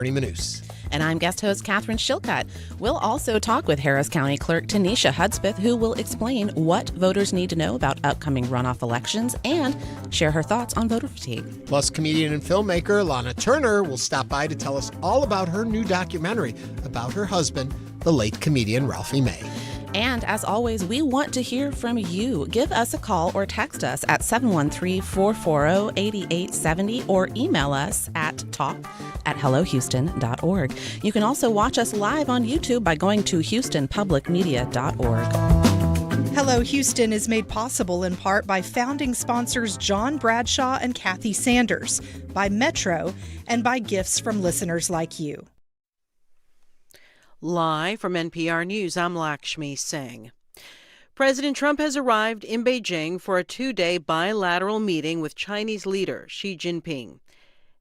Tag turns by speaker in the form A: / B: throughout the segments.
A: Ernie Manouse.
B: And I'm guest host Katharine Shilcutt. We'll also talk with Harris County Clerk Teneshia Hudspeth, who will explain what voters need to know about upcoming runoff elections and share her thoughts on voter fatigue.
A: Plus, comedian and filmmaker Lahna Turner will stop by to tell us all about her new documentary about her husband, the late comedian Ralphie May.
B: And as always, we want to hear from you. Give us a call or text us at 713-440-8870 or email us at talk@hellohouston.org. You can also watch us live on YouTube by going to houstonpublicmedia.org.
C: Hello Houston is made possible in part by founding sponsors John Bradshaw and Kathy Sanders, by Metro, and by gifts from listeners like you.
D: Live from NPR News, I'm Lakshmi Singh. President Trump has arrived in Beijing for a two-day bilateral meeting with Chinese leader Xi Jinping.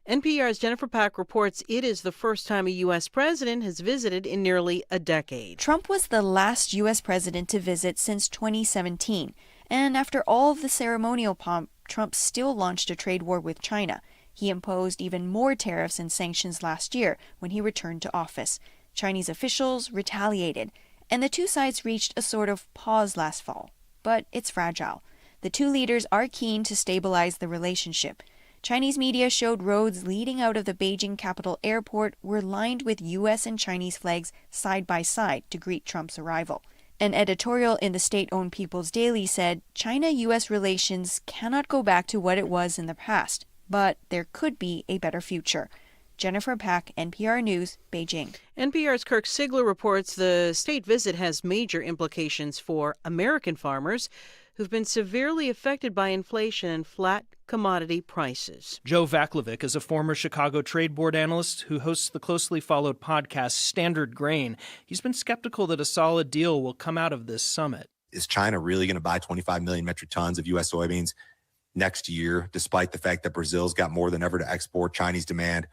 D: NPR's Jennifer Pack reports it is the first time a U.S. president has visited in nearly a decade.
E: Trump was the last U.S. president to visit since 2017. And after all of the ceremonial pomp, Trump still launched a trade war with China. He imposed even more tariffs and sanctions last year when he returned to office. Chinese officials retaliated, and the two sides reached a sort of pause last fall. But it's fragile. The two leaders are keen to stabilize the relationship. Chinese media showed roads leading out of the Beijing Capital Airport were lined with U.S. and Chinese flags side by side to greet Trump's arrival. An editorial in the state-owned People's Daily said China-U.S. relations cannot go back to what it was in the past, but there could be a better future. Jennifer Pack, NPR News, Beijing.
D: NPR's Kirk Sigler reports the state visit has major implications for American farmers who've been severely affected by inflation and flat commodity prices.
F: Joe Vaclavic is a former Chicago Trade Board analyst who hosts the closely followed podcast Standard Grain. He's been skeptical that a solid deal will come out of this summit.
G: Is China really going to buy 25 million metric tons of U.S. soybeans next year, despite the fact that Brazil's got more than ever to export? Chinese demand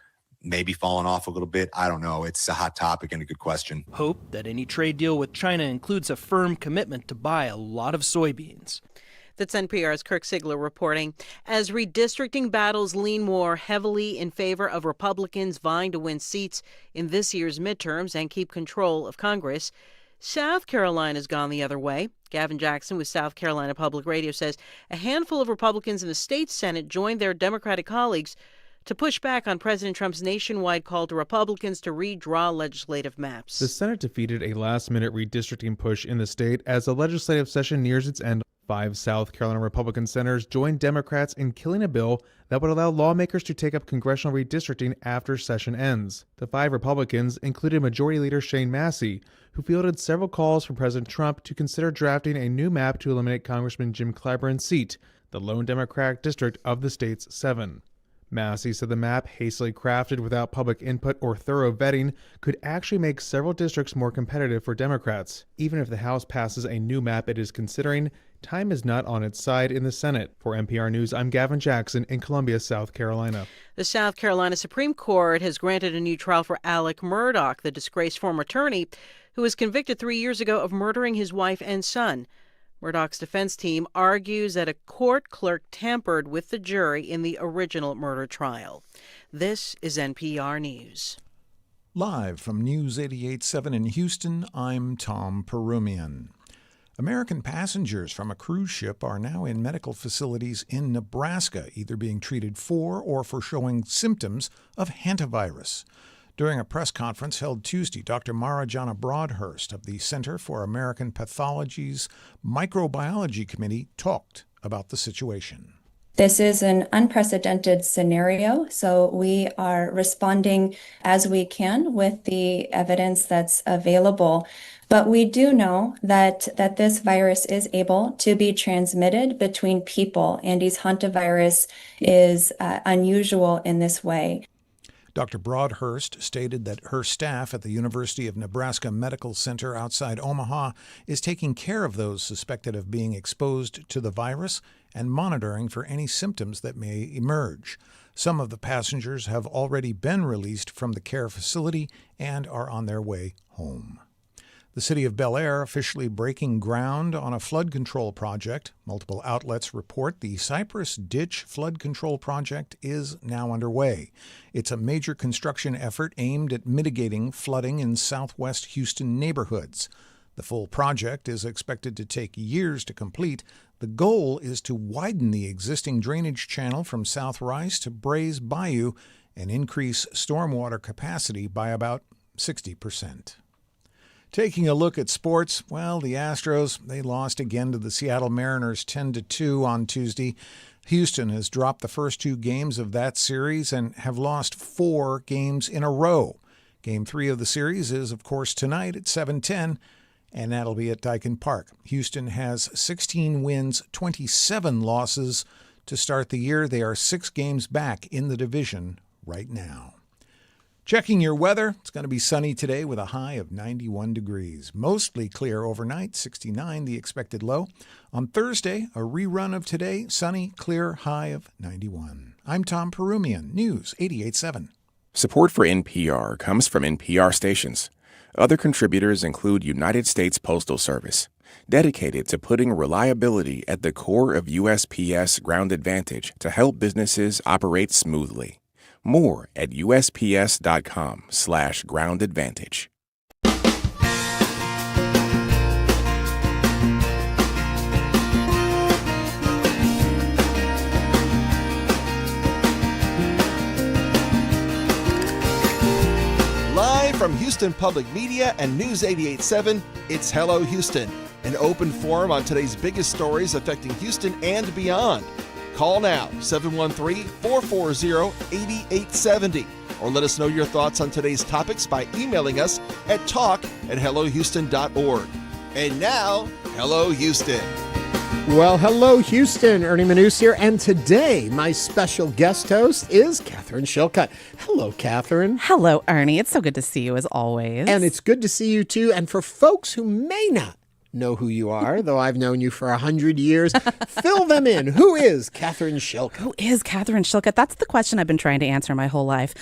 G: maybe falling off a little bit. I don't know. It's a hot topic and a good question.
F: Hope that any trade deal with China includes a firm commitment to buy a lot of soybeans.
D: That's NPR's Kirk Sigler reporting. As redistricting battles lean more heavily in favor of Republicans vying to win seats in this year's midterms and keep control of Congress, South Carolina's gone the other way. Gavin Jackson with South Carolina Public Radio says a handful of Republicans in the state Senate joined their Democratic colleagues to push back on President Trump's nationwide call to Republicans to redraw legislative maps.
H: The Senate defeated a last-minute redistricting push in the state as the legislative session nears its end. 5 South Carolina Republican senators joined Democrats in killing a bill that would allow lawmakers to take up congressional redistricting after session ends. The 5 Republicans included Majority Leader Shane Massey, who fielded several calls from President Trump to consider drafting a new map to eliminate Congressman Jim Clyburn's seat, the lone Democratic district of the state's 7. Massey said the map, hastily crafted without public input or thorough vetting, could actually make several districts more competitive for Democrats. Even if the House passes a new map it is considering, time is not on its side in the Senate. For NPR News, I'm Gavin Jackson in Columbia, South Carolina.
D: The South Carolina Supreme Court has granted a new trial for Alec Murdaugh, the disgraced former attorney who was convicted 3 years ago of murdering his wife and son. Murdaugh's defense team argues that a court clerk tampered with the jury in the original murder trial. This is NPR News.
I: Live from News 88.7 in Houston, I'm Tom Perumian. American passengers from a cruise ship are now in medical facilities in Nebraska, either being treated for or for showing symptoms of hantavirus. During a press conference held Tuesday, Dr. Mara-Jana Broadhurst of the Center for American Pathology's Microbiology Committee talked about the situation.
J: This is an unprecedented scenario, so we are responding as we can with the evidence that's available. But we do know that this virus is able to be transmitted between people. Andes hantavirus is unusual in this way.
I: Dr. Broadhurst stated that her staff at the University of Nebraska Medical Center outside Omaha is taking care of those suspected of being exposed to the virus and monitoring for any symptoms that may emerge. Some of the passengers have already been released from the care facility and are on their way home. The city of Bel Air officially breaking ground on a flood control project. Multiple outlets report the Cypress Ditch Flood Control Project is now underway. It's a major construction effort aimed at mitigating flooding in southwest Houston neighborhoods. The full project is expected to take years to complete. The goal is to widen the existing drainage channel from South Rice to Brays Bayou and increase stormwater capacity by about 60%. Taking a look at sports, well, the Astros, they lost again to the Seattle Mariners 10-2 on Tuesday. Houston has dropped the first 2 games of that series and have lost 4 games in a row. Game 3 of the series is, of course, tonight at 7:10, and that'll be at Dyken Park. Houston has 16 wins, 27 losses to start the year. They are 6 games back in the division right now. Checking your weather, it's going to be sunny today with a high of 91 degrees. Mostly clear overnight, 69 the expected low. On Thursday, a rerun of today, sunny, clear, high of 91. I'm Tom Perumian, News 88.7.
K: Support for NPR comes from NPR stations. Other contributors include United States Postal Service, dedicated to putting reliability at the core of USPS Ground Advantage to help businesses operate smoothly. More at usps.com/groundadvantage.
L: Live from Houston Public Media and News 88.7, it's Hello Houston, an open forum on today's biggest stories affecting Houston and beyond. Call now, 713-440-8870, or let us know your thoughts on today's topics by emailing us at talk@hellohouston.org. And now, Hello Houston.
A: Well, hello, Houston. Ernie Manouse here, and today my special guest host is Katharine Shilcutt. Hello, Katharine.
B: Hello, Ernie. It's so good to see you as always.
A: And it's good to see you, too. And for folks who may not know who you are, though I've known you for 100 years, fill them in. Who is Katharine Shilcutt?
B: Who is Katharine Shilcutt? That's the question I've been trying to answer my whole life.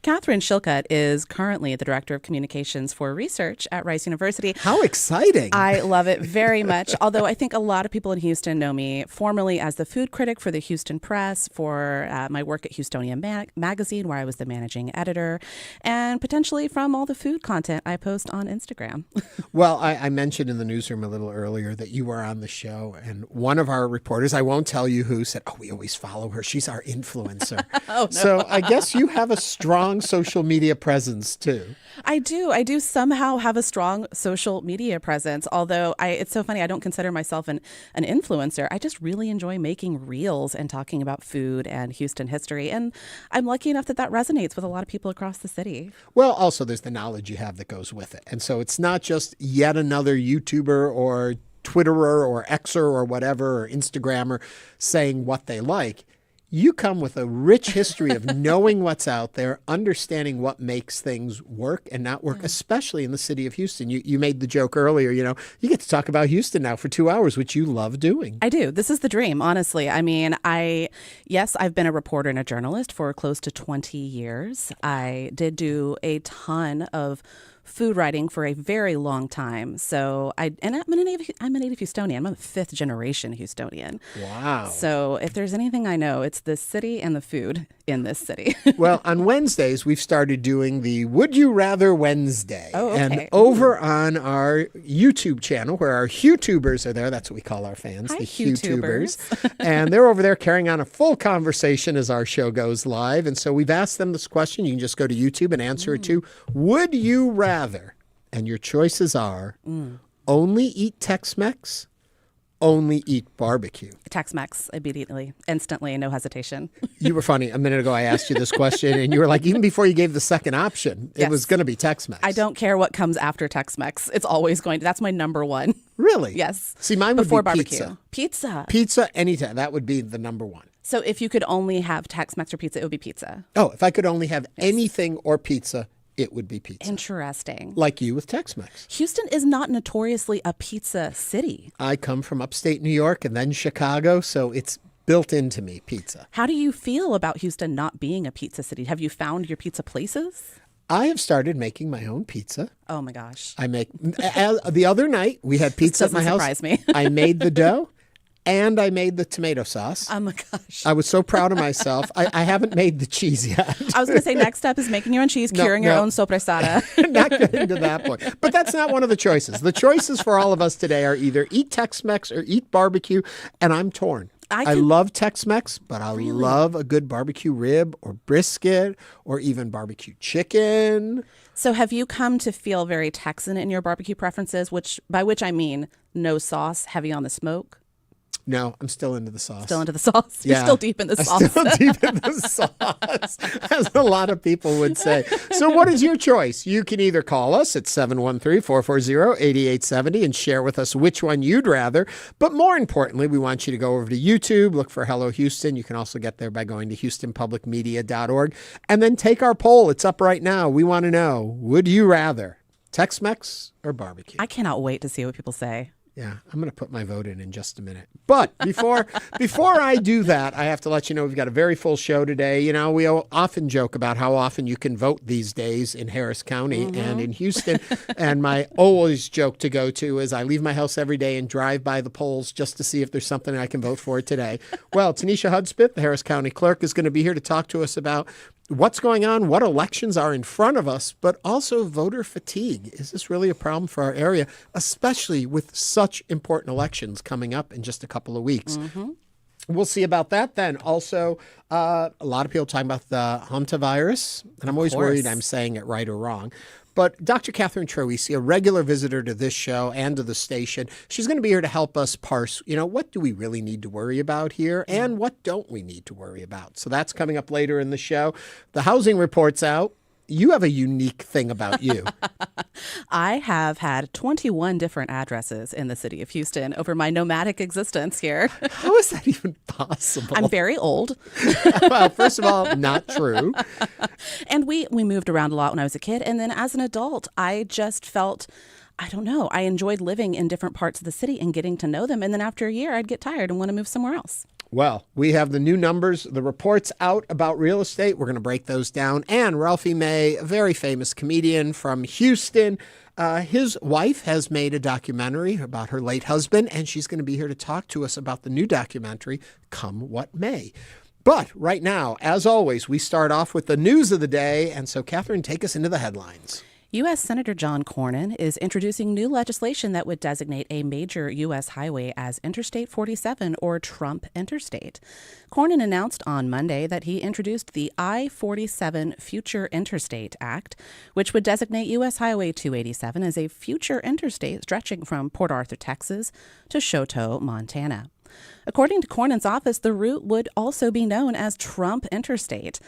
B: Katharine Shilcutt is currently the Director of Communications for Research at Rice University.
A: How exciting.
B: I love it very much, although I think a lot of people in Houston know me formerly as the food critic for the Houston Press, for my work at Houstonia Magazine, where I was the managing editor, and potentially from all the food content I post on Instagram.
A: Well, I mentioned in the newsroom a little earlier that you were on the show, and one of our reporters, I won't tell you who, said, we always follow her. She's our influencer.
B: Oh, no.
A: So I guess you have a strong social media presence too.
B: I do somehow have a strong social media presence, although it's so funny, I don't consider myself an influencer. I just really enjoy making reels and talking about food and Houston history, and I'm lucky enough that resonates with a lot of people across the city.
A: Well, also there's the knowledge you have that goes with it, and so it's not just yet another YouTuber or Twitterer or Xer or whatever or Instagrammer saying what they like. You come with a rich history of knowing what's out there, understanding what makes things work and not work, especially in the city of Houston. You made the joke earlier, you get to talk about Houston now for 2 hours, which you love doing.
B: I do. This is the dream, honestly. I mean, I've been a reporter and a journalist for close to 20 years. I did do a ton of food writing for a very long time. So I'm a native Houstonian. I'm a 5th generation Houstonian.
A: Wow.
B: So if there's anything I know, it's this city and the food in this city.
A: Well, on Wednesdays, we've started doing the Would You Rather Wednesday.
B: Oh, okay.
A: And over on our YouTube channel, where our Hughtubers are there, that's what we call our fans,
B: Hi,
A: the
B: Hughtubers.
A: And they're over there carrying on a full conversation as our show goes live. And so we've asked them this question. You can just go to YouTube and answer it to Would you rather? And your choices are only eat Tex-Mex, only eat barbecue.
B: Tex-Mex, immediately, instantly, no hesitation.
A: You were funny. A minute ago, I asked you this question, and you were like, even before you gave the second option, it was going to be Tex-Mex.
B: I don't care what comes after Tex-Mex. It's always going to. That's my number one.
A: Really?
B: Yes.
A: See, mine would
B: before
A: be
B: barbecue.
A: Pizza. Pizza anytime. That would be the number one.
B: So if you could only have Tex-Mex or pizza, it would be pizza.
A: Oh, if I could only have anything or pizza, it would be pizza.
B: Interesting.
A: Like you with Tex-Mex.
B: Houston is not notoriously a pizza city.
A: I come from upstate New York and then Chicago, so it's built into me, pizza.
B: How do you feel about Houston not being a pizza city? Have you found your pizza places?
A: I have started making my own pizza.
B: Oh my gosh.
A: I make the other night we had pizza at my house.
B: Surprise me.
A: I made the dough and I made the tomato sauce.
B: Oh my gosh.
A: I was so proud of myself. I haven't made the cheese yet.
B: I was going to say next step is making your own cheese, curing your own sopressata.
A: Not getting to that point. But that's not one of the choices. The choices for all of us today are either eat Tex-Mex or eat barbecue, and I'm torn. I love Tex-Mex, but I love a good barbecue rib or brisket or even barbecue chicken.
B: So have you come to feel very Texan in your barbecue preferences, by which I mean no sauce, heavy on the smoke?
A: No, I'm still into the sauce.
B: Still into the sauce?
A: Yeah.
B: You're still deep in the sauce.
A: Still deep in the sauce, as a lot of people would say. So what is your choice? You can either call us at 713-440-8870 and share with us which one you'd rather. But more importantly, we want you to go over to YouTube, look for Hello Houston. You can also get there by going to houstonpublicmedia.org. And then take our poll. It's up right now. We want to know, would you rather Tex-Mex or barbecue?
B: I cannot wait to see what people say.
A: Yeah, I'm going to put my vote in just a minute. But before I do that, I have to let you know we've got a very full show today. You know, we often joke about how often you can vote these days in Harris County and in Houston. And my always joke to go to is I leave my house every day and drive by the polls just to see if there's something I can vote for today. Well, Teneshia Hudspeth, the Harris County Clerk, is going to be here to talk to us about what's going on, what elections are in front of us, but also voter fatigue. Is this really a problem for our area, especially with such important elections coming up in just a couple of weeks? We'll see about that then. Also, a lot of people talking about the Hantavirus, and I'm always worried I'm saying it right or wrong. But Dr. Katharine Troisi, a regular visitor to this show and to the station, she's going to be here to help us parse, what do we really need to worry about here and what don't we need to worry about? So that's coming up later in the show. The housing report's out. You have a unique thing about you.
B: I have had 21 different addresses in the city of Houston over my nomadic existence here.
A: How is that even possible?
B: I'm very old.
A: Well, first of all, not true.
B: And we moved around a lot when I was a kid. And then as an adult, I just felt, I don't know, I enjoyed living in different parts of the city and getting to know them. And then after a year, I'd get tired and want to move somewhere else.
A: Well, we have the new numbers, the reports out about real estate. We're going to break those down. And Ralphie May, a very famous comedian from Houston, his wife has made a documentary about her late husband, and she's going to be here to talk to us about the new documentary, Come What May. But right now, as always, we start off with the news of the day. And so, Katharine, take us into the headlines.
B: U.S. Senator John Cornyn is introducing new legislation that would designate a major U.S. highway as Interstate 47 or Trump Interstate. Cornyn announced on Monday that he introduced the I-47 Future Interstate Act, which would designate U.S. Highway 287 as a future interstate stretching from Port Arthur, Texas to Choteau, Montana. According to Cornyn's office, the route would also be known as Trump Interstate.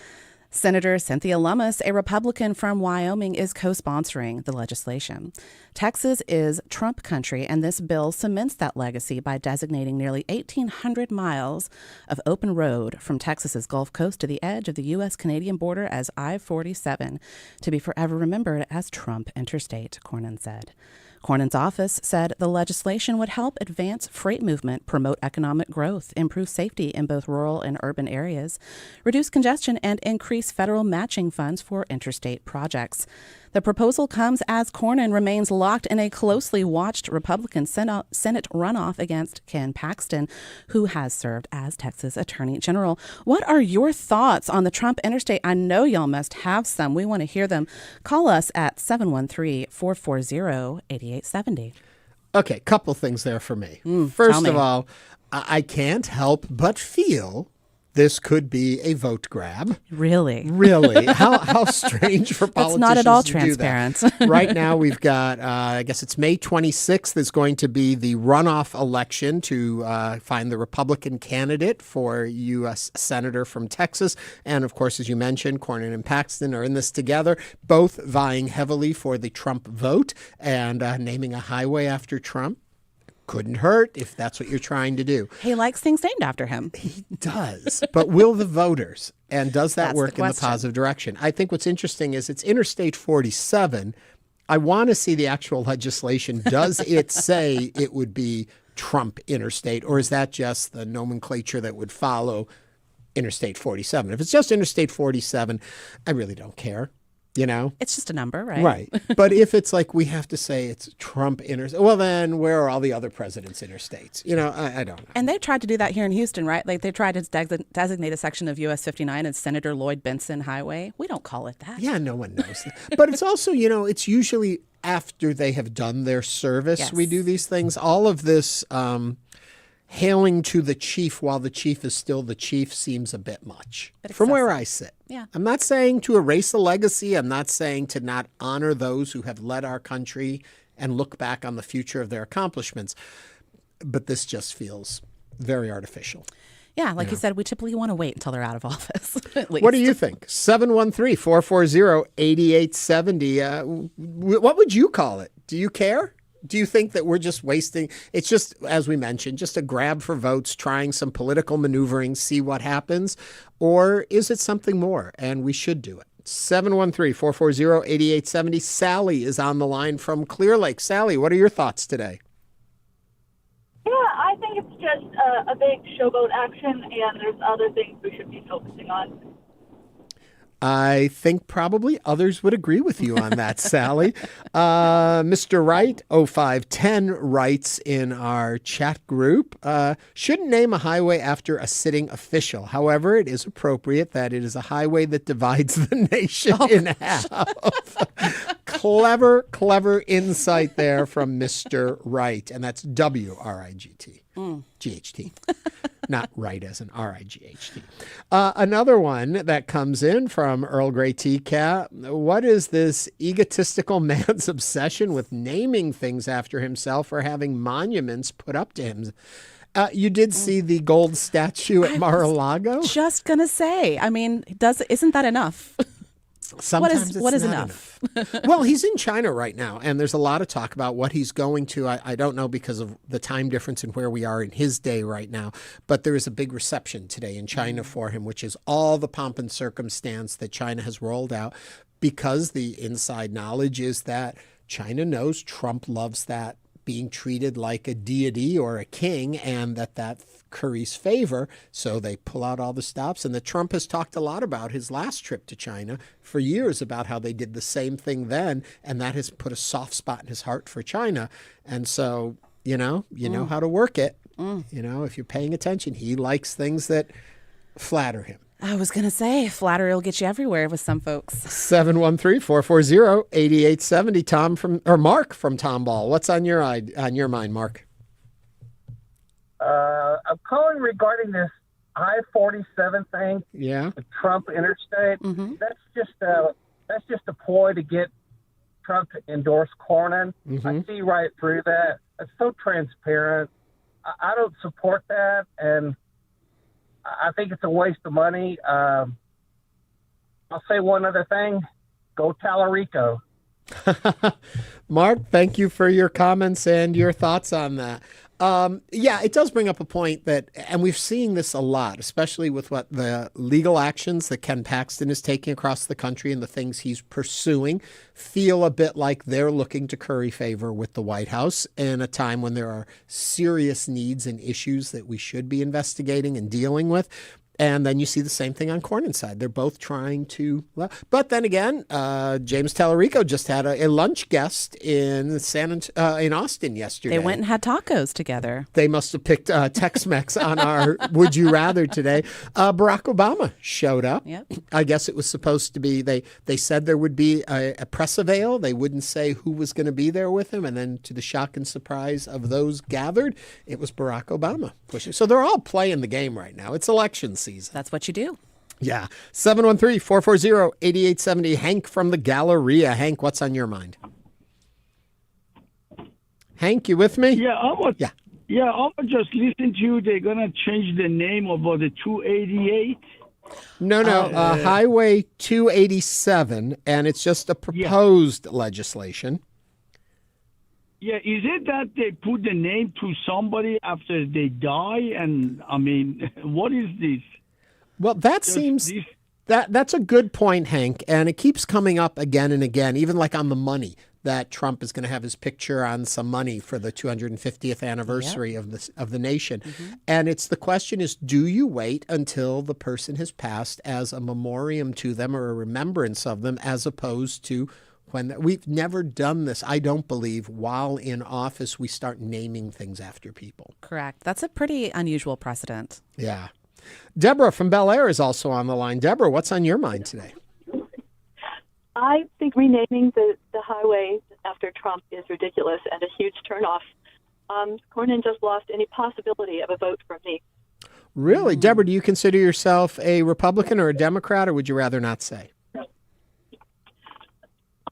B: Senator Cynthia Lummis, a Republican from Wyoming, is co-sponsoring the legislation. Texas is Trump country, and this bill cements that legacy by designating nearly 1,800 miles of open road from Texas's Gulf Coast to the edge of the U.S.-Canadian border as I-47, to be forever remembered as Trump Interstate, Cornyn said. Cornyn's office said the legislation would help advance freight movement, promote economic growth, improve safety in both rural and urban areas, reduce congestion, and increase federal matching funds for interstate projects. The proposal comes as Cornyn remains locked in a closely watched Republican Senate runoff against Ken Paxton, who has served as Texas Attorney General. What are your thoughts on the Trump Interstate? I know y'all must have some. We want to hear them. Call us at 713-440-8870.
A: Okay, couple things there for me. First of all, I can't help but feel this could be a vote grab.
B: Really?
A: Really? How strange for politicians.
B: That's not at all
A: to
B: transparent.
A: Do that. Right now we've got, I guess it's May 26th is going to be the runoff election to find the Republican candidate for U.S. Senator from Texas. And of course, as you mentioned, Cornyn and Paxton are in this together, both vying heavily for the Trump vote and naming a highway after Trump. Couldn't hurt if that's what you're trying to do.
B: He likes things named after him.
A: He does. But will the voters? And does that
B: That's
A: work
B: the
A: in the positive direction? I think what's interesting is it's Interstate 47. I want to see the actual legislation. Does it say it would be Trump Interstate, or is that just the nomenclature that would follow Interstate 47? If it's just Interstate 47, I really don't care. You know?
B: It's just a number, right?
A: Right. But if it's like we have to say it's Trump interstate, well, then where are all the other presidents' interstates? You know, I don't know.
B: And they tried to do that here in Houston, right? Like they tried to designate a section of US 59 as Senator Lloyd Bentsen Highway. We don't call it that.
A: Yeah, no one knows that. But it's also, you know, it's usually after they have done their service,
B: Yes.
A: we do these things. All of this hailing to the chief while the chief is still the chief seems a bit much from where I sit.
B: Yeah.
A: I'm not saying to erase a legacy. I'm not saying to not honor those who have led our country and look back on the future of their accomplishments. But this just feels very artificial.
B: Yeah, like you said, we typically want to wait until they're out of office, at least.
A: What do you think? 713-440-8870. What would you call it? Do you care? Do you think that we're just wasting? It's just, as we mentioned, just a grab for votes, trying some political maneuvering, see what happens? Or is it something more and we should do it? 713-440-8870. Sally is on the line from Clear Lake. Sally, what are your thoughts today?
M: Yeah, I think it's just a big showboat action, and there's other things we should be focusing on.
A: I think probably others would agree with you on that, Sally. Mr. Wright, 0510, writes in our chat group, shouldn't name a highway after a sitting official. However, it is appropriate that it is a highway that divides the nation in half. Clever insight there from Mr. Wright. And that's W-R-I-G-T. G-H-T. Not right as an R-I-G-H-T. Another one that comes in from Earl Grey Tea-Cat. What is this egotistical man's obsession with naming things after himself or having monuments put up to him? You did see the gold statue at Mar-a-Lago?
B: Just going to say, I mean, isn't that enough?
A: Sometimes
B: what is
A: not
B: enough?
A: Well, he's in China right now, and there's a lot of talk about what he's going to. I don't know because of the time difference and where we are in his day right now, but there is a big reception today in China for him, which is all the pomp and circumstance that China has rolled out, because the inside knowledge is that China knows Trump loves that, being treated like a deity or a king, and that curries favor. So they pull out all the stops. And that Trump has talked a lot about his last trip to China for years, about how they did the same thing then. And that has put a soft spot in his heart for China. And so, you know how to work it. You know, if you're paying attention, he likes things that flatter him.
B: I was going to say, flattery will get you everywhere with some folks.
A: 713-440-8870. Mark from Tomball. What's on your mind, Mark?
N: I'm calling regarding this I-47 thing.
A: Yeah.
N: The Trump Interstate. Mm-hmm. That's just a ploy to get Trump to endorse Cornyn. Mm-hmm. I see right through that. It's so transparent. I don't support that, and I think it's a waste of money. I'll say one other thing. Go Tallarico.
A: Mark, thank you for your comments and your thoughts on that. Yeah, it does bring up a point that, and we've seen this a lot, especially with what the legal actions that Ken Paxton is taking across the country and the things he's pursuing feel a bit like they're looking to curry favor with the White House in a time when there are serious needs and issues that we should be investigating and dealing with. And then you see the same thing on Cornyn's side. They're both trying to, but then again, James Tallarico just had a lunch guest in in Austin yesterday.
B: They went and had tacos together.
A: They must have picked Tex-Mex on our Would You Rather today. Barack Obama showed up.
B: Yep.
A: I guess it was supposed to be, they said there would be a press avail. They wouldn't say who was going to be there with him. And then to the shock and surprise of those gathered, it was Barack Obama pushing. So they're all playing the game right now. It's election season.
B: That's what you do.
A: Yeah. 713-440-8870. Hank from the Galleria. Hank, what's on your mind? Hank, you with me?
O: Yeah. I'm just listening to you. They're going to change the name of the 288.
A: No, Highway 287, and it's just a proposed legislation.
O: Yeah, is it that they put the name to somebody after they die? And, I mean, what is this?
A: Well, that's a good point, Hank, and it keeps coming up again and again, even like on the money that Trump is going to have his picture on some money for the 250th anniversary of the nation. And it's the question is, do you wait until the person has passed as a memoriam to them or a remembrance of them, as opposed to when we've never done this, I don't believe, while in office, we start naming things after people.
B: Correct. That's a pretty unusual precedent.
A: Yeah. Deborah from Bel Air is also on the line. Deborah, what's on your mind today?
P: I think renaming the highway after Trump is ridiculous and a huge turnoff. Cornyn just lost any possibility of a vote from me.
A: Really? Deborah, do you consider yourself a Republican or a Democrat, or would you rather not say?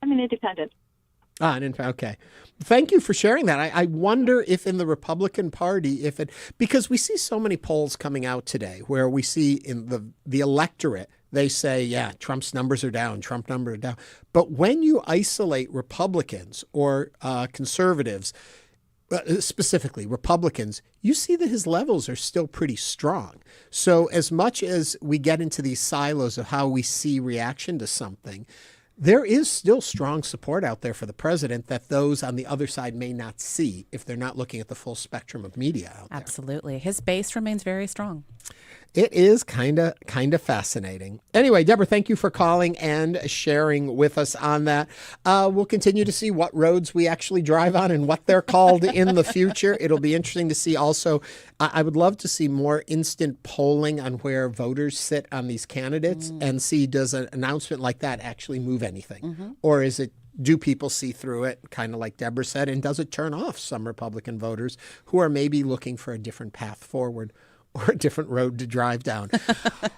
P: I'm an independent.
A: Okay. Thank you for sharing that. I wonder if in the Republican Party, because we see so many polls coming out today where we see in the electorate, they say, yeah, Trump's numbers are down, Trump numbers are down. But when you isolate Republicans or conservatives, specifically Republicans, you see that his levels are still pretty strong. So as much as we get into these silos of how we see reaction to something, there is still strong support out there for the president that those on the other side may not see if they're not looking at the full spectrum of media out there.
B: Absolutely. His base remains very strong.
A: It is kind of fascinating. Anyway, Deborah, thank you for calling and sharing with us on that. We'll continue to see what roads we actually drive on and what they're called in the future. It'll be interesting to see also. I would love to see more instant polling on where voters sit on these candidates and see, does an announcement like that actually move anything? Or do people see through it, kind of like Deborah said, and does it turn off some Republican voters who are maybe looking for a different path forward or a different road to drive down?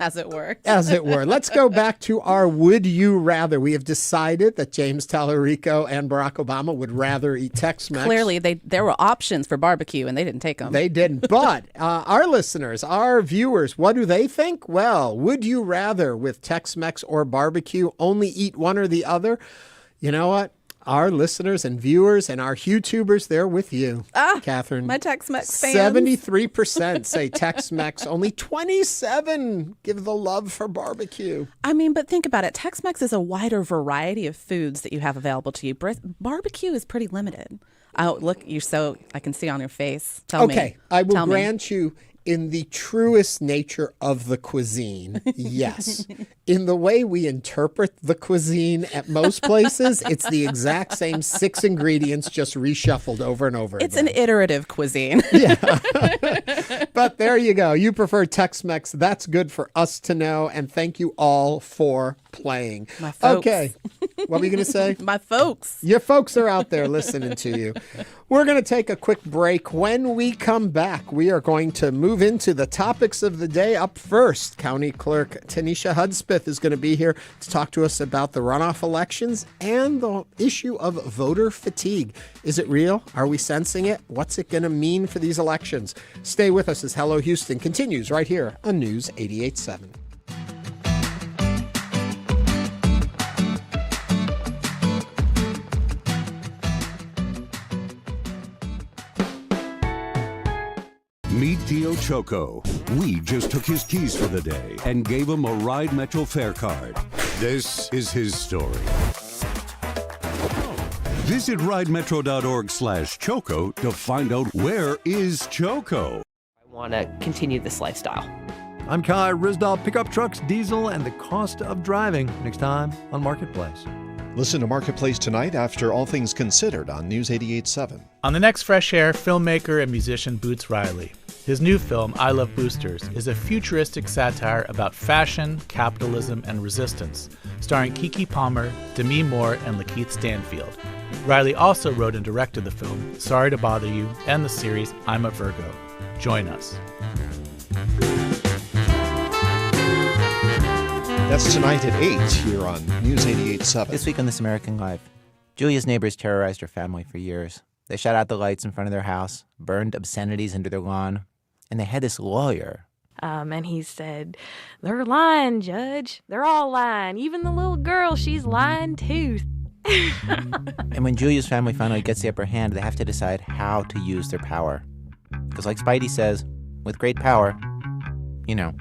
B: As it were.
A: As it were. Let's go back to our would you rather. We have decided that James Tallarico and Barack Obama would rather eat Tex-Mex.
B: Clearly, there were options for barbecue, and they didn't take them.
A: They didn't. But our listeners, our viewers, what do they think? Well, would you rather with Tex-Mex or barbecue only eat one or the other? You know what? Our listeners and viewers and our YouTubers, they're with you, Katharine.
B: My Tex-Mex fans.
A: 73% say Tex-Mex. Only 27% give the love for barbecue.
B: I mean, but think about it. Tex-Mex is a wider variety of foods that you have available to you. Barbecue is pretty limited. Oh, look, I can see on your face. Tell me.
A: Okay, I will grant you, in the truest nature of the cuisine, yes. In the way we interpret the cuisine at most places, it's the exact same 6 ingredients just reshuffled over and over
B: It's
A: again.
B: an iterative cuisine.
A: Yeah. But there you go. You prefer Tex-Mex. That's good for us to know. And thank you all for playing.
B: My folks.
A: Okay. What were you going to say?
B: My folks.
A: Your folks are out there listening to you. We're going to take a quick break. When we come back, we are going to move into the topics of the day. Up first, County Clerk Teneshia Hudspeth is going to be here to talk to us about the runoff elections and the issue of voter fatigue. Is it real? Are we sensing it? What's it going to mean for these elections? Stay with us as Hello Houston continues right here on News 88.7.
Q: Meet Tio Choco. We just took his keys for the day and gave him a Ride Metro fare card. This is his story. Visit ridemetro.org/Choco to find out where is Choco.
R: I want to continue this lifestyle.
S: I'm Kai Risdahl, Pickup Trucks, Diesel, and the Cost of Driving. Next time on Marketplace.
T: Listen to Marketplace tonight after All Things Considered on News 88.7.
U: On the next Fresh Air, filmmaker and musician Boots Riley. His new film, I Love Boosters, is a futuristic satire about fashion, capitalism, and resistance, starring Keke Palmer, Demi Moore, and Lakeith Stanfield. Riley also wrote and directed the film Sorry to Bother You and the series I'm a Virgo. Join us.
T: That's tonight at 8 here on News 88.7.
V: This week on This American Life, Julia's neighbors terrorized her family for years. They shut out the lights in front of their house, burned obscenities into their lawn, and they had this lawyer.
W: And he said, "They're lying, Judge. They're all lying. Even the little girl, she's lying too."
V: And when Julia's family finally gets the upper hand, they have to decide how to use their power. Because like Spidey says, with great power, you know.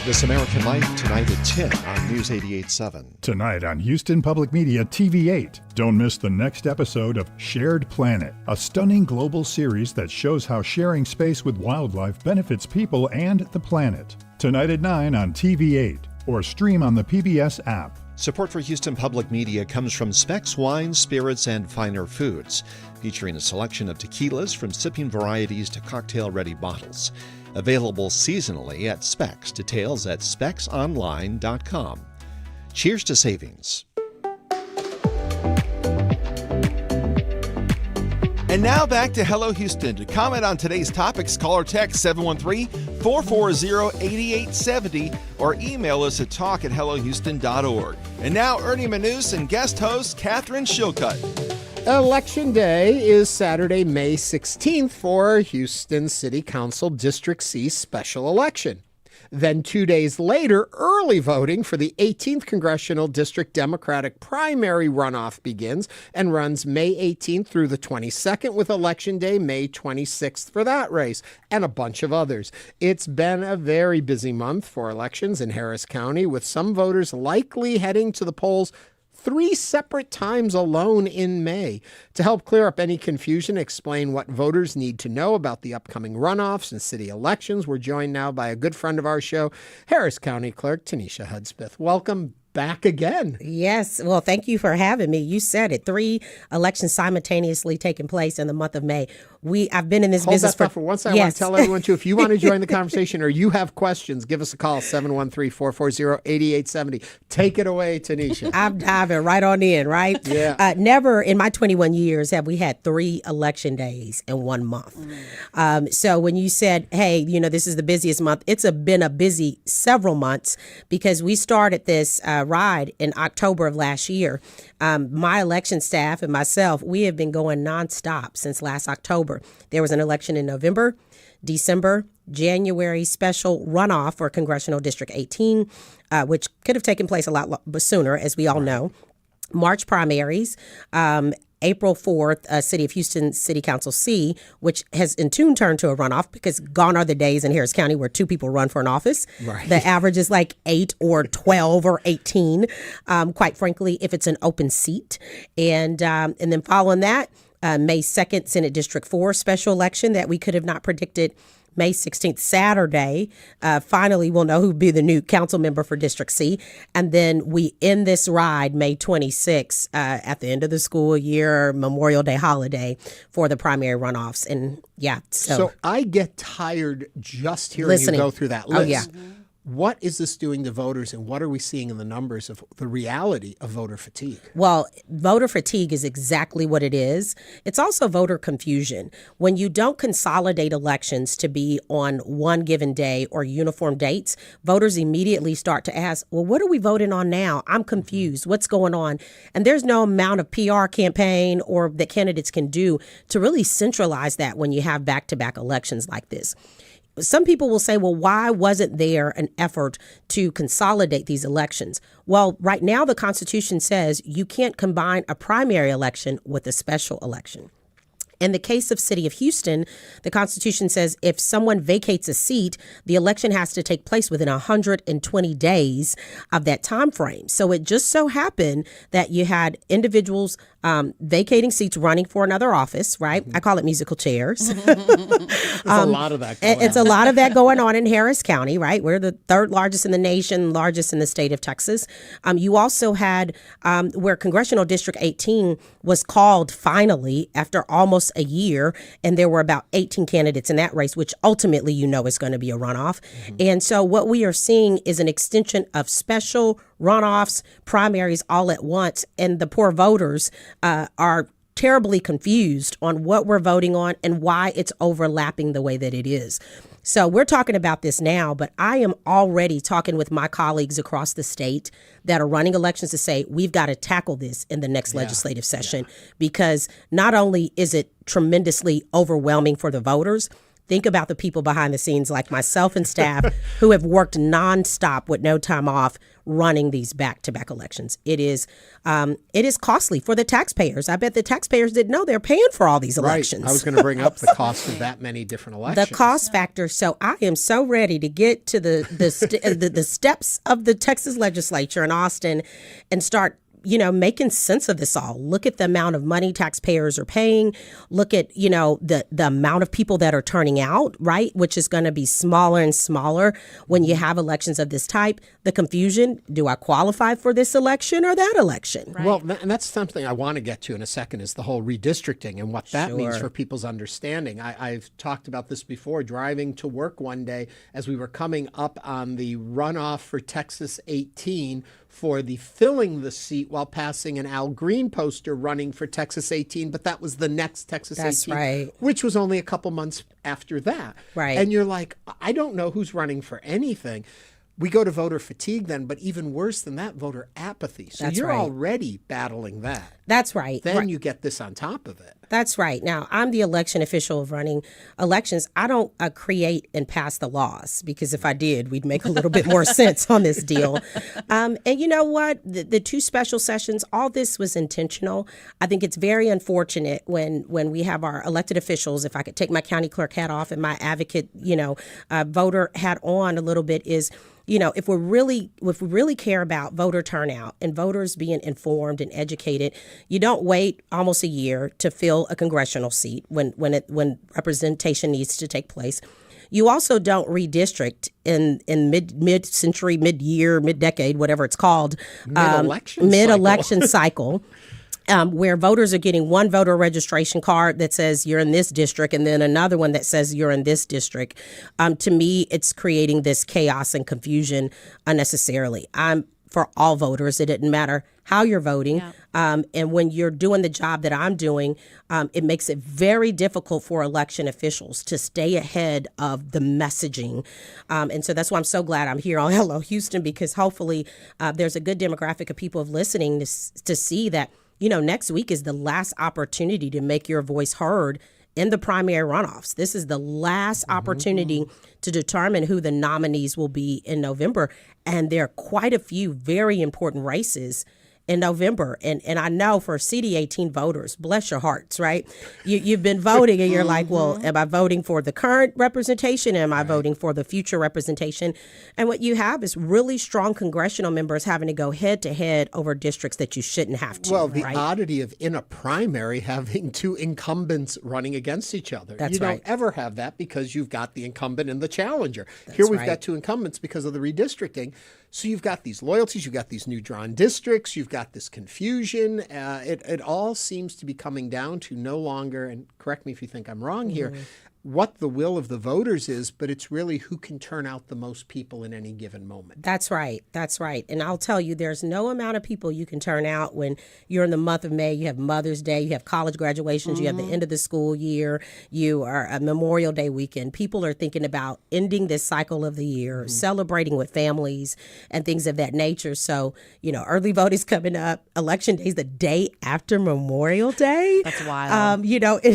T: This American Life tonight at 10 on News 88.7.
C: Tonight on Houston Public Media TV8. Don't miss the next episode of Shared Planet, a stunning global series that shows how sharing space with wildlife benefits people and the planet. Tonight at 9 on TV8 or stream on the PBS app.
T: Support for Houston Public Media comes from Specs Wines, Spirits, and Finer Foods, featuring a selection of tequilas from sipping varieties to cocktail-ready bottles. Available seasonally at Specs. Details at specsonline.com. Cheers to savings.
L: And now back to Hello Houston. To comment on today's topics, call or text 713-440-8870 or email us at talk@hellohouston.org. And now Ernie Manouse and guest host Katharine Shilcutt.
A: Election Day is Saturday, May 16th for Houston City Council District C special election. Then 2 days later, early voting for the 18th Congressional District Democratic primary runoff begins and runs May 18th through the 22nd, with Election Day May 26th for that race and a bunch of others. It's been a very busy month for elections in Harris County, with some voters likely heading to the polls 3 separate times alone in May. To help clear up any confusion, explain what voters need to know about the upcoming runoffs and city elections, we're joined now by a good friend of our show, Harris County Clerk Teneshia Hudspeth. Welcome back again.
E: Yes. Well, thank you for having me. You said it. 3 elections simultaneously taking place in the month of May. I've been in this business
A: for once. I want to tell everyone, too, if you want to join the conversation or you have questions, give us a call, 713-440-8870. Take it away, Teneshia.
E: I'm diving right on in, right?
A: Yeah.
E: Never in my 21 years have we had 3 election days in 1 month. So when you said, hey, this is the busiest month, it's been a busy several months because we started this ride in October of last year. My election staff and myself, we have been going nonstop since last October. There was an election in November, December, January special runoff for Congressional District 18, which could have taken place a lot sooner, as we all know. March primaries, April 4th, City of Houston City Council C, which has in tune turned to a runoff because gone are the days in Harris County where 2 people run for an office.
A: Right.
E: The average is like 8 or 12 or 18, quite frankly, if it's an open seat. And then following that, May 2nd, Senate District 4 special election that we could have not predicted. May 16th, Saturday, finally we'll know who'll be the new council member for District C. And then we end this ride May 26th at the end of the school year, Memorial Day holiday for the primary runoffs. And yeah,
A: so I get tired just hearing you go through that list.
E: Oh, yeah.
A: What is this doing to voters, and what are we seeing in the numbers of the reality of voter fatigue?
E: Well, voter fatigue is exactly what it is. It's also voter confusion. When you don't consolidate elections to be on one given day or uniform dates, voters immediately start to ask, well, what are we voting on now? I'm confused. What's going on? And there's no amount of PR campaign or that candidates can do to really centralize that when you have back-to-back elections like this. Some people will say, well, why wasn't there an effort to consolidate these elections? Well, right now, the Constitution says you can't combine a primary election with a special election. In the case of City of Houston, the Constitution says if someone vacates a seat, the election has to take place within 120 days of that time frame. So it just so happened that you had individuals vacating seats, running for another office, right? I call it musical chairs.
A: There's a lot of that going on.
E: It's a lot of that going on in Harris County, right? We're the 3rd largest in the nation, largest in the state of Texas. You also had where Congressional District 18 was called finally after almost a year, and there were about 18 candidates in that race, which ultimately is going to be a runoff. And so what we are seeing is an extension of special runoffs, primaries all at once, and the poor voters are terribly confused on what we're voting on and why it's overlapping the way that it is. So we're talking about this now, but I am already talking with my colleagues across the state that are running elections to say we've got to tackle this in the next legislative session because not only is it tremendously overwhelming for the voters, think about the people behind the scenes like myself and staff who have worked nonstop with no time off running these back-to-back elections. It is costly for the taxpayers. I bet the taxpayers didn't know they're paying for all these elections.
A: Right. I was going to bring up the cost of that many different elections.
E: The cost factor. So I am so ready to get to the steps of the Texas legislature in Austin and start making sense of this all. Look at the amount of money taxpayers are paying. Look at, the amount of people that are turning out, right? Which is going to be smaller and smaller when you have elections of this type. The confusion, do I qualify for this election or that election?
A: Right. Well, and that's something I want to get to in a second, is the whole redistricting and what that means for people's understanding. I've talked about this before, driving to work one day as we were coming up on the runoff for Texas 18 for the filling the seat while passing an Al Green poster running for Texas 18, but that was the next Texas 18,
E: right,
A: which was only a couple months after that.
E: Right.
A: And you're like, I don't know who's running for anything. We go to voter fatigue then, but even worse than that, voter apathy. So
E: That's
A: you're
E: right.
A: already battling that.
E: That's right.
A: Then you get this on top of it.
E: That's right. Now, I'm the election official of running elections. I don't create and pass the laws, because if I did, we'd make a little bit more sense on this deal. And you know what? The two special sessions, all this was intentional. I think it's very unfortunate when we have our elected officials, if I could take my county clerk hat off and my advocate, voter hat on a little bit, is if we really care about voter turnout and voters being informed and educated, you don't wait almost a year to fill a congressional seat when representation needs to take place. You also don't redistrict in mid-century, mid-year, mid-decade, whatever it's called, mid-election cycle. Where voters are getting one voter registration card that says you're in this district and then another one that says you're in this district. To me, it's creating this chaos and confusion unnecessarily. For all voters, it didn't matter how you're voting. Yeah. And when you're doing the job that I'm doing, it makes it very difficult for election officials to stay ahead of the messaging. And so that's why I'm so glad I'm here on Hello Houston, because hopefully there's a good demographic of people listening to see that next week is the last opportunity to make your voice heard in the primary runoffs. This is the last opportunity to determine who the nominees will be in November. And there are quite a few very important races in November. And I know for CD18 voters, bless your hearts, right? You've been voting and you're like, well, am I voting for the current representation? Am I voting for the future representation? And what you have is really strong congressional members having to go head to head over districts that you shouldn't have to.
A: Well, the oddity of in a primary having two incumbents running against each other.
E: That's
A: you
E: right.
A: don't ever have that because you've got the incumbent and the challenger. Here we've got two incumbents because of the redistricting. So you've got these loyalties, you've got these new drawn districts, you've got this confusion. It all seems to be coming down to no longer, and correct me if you think I'm wrong here, what the will of the voters is, but it's really who can turn out the most people in any given moment.
E: That's right. That's right. And I'll tell you, there's no amount of people you can turn out when you're in the month of May. You have Mother's Day, you have college graduations, you have the end of the school year, you are a Memorial Day weekend. People are thinking about ending this cycle of the year, celebrating with families and things of that nature. So, early vote is coming up. Election Day is the day after Memorial Day.
B: That's wild.
E: It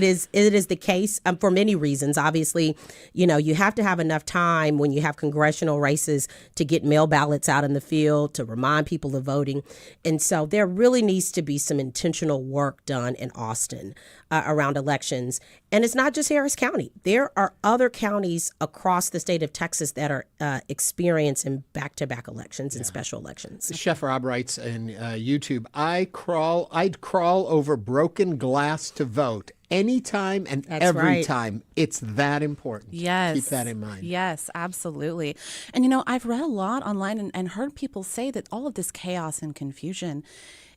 E: is the case. For many reasons. Obviously, you have to have enough time when you have congressional races to get mail ballots out in the field, to remind people of voting. And so there really needs to be some intentional work done in Austin around elections. And it's not just Harris County. There are other counties across the state of Texas that are experiencing back-to-back elections and special elections.
A: Chef Rob writes in YouTube, I'd crawl over broken glass to vote. Anytime and every time. It's that important.
B: Yes.
A: Keep that in mind.
B: Yes, absolutely. And, I've read a lot online and heard people say that all of this chaos and confusion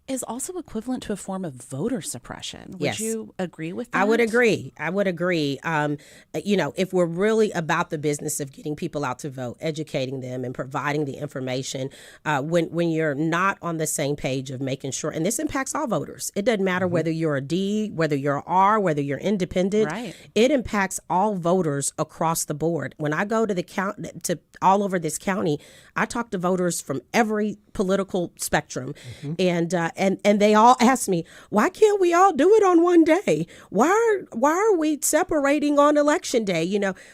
B: is also equivalent to a form of voter suppression. Would you agree with that?
E: I would agree. If we're really about the business of getting people out to vote, educating them and providing the information, when you're not on the same page of making sure, and this impacts all voters. It doesn't matter whether you're a D, whether you're an R, whether you're independent.
B: Right.
E: It impacts all voters across the board. When I go to to all over this county, I talk to voters from every political spectrum, and and they all ask me, why can't we all do it on one day? Why are we separating on election day?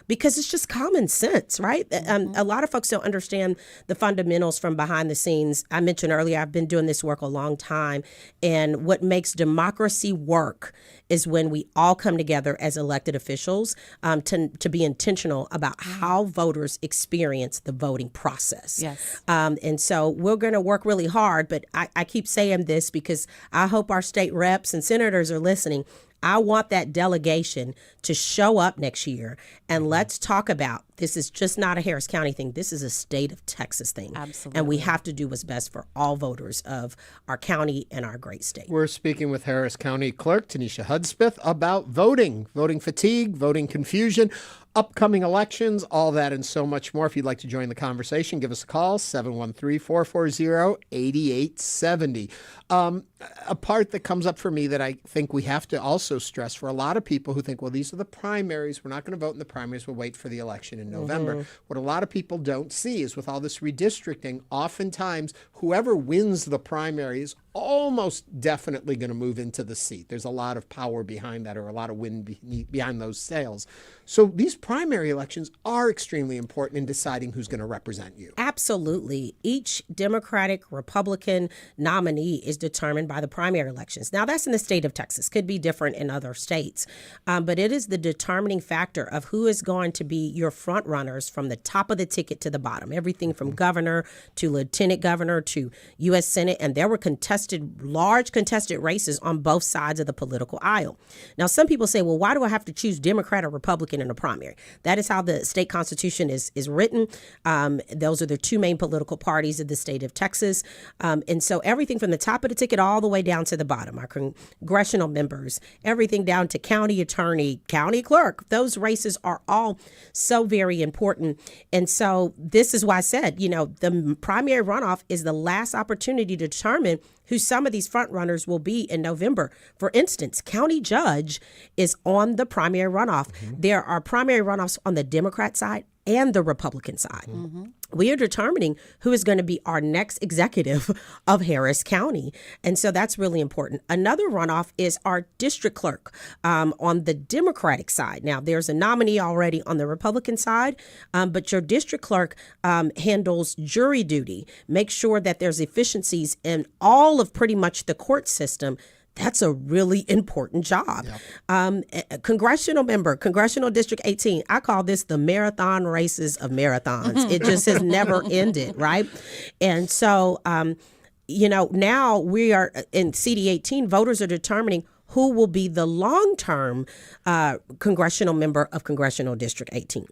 E: Because it's just common sense, right? A lot of folks don't understand the fundamentals from behind the scenes. I mentioned earlier, I've been doing this work a long time, and what makes democracy work is when we all come together as elected officials to be intentional about how voters experience the voting process.
B: Yes.
E: And so we're going to work really hard, but I keep saying this because I hope our state reps and senators are listening. I want that delegation to show up next year, and let's talk about, this is just not a Harris County thing. This is a state of Texas thing.
B: Absolutely.
E: And we have to do what's best for all voters of our county and our great state.
A: We're speaking with Harris County Clerk Teneshia Hudspeth about voting fatigue, voting confusion, upcoming elections, all that and so much more. If you'd like to join the conversation, give us a call, 713-440-8870. A part that comes up for me that I think we have to also stress for a lot of people who think, well, these are the primaries. We're not going to vote in the primaries. We'll wait for the election in November. What a lot of people don't see is with all this redistricting, oftentimes whoever wins the primary is almost definitely going to move into the seat. There's a lot of power behind that, or a lot of wind behind those sails. So these primary elections are extremely important in deciding who's going to represent you.
E: Absolutely. Each Democratic, Republican nominee is determined by the primary elections. Now, that's in the state of Texas. Could be different in other states. But it is the determining factor of who is going to be your front runners from the top of the ticket to the bottom. Everything from governor to lieutenant governor to U.S. Senate. And there were large contested races on both sides of the political aisle. Now, some people say, well, why do I have to choose Democrat or Republican in a primary? That is how the state constitution is written. Those are the two main political parties of the state of Texas. And so everything from the top of the ticket all the way down to the bottom, our congressional members, everything down to county attorney, county clerk, those races are all so very important. And so this is why I said, the primary runoff is the last opportunity to determine who some of these front runners will be in November. For instance, county judge is on the primary runoff. There are primary runoffs on the Democrat side and the Republican side. We are determining who is going to be our next executive of Harris County. And so that's really important. Another runoff is our district clerk on the Democratic side. Now, there's a nominee already on the Republican side, but your district clerk handles jury duty, make sure that there's efficiencies in all of pretty much the court system. That's a really important job. Yep. Congressional member, Congressional District 18. I call this the marathon races of marathons. It just has never ended, right? And so, now we are in CD 18, voters are determining who will be the long-term congressional member of Congressional District 18.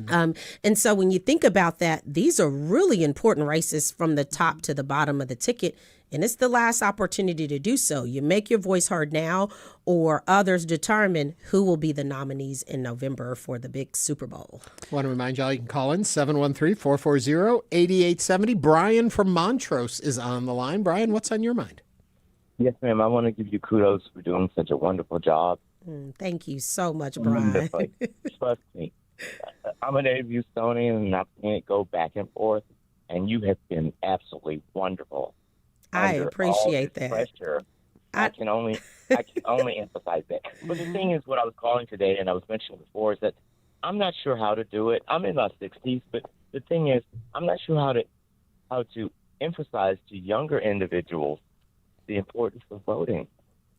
E: And so when you think about that, these are really important races from the top to the bottom of the ticket. And it's the last opportunity to do so. You make your voice heard now, or others determine who will be the nominees in November for the big Super Bowl.
A: I want to remind y'all you can call in 713-440-8870. Brian from Montrose is on the line. Brian, what's on your mind?
F: Yes, ma'am. I want to give you kudos for doing such a wonderful job.
E: Thank you so much, Brian.
F: Trust me. I'm a native Houstonian, and I've seen it go back and forth, and you have been absolutely wonderful.
E: I appreciate that.
F: Pressure, I can only emphasize that. But the thing is, what I was calling today, and I was mentioning before, is that I'm not sure how to do it. I'm in my 60s, but the thing is, I'm not sure how to emphasize to younger individuals the importance of voting.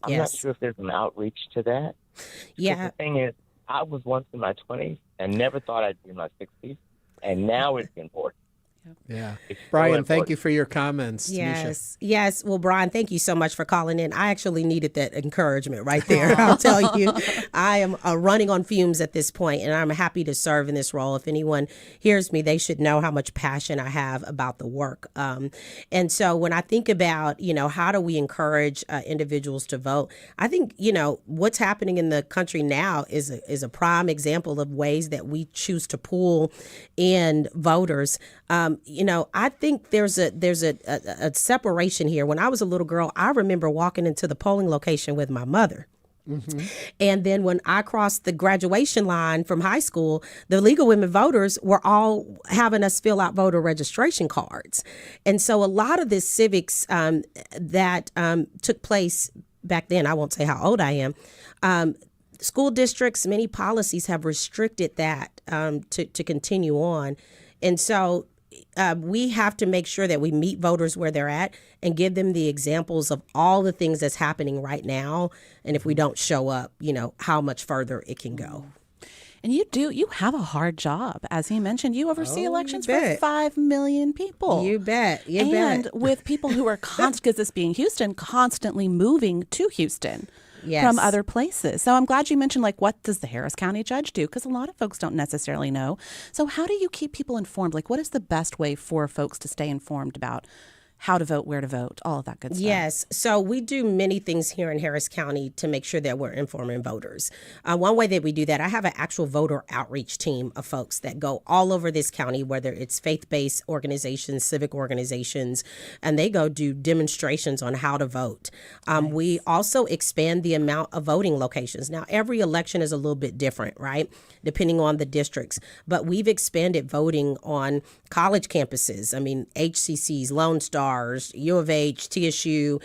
F: I'm not sure if there's an outreach to that.
E: Yeah.
F: The thing is, I was once in my 20s and never thought I'd be in my 60s, and now it's important.
A: Yeah. Brian, thank you for your comments.
E: Yes. Yes. Well, Brian, thank you so much for calling in. I actually needed that encouragement right there. I'll tell you, I am running on fumes at this point, and I'm happy to serve in this role. If anyone hears me, they should know how much passion I have about the work. And so when I think about, how do we encourage individuals to vote, I think, what's happening in the country now is a prime example of ways that we choose to pull in voters. I think there's a separation here. When I was a little girl, I remember walking into the polling location with my mother. And then when I crossed the graduation line from high school, the legal women voters were all having us fill out voter registration cards. And so a lot of this civics that took place back then, I won't say how old I am, school districts, many policies have restricted that to continue on. And so we have to make sure that we meet voters where they're at and give them the examples of all the things that's happening right now. And if we don't show up, how much further it can go.
B: And you have a hard job. As he mentioned, you oversee elections for 5 million people.
E: You bet.
B: And with people who are because this being Houston, constantly moving to Houston.
E: Yes.
B: From other places. So I'm glad you mentioned, what does the Harris County judge do? Because a lot of folks don't necessarily know. So how do you keep people informed? What is the best way for folks to stay informed about how to vote, where to vote, all of that good stuff?
E: Yes. So we do many things here in Harris County to make sure that we're informing voters. One way that we do that, I have an actual voter outreach team of folks that go all over this county, whether it's faith-based organizations, civic organizations, and they go do demonstrations on how to vote. Nice. We also expand the amount of voting locations. Now, every election is a little bit different, right? Depending on the districts. But we've expanded voting on college campuses. HCCs, Lone Stars, U of H, TSU.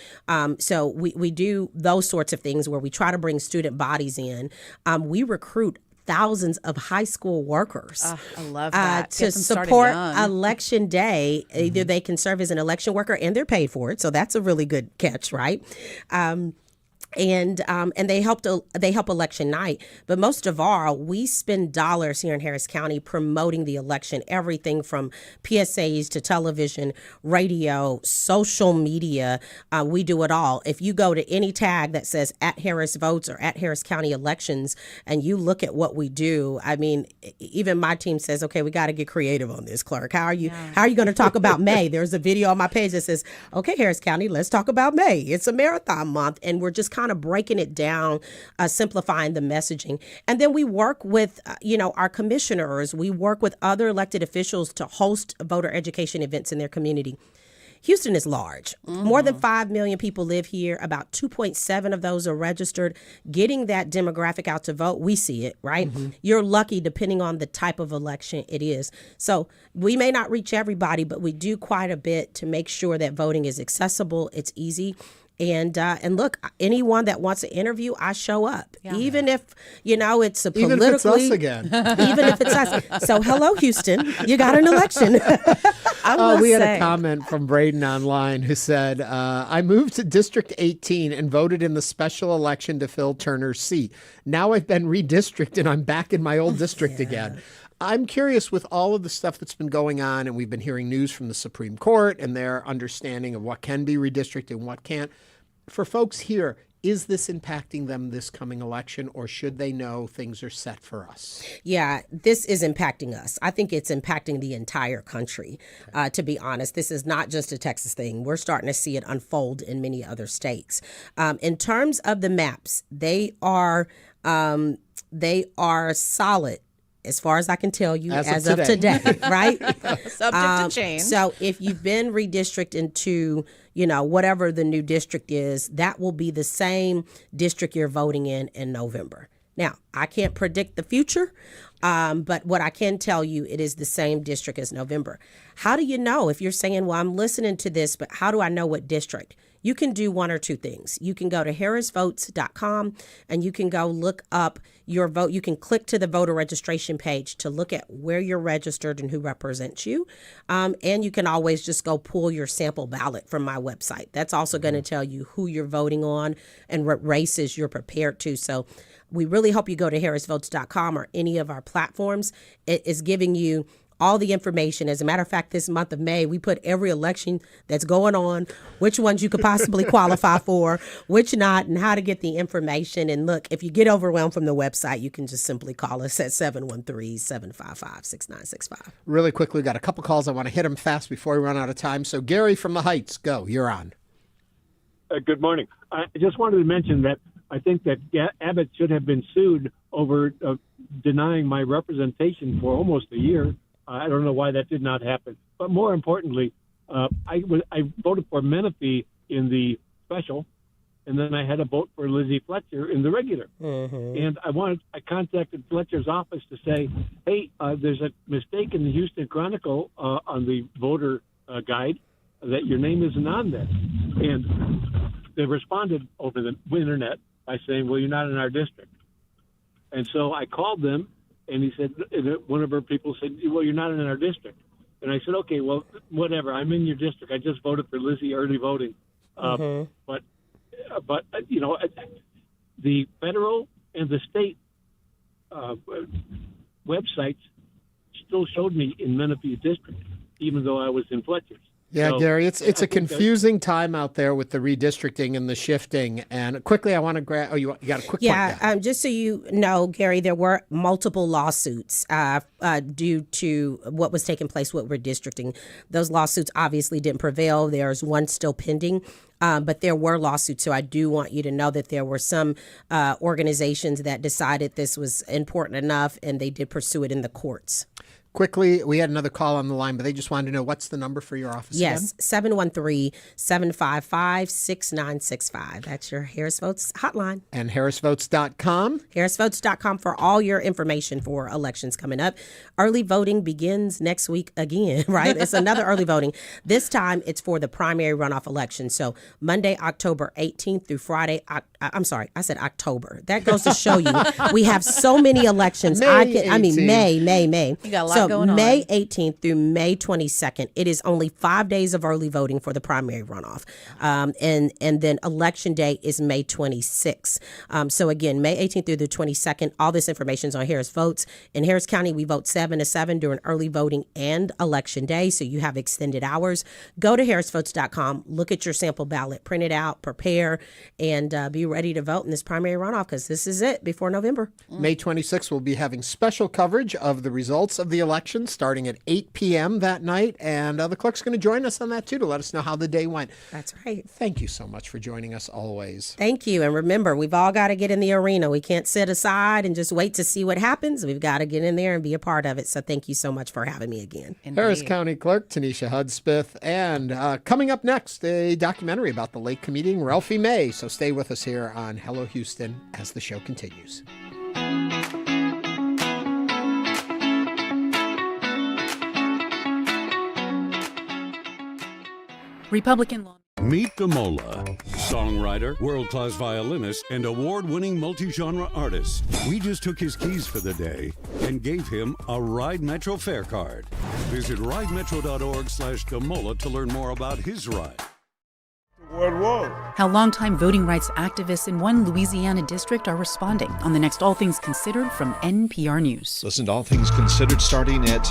E: So we do those sorts of things where we try to bring student bodies in. We recruit thousands of high school workers.
B: I love that.
E: To support Election Day. Either they can serve as an election worker and they're paid for it. So that's a really good catch, right? And they help election night. But most of all, we spend dollars here in Harris County promoting the election, everything from PSAs to television, radio, social media. We do it all. If you go to any tag that says @Harris Votes or @Harris County Elections and you look at what we do, even my team says, okay, we got to get creative on this, Clerk. How are you going to talk about May? There's a video on my page that says, okay, Harris County, let's talk about May. It's a marathon month. And we're just kind of breaking it down, simplifying the messaging. And then we work with, our commissioners. We work with other elected officials to host voter education events in their community. Houston is large. More than 5 million people live here. About 2.7 of those are registered. Getting that demographic out to vote, we see it, right? You're lucky depending on the type of election it is. So we may not reach everybody, but we do quite a bit to make sure that voting is accessible, it's easy. And look, anyone that wants an interview, I show up. Yeah. Even if, it's a politically...
A: Even if it's us again.
E: Even if it's us. So, hello, Houston. You got an election.
A: We had a comment from Braden online who said, I moved to District 18 and voted in the special election to fill Turner's seat. Now I've been redistricted and I'm back in my old district again. I'm curious, with all of the stuff that's been going on, and we've been hearing news from the Supreme Court and their understanding of what can be redistricted and what can't. For folks here, is this impacting them this coming election, or should they know things are set for us?
E: Yeah, this is impacting us. I think it's impacting the entire country, to be honest. This is not just a Texas thing. We're starting to see it unfold in many other states. In terms of the maps, they are solid. As far as I can tell you, as of today, right?
B: Subject to change.
E: So if you've been redistricted into, whatever the new district is, that will be the same district you're voting in November. Now, I can't predict the future, but what I can tell you, it is the same district as November. How do you know? If you're saying, well, I'm listening to this, but how do I know what district? You can do one or two things. You can go to harrisvotes.com and you can go look up your vote. You can click to the voter registration page to look at where you're registered and who represents you. And you can always just go pull your sample ballot from my website. That's also going to tell you who you're voting on and what races you're prepared to. So we really hope you go to harrisvotes.com or any of our platforms. It is giving you all the information. As a matter of fact, this month of May, we put every election that's going on, which ones you could possibly qualify for, which not, and how to get the information. And look, if you get overwhelmed from the website, you can just simply call us at 713-755-6965.
A: Really quickly, got a couple calls. I want to hit them fast before we run out of time. So Gary from the Heights, go. You're on.
D: Good morning. I just wanted to mention that I think that Abbott should have been sued over denying my representation for almost a year. I don't know why that did not happen. But more importantly, I voted for Menifee in the special, and then I had a vote for Lizzie Fletcher in the regular. And I contacted Fletcher's office to say, hey, there's a mistake in the Houston Chronicle on the voter guide that your name isn't on there. And they responded over the internet by saying, well, you're not in our district. And so I called them, and he said, one of our people said, well, you're not in our district. And I said, okay, well, whatever. I'm in your district. I just voted for Lizzie early voting. But you know, the federal and the state websites still showed me in Menifee district, even though I was in Fletcher's.
A: Yeah,
D: So,
A: Gary, it's a
D: think
A: confusing time out there with the redistricting and the shifting. And quickly, I want to grab. Oh, you got a quick point? Yeah.
E: Just so you know, Gary, there were multiple lawsuits due to what was taking place with redistricting. Those lawsuits obviously didn't prevail. There's one still pending. But there were lawsuits, so I do want you to know that there were some organizations that decided this was important enough, and they did pursue it in the courts.
A: Quickly, we had another call on the line, but they just wanted to know, what's the number for your office again?
E: Yes, 713-755-6965. That's your Harris Votes hotline.
A: And harrisvotes.com?
E: harrisvotes.com for all your information for elections coming up. Early voting begins next week again, right? It's another early voting. This time, it's for the primary runoff election. So Monday, October 18th through Friday. I'm sorry, I said October. That goes to show you we have so many elections.
B: May.
E: You
B: got a lot going on.
E: May 18th through May 22nd. It is only 5 days of early voting for the primary runoff. And then election day is May 26th. So again, May 18th through the 22nd, all this information is on Harris Votes. In Harris County, we vote 7 to 7 during early voting and election day. So you have extended hours. Go to harrisvotes.com, look at your sample ballot, print it out, prepare, and be ready to vote in this primary runoff, because this is it before November.
A: May 26th, we'll be having special coverage of the results of the election starting at 8 p.m. that night. And the clerk's going to join us on that, too, to let us know how the day went.
E: That's right.
A: Thank you so much for joining us always.
E: Thank you. And remember, we've all got to get in the arena. We can't sit aside and just wait to see what happens. We've got to get in there and be a part of it. So thank you so much for having me again.
A: Harris County Clerk Teneshia Hudspeth. And coming up next, a documentary about the late comedian Ralphie May. So stay with us here on Hello Houston as the show continues.
G: Republican law.
Q: Meet Gamola, songwriter, world-class violinist, and award-winning multi-genre artist. We just took his keys for the day and gave him a Ride Metro fare card. Visit ridemetro.org/Gamola to learn more about his ride.
G: How longtime voting rights activists in one Louisiana district are responding on the next All Things Considered from NPR News.
T: Listen to All Things Considered starting at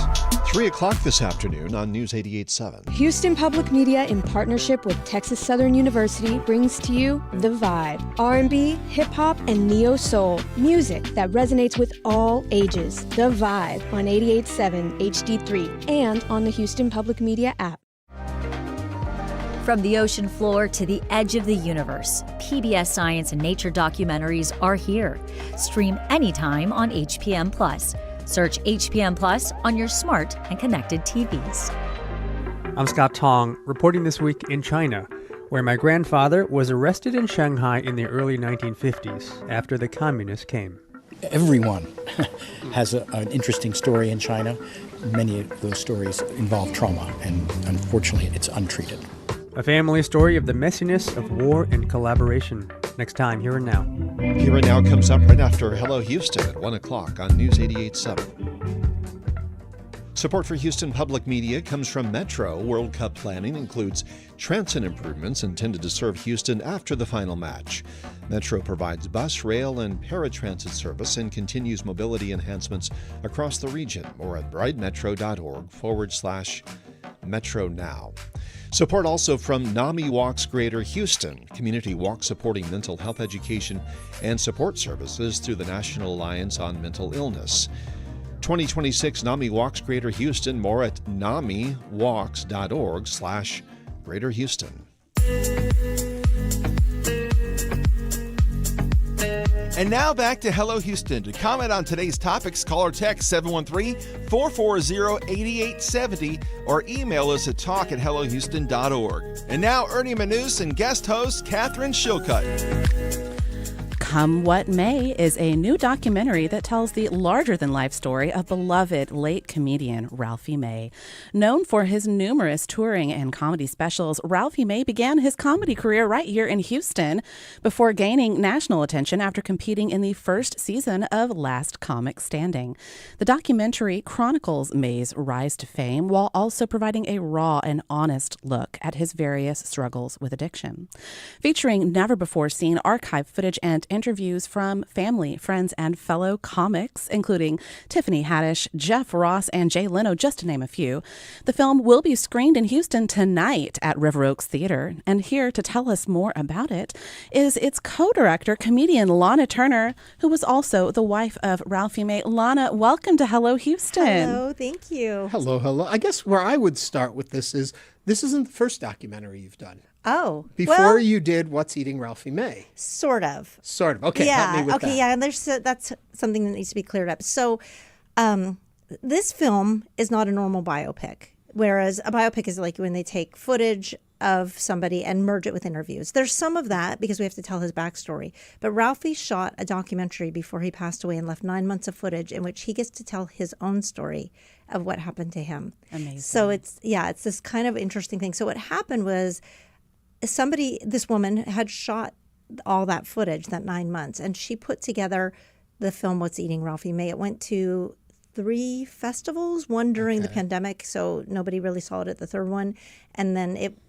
T: 3 o'clock this afternoon on News 88.7.
H: Houston Public Media, in partnership with Texas Southern University, brings to you The Vibe. R&B, hip-hop, and neo-soul. Music that resonates with all ages. The Vibe on 88.7 HD3 and on the Houston Public Media app.
J: From the ocean floor to the edge of the universe, PBS Science and Nature documentaries are here. Stream anytime on HPM Plus. Search HPM Plus on your smart and connected TVs.
X: I'm Scott Tong, reporting this week in China, where my grandfather was arrested in Shanghai in the early 1950s after the communists came.
Y: Everyone has an interesting story in China. Many of those stories involve trauma, and unfortunately, it's untreated.
X: A family story of the messiness of war and collaboration. Next time, Here and Now.
T: Here and Now comes up right after Hello Houston at 1 o'clock on News 88.7. Support for Houston Public Media comes from Metro. World Cup planning includes transit improvements intended to serve Houston after the final match. Metro provides bus, rail, and paratransit service and continues mobility enhancements across the region. More at brightmetro.org/Metro Now. Support also from NAMI Walks Greater Houston, community walk supporting mental health education and support services through the National Alliance on Mental Illness. 2026 NAMI Walks Greater Houston. More at NAMIWalks.org/Greater Houston.
L: And now back to Hello Houston. To comment on today's topics, call or text 713-440-8870 or email us at talk@hellohouston.org. And now Ernie Manouse and guest host Katharine Shilcutt.
B: Come What May is a new documentary that tells the larger-than-life story of beloved late comedian Ralphie May. Known for his numerous touring and comedy specials, Ralphie May began his comedy career right here in Houston before gaining national attention after competing in the first season of Last Comic Standing. The documentary chronicles May's rise to fame while also providing a raw and honest look at his various struggles with addiction. Featuring never-before-seen archive footage and interviews from family, friends, and fellow comics, including Tiffany Haddish, Jeff Ross, and Jay Leno, just to name a few. The film will be screened in Houston tonight at River Oaks Theater. And here to tell us more about it is its co-director, comedian Lahna Turner, who was also the wife of Ralphie May. Lahna, welcome to Hello Houston.
I: Hello, thank you.
A: Hello. I guess where I would start with this isn't the first documentary you've done.
I: Oh.
A: Before you did What's Eating Ralphie May.
I: Sort of.
A: Okay, help me with that.
I: Yeah, and that's something that needs to be cleared up. So this film is not a normal biopic, whereas a biopic is like when they take footage of somebody and merge it with interviews. There's some of that because we have to tell his backstory. But Ralphie shot a documentary before he passed away and left 9 months of footage in which he gets to tell his own story of what happened to him.
B: Amazing.
I: So it's this kind of interesting thing. So what happened was this woman had shot all that footage, that 9 months, and she put together the film What's Eating Ralphie May. It went to 3 festivals, one during the pandemic, so nobody really saw it at the third one, and then it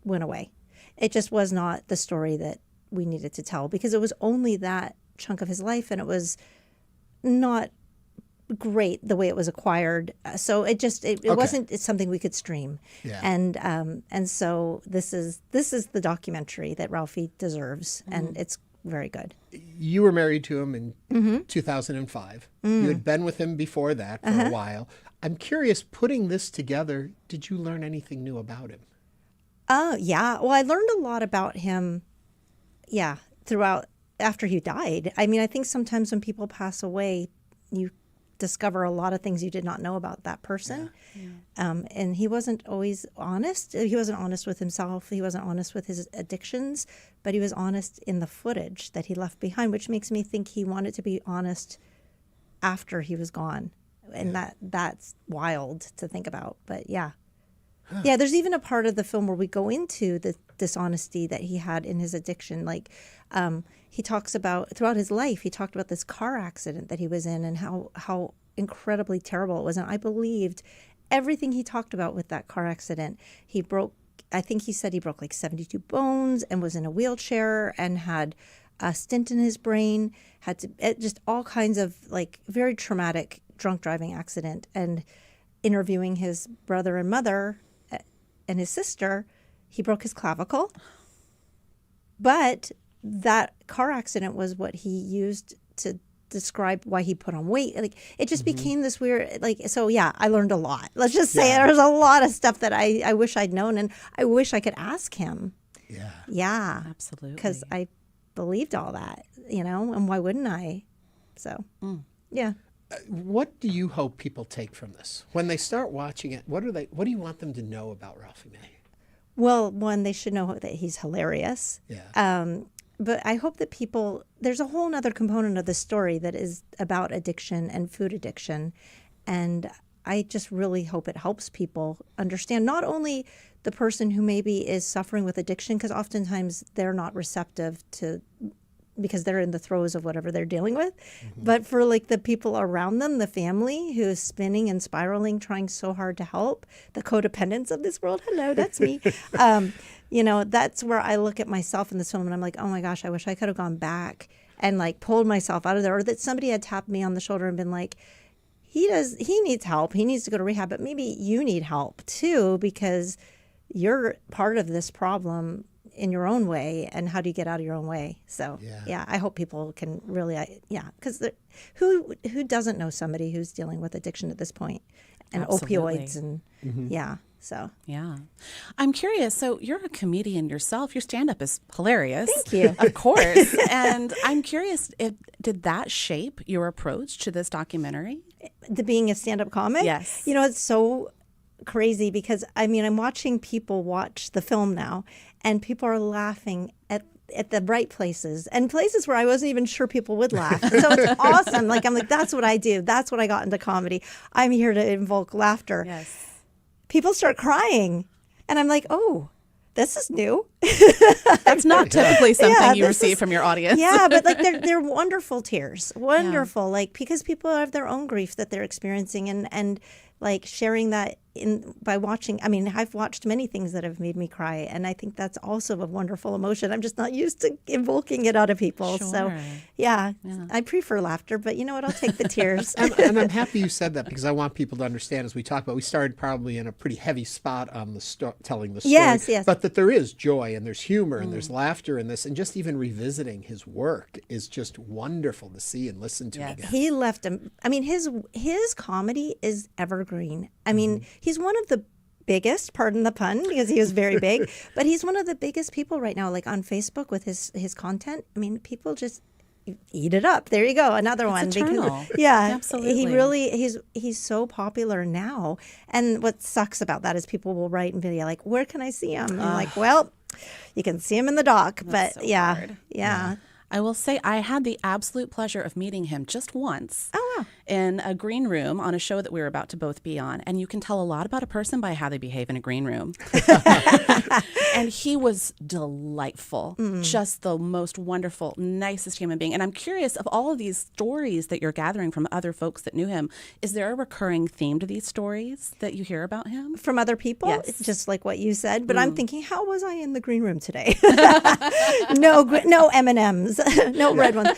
I: went away. It just was not the story that we needed to tell because it was only that chunk of his life, and it was not great the way it was acquired. So it wasn't. It's something we could stream.
A: Yeah.
I: And so this is the documentary that Ralphie deserves, and it's very good.
A: You were married to him in 2005. You had been with him before that for a while. I'm curious, putting this together, did you learn anything new about him?
I: Yeah. Well, I learned a lot about him. Yeah, throughout after he died. I mean, I think sometimes when people pass away, you discover a lot of things you did not know about that person. Yeah. And he wasn't always honest. He wasn't honest with himself. He wasn't honest with his addictions, but he was honest in the footage that he left behind, which makes me think he wanted to be honest after he was gone. And that's wild to think about. But yeah. Huh. Yeah, there's even a part of the film where we go into the dishonesty that he had in his addiction. Like he talks about, throughout his life, he talked about this car accident that he was in and how incredibly terrible it was. And I believed everything he talked about with that car accident. I think he said he broke like 72 bones and was in a wheelchair and had a stent in his brain, just all kinds of like very traumatic drunk driving accident. And interviewing his brother and mother and his sister, he broke his clavicle. But that car accident was what he used to describe why he put on weight. Like it just became this weird, so yeah, I learned a lot. Let's just say there's a lot of stuff that I wish I'd known, and I wish I could ask him.
A: Yeah.
I: Yeah.
B: Absolutely.
I: Because I believed all that, and why wouldn't I? So, yeah.
A: What do you hope people take from this? When they start watching it, what do you want them to know about Ralphie May?
I: Well, one, they should know that he's hilarious.
A: Yeah.
I: But I hope that there's a whole other component of the story that is about addiction and food addiction. And I just really hope it helps people understand not only the person who maybe is suffering with addiction, because oftentimes they're not receptive to, because they're in the throes of whatever they're dealing with, but for like the people around them, the family who is spinning and spiraling, trying so hard to help, the codependents of this world. Hello, that's me. That's where I look at myself in this film and I'm like, oh my gosh, I wish I could have gone back and like pulled myself out of there, or that somebody had tapped me on the shoulder and been like, he needs help. He needs to go to rehab, but maybe you need help too, because you're part of this problem in your own way, and how do you get out of your own way? So yeah, I hope people can really, because who doesn't know somebody who's dealing with addiction at this point, and
B: Absolutely.
I: opioids and So
B: yeah, I'm curious. So you're a comedian yourself. Your stand-up is hilarious.
I: Thank you.
B: Of course. And I'm curious, did that shape your approach to this documentary?
I: The being a stand-up comic?
B: Yes.
I: You know, it's so crazy because, I mean, I'm watching people watch the film now, and people are laughing at the right places and places where I wasn't even sure people would laugh. So it's awesome. Like, I'm like, that's what I do. That's what I got into comedy. I'm here to invoke laughter.
B: Yes.
I: People start crying, and I'm like, oh, this is new.
B: That's not typically something you receive from your audience.
I: Yeah, but like they're wonderful tears. Wonderful. Yeah. Like, because people have their own grief that they're experiencing, and like sharing that by watching. I mean, I've watched many things that have made me cry, and I think that's also a wonderful emotion. I'm just not used to invoking it out of people.
B: Sure.
I: So yeah, I prefer laughter, but you know what? I'll take the tears.
A: and I'm happy you said that, because I want people to understand, as we talk about, we started probably in a pretty heavy spot on the telling the story.
I: Yes.
A: But that there is joy and there's humor and there's laughter in this, and just even revisiting his work is just wonderful to see and listen to again.
I: He left him. I mean, his comedy is evergreen. I mean, he's one of the biggest, pardon the pun, because he was very big, but he's one of the biggest people right now, like on Facebook with his content. I mean, people just eat it up. There you go, another one.
B: Eternal.
I: Because, yeah,
B: absolutely.
I: He's so popular now. And what sucks about that is people will write and be like, "Where can I see him?" And I'm like, "Well, you can see him in the doc." But
B: so
I: yeah,
B: hard.
I: yeah.
B: I will say I had the absolute pleasure of meeting him just once in a green room on a show that we were about to both be on. And you can tell a lot about a person by how they behave in a green room. And he was delightful, just the most wonderful, nicest human being. And I'm curious, of all of these stories that you're gathering from other folks that knew him, is there a recurring theme to these stories that you hear about him?
I: From other people?
B: Yes.
I: Just like what you said. But I'm thinking, how was I in the green room today? No M&Ms. No red ones.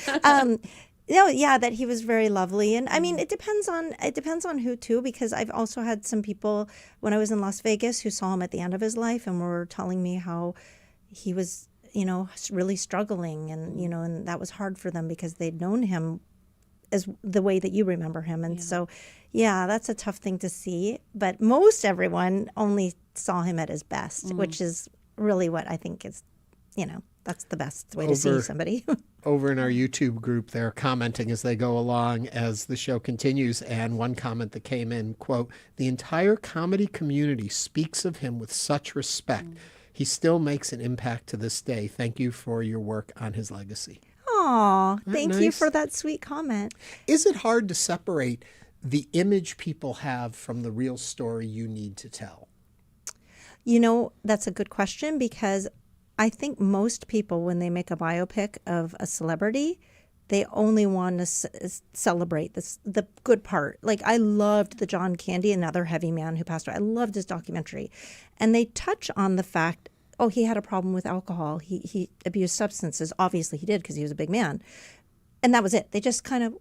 I: That he was very lovely, and I mean, it depends on who too, because I've also had some people when I was in Las Vegas who saw him at the end of his life and were telling me how he was, really struggling, and and that was hard for them because they'd known him as the way that you remember him, and so that's a tough thing to see. But most everyone only saw him at his best, which is really what I think is, that's the best way to see somebody.
A: Over in our YouTube group, they're commenting as they go along as the show continues. And one comment that came in, quote, "The entire comedy community speaks of him with such respect. He still makes an impact to this day. Thank you for your work on his legacy."
I: Aw, thank you for that sweet comment.
A: Is it hard to separate the image people have from the real story you need to tell?
I: That's a good question, because I think most people, when they make a biopic of a celebrity, they only want to celebrate the good part. Like, I loved the John Candy, another heavy man who passed away. I loved his documentary. And they touch on the fact, he had a problem with alcohol. He abused substances. Obviously he did, because he was a big man. And that was it. They just kind of,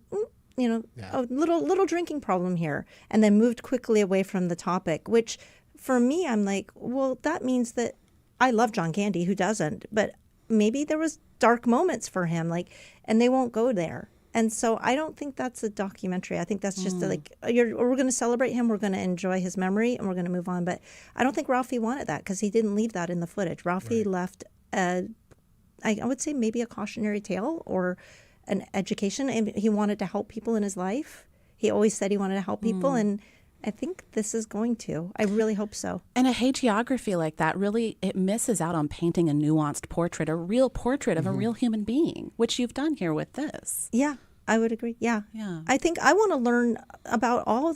I: a little drinking problem here. And then moved quickly away from the topic, which for me, I'm like, well, that means that I love John Candy, who doesn't? But maybe there was dark moments for him, and they won't go there. And so I don't think that's a documentary. I think that's just we're going to celebrate him, we're going to enjoy his memory, and we're going to move on. But I don't think Ralphie wanted that, because he didn't leave that in the footage. Ralphie left, I would say, maybe a cautionary tale or an education. And he wanted to help people in his life. He always said he wanted to help people, and I think this is going to. I really hope so.
B: And a hagiography like that, really, it misses out on painting a nuanced portrait, a real portrait of a real human being, which you've done here with this.
I: Yeah, I would agree. Yeah. I think I want to learn about all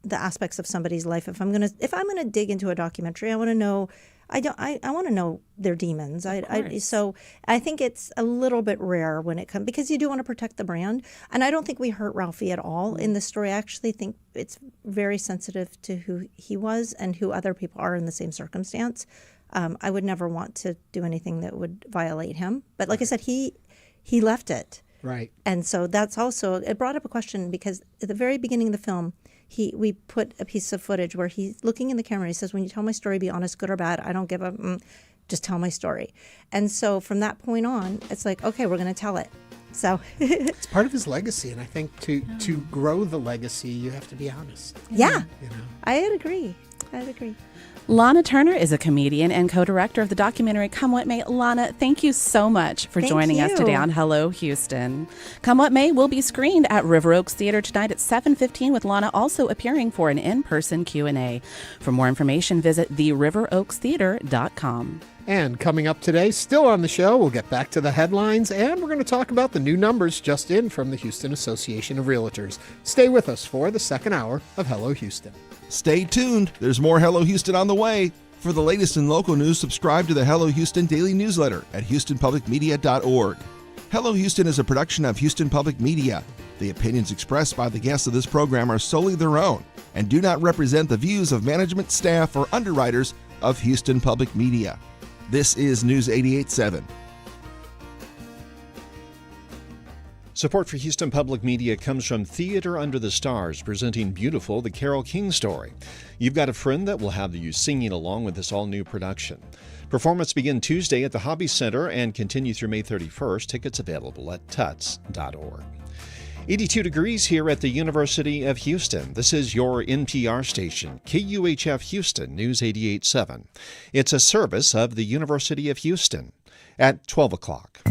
I: the aspects of somebody's life. If I'm gonna dig into a documentary, I want to know. I want to know their demons. So I think it's a little bit rare when it comes, because you do want to protect the brand. And I don't think we hurt Ralphie at all in the story. I actually think it's very sensitive to who he was and who other people are in the same circumstance. I would never want to do anything that would violate him. But like I said, he left it.
A: Right.
I: And so that's also, it brought up a question, because at the very beginning of the film, we put a piece of footage where he's looking in the camera. He says, "When you tell my story, be honest, good or bad. I don't give a, just tell my story." And so from that point on, it's like, okay, we're going to tell it. So
A: it's part of his legacy, and I think to grow the legacy, you have to be honest.
I: Yeah,
A: you know?
I: I'd agree.
B: Lahna Turner is a comedian and co-director of the documentary Come What May. Lahna, thank you so much for joining us today on Hello Houston. Come What May will be screened at River Oaks Theater tonight at 7:15, with Lahna also appearing for an in-person Q&A. For more information, visit theriveroakstheater.com.
A: And coming up today, still on the show, we'll get back to the headlines, and we're going to talk about the new numbers just in from the Houston Association of Realtors. Stay with us for the second hour of Hello Houston.
L: Stay tuned. There's more Hello Houston on the way. For the latest in local news, subscribe to the Hello Houston daily newsletter at houstonpublicmedia.org. Hello Houston is a production of Houston Public Media. The opinions expressed by the guests of this program are solely their own and do not represent the views of management, staff, or underwriters of Houston Public Media. This is News 88.7.
T: Support for Houston Public Media comes from Theater Under the Stars, presenting Beautiful, the Carole King story. You've got a friend that will have you singing along with this all-new production. Performance begin Tuesday at the Hobby Center and continue through May 31st. Tickets available at tuts.org. 82 degrees here at the University of Houston. This is your NPR station, KUHF Houston News 88.7. It's a service of the University of Houston at 12 o'clock.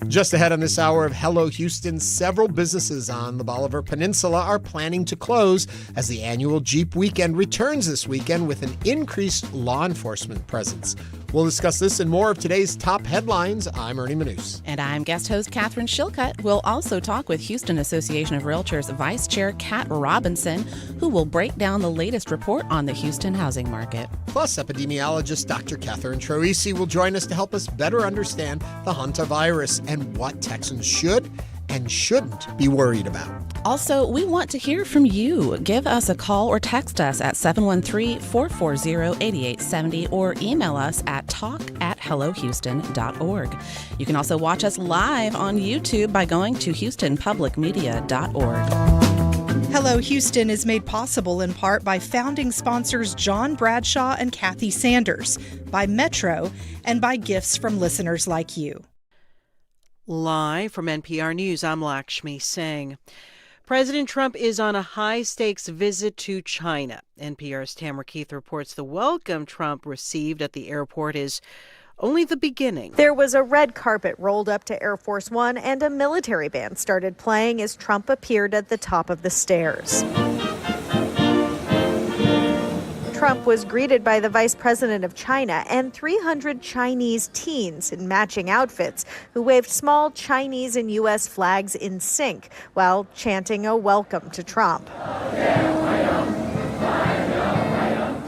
A: Just ahead on this hour of Hello Houston, several businesses on the Bolivar Peninsula are planning to close as the annual Jeep Weekend returns this weekend with an increased law enforcement presence. We'll discuss this and more of today's top headlines. I'm Ernie Manouse.
B: And I'm guest host Katharine Shilcutt. We'll also talk with Houston Association of Realtors Vice Chair Kat Robinson, who will break down the latest report on the Houston housing market.
A: Plus, epidemiologist Dr. Katharine Troisi will join us to help us better understand the Hantavirus and what Texans should and shouldn't be worried about.
B: Also, we want to hear from you. Give us a call or text us at 713-440-8870 or email us at talk@hellohouston.org. You can also watch us live on YouTube by going to houstonpublicmedia.org.
K: Hello Houston is made possible in part by founding sponsors John Bradshaw and Kathy Sanders, by Metro, and by gifts from listeners like you.
M: Live from NPR News, I'm Lakshmi Singh. President Trump is on a high-stakes visit to China. NPR's Tamara Keith reports the welcome Trump received at the airport is only the beginning.
N: There was a red carpet rolled up to Air Force One, and a military band started playing as Trump appeared at the top of the stairs. Trump was greeted by the vice president of China and 300 Chinese teens in matching outfits who waved small Chinese and U.S. flags in sync while chanting a welcome to Trump.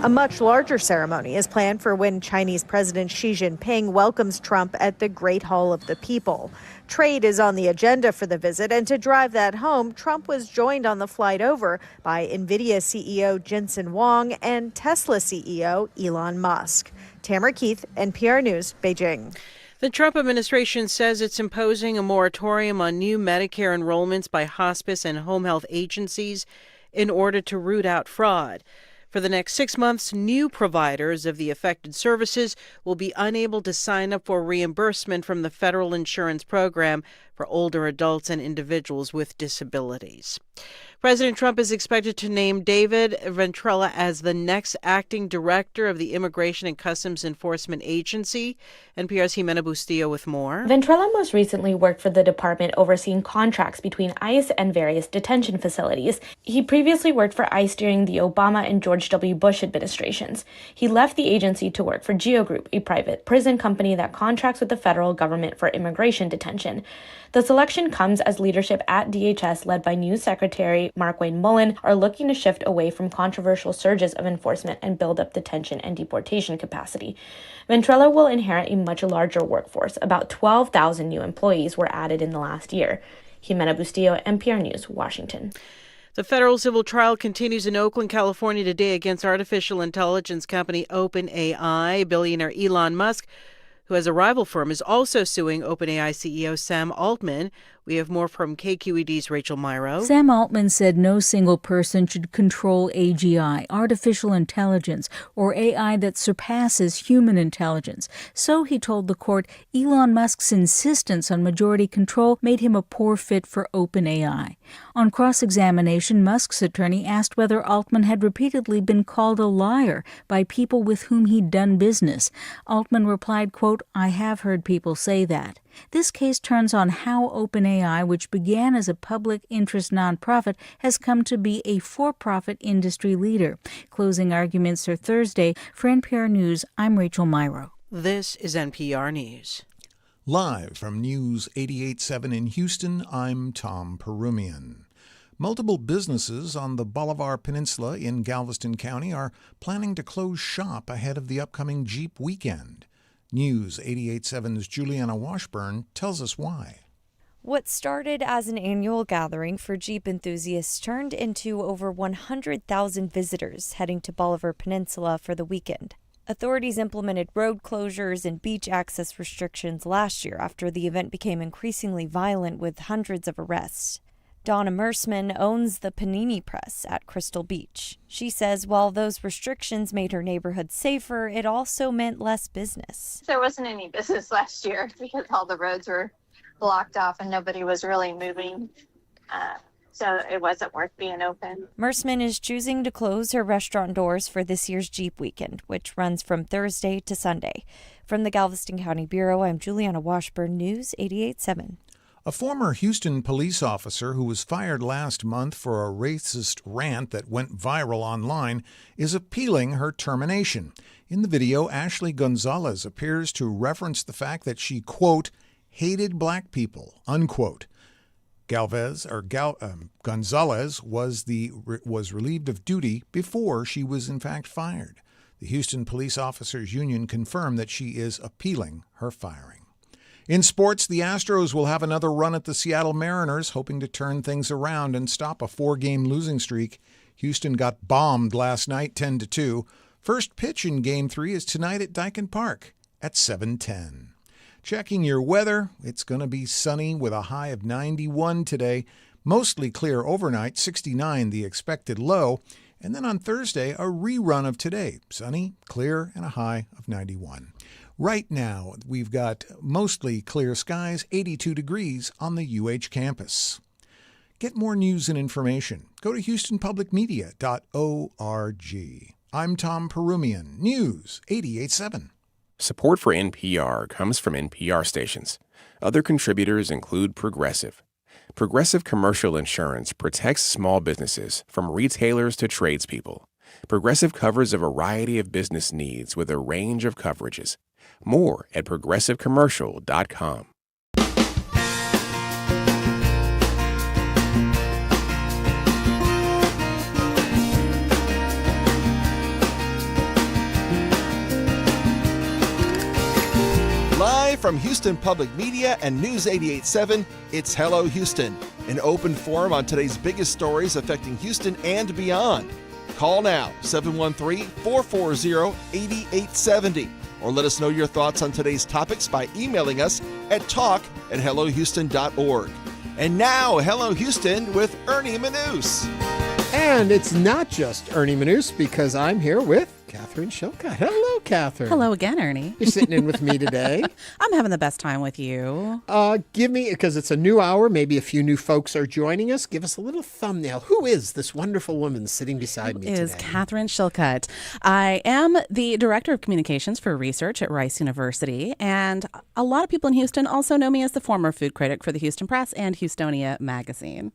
N: A much larger ceremony is planned for when Chinese President Xi Jinping welcomes Trump at the Great Hall of the People. Trade is on the agenda for the visit, and to drive that home, Trump was joined on the flight over by NVIDIA CEO Jensen Huang and Tesla CEO Elon Musk. Tamara Keith, NPR News, Beijing.
M: The Trump administration says it's imposing a moratorium on new Medicare enrollments by hospice and home health agencies in order to root out fraud. For the next 6 months, new providers of the affected services will be unable to sign up for reimbursement from the federal insurance program for older adults and individuals with disabilities. President Trump is expected to name David Ventrella as the next acting director of the Immigration and Customs Enforcement Agency. NPR's Jimena Bustillo with more.
O: Ventrella most recently worked for the department overseeing contracts between ICE and various detention facilities. He previously worked for ICE during the Obama and George W. Bush administrations. He left the agency to work for Geo Group, a private prison company that contracts with the federal government for immigration detention. The selection comes as leadership at DHS, led by new Secretary Markwayne Mullin, are looking to shift away from controversial surges of enforcement and build up detention and deportation capacity. Ventrella will inherit a much larger workforce. About 12,000 new employees were added in the last year. Jimena Bustillo, NPR News, Washington.
M: The federal civil trial continues in Oakland, California today against artificial intelligence company OpenAI. Billionaire Elon Musk, who has a rival firm, is also suing OpenAI CEO Sam Altman, We have more from KQED's Rachel Myrow.
P: Sam Altman said no single person should control AGI, artificial intelligence, or AI that surpasses human intelligence. So, he told the court, Elon Musk's insistence on majority control made him a poor fit for OpenAI. On cross-examination, Musk's attorney asked whether Altman had repeatedly been called a liar by people with whom he'd done business. Altman replied, quote, I have heard people say that. This case turns on how OpenAI, which began as a public interest nonprofit, has come to be a for-profit industry leader. Closing arguments are Thursday. For NPR News, I'm Rachel Myrow.
M: This is NPR News.
C: Live from News 88.7 in Houston, I'm Tom Perumian. Multiple businesses on the Bolivar Peninsula in Galveston County are planning to close shop ahead of the upcoming Jeep weekend. News 88.7's Juliana Washburn tells us why.
R: What started as an annual gathering for Jeep enthusiasts turned into over 100,000 visitors heading to Bolivar Peninsula for the weekend. Authorities implemented road closures and beach access restrictions last year after the event became increasingly violent with hundreds of arrests. Donna Mersman owns the Panini Press at Crystal Beach. She says while those restrictions made her neighborhood safer, it also meant less business.
S: There wasn't any business last year because all the roads were blocked off and nobody was really moving. So it wasn't worth being open.
R: Mersman is choosing to close her restaurant doors for this year's Jeep weekend, which runs from Thursday to Sunday. From the Galveston County Bureau, I'm Juliana Washburn, News 88.7.
C: A former Houston police officer who was fired last month for a racist rant that went viral online is appealing her termination. In the video, Ashley Gonzalez appears to reference the fact that she, quote, hated black people, unquote. Gonzalez was relieved of duty before she was in fact fired. The Houston Police Officers Union confirmed that she is appealing her firing. In sports, the Astros will have another run at the Seattle Mariners, hoping to turn things around and stop a 4-game losing streak. Houston got bombed last night 10-2. First pitch in Game 3 is tonight at Dyken Park at 7:10. Checking your weather, it's going to be sunny with a high of 91 today. Mostly clear overnight, 69 the expected low. And then on Thursday, a rerun of today. Sunny, clear, and a high of 91. Right now, we've got mostly clear skies, 82 degrees on the UH campus. Get more news and information. Go to HoustonPublicMedia.org. I'm Tom Perumian, News 88.7.
U: Support for NPR comes from NPR stations. Other contributors include Progressive. Progressive Commercial Insurance protects small businesses from retailers to tradespeople. Progressive covers a variety of business needs with a range of coverages. More at progressivecommercial.com.
L: Live from Houston Public Media and News 88.7, it's Hello Houston, an open forum on today's biggest stories affecting Houston and beyond. Call now, 713-440-8870, or let us know your thoughts on today's topics by emailing us at talk@hellohouston.org. And now, Hello Houston with Ernie Manouse.
A: And it's not just Ernie Manouse, because I'm here with Katharine Shilcutt. Hello, Katharine.
B: Hello again, Ernie.
A: You're sitting in with me today.
B: I'm having the best time with you.
A: Give me, because it's a new hour, maybe a few new folks are joining us. Give us a little thumbnail. Who is this wonderful woman sitting beside me today?
B: Is Katharine Shilcutt. I am the Director of Communications for Research at Rice University, and a lot of people in Houston also know me as the former food critic for the Houston Press and Houstonia magazine.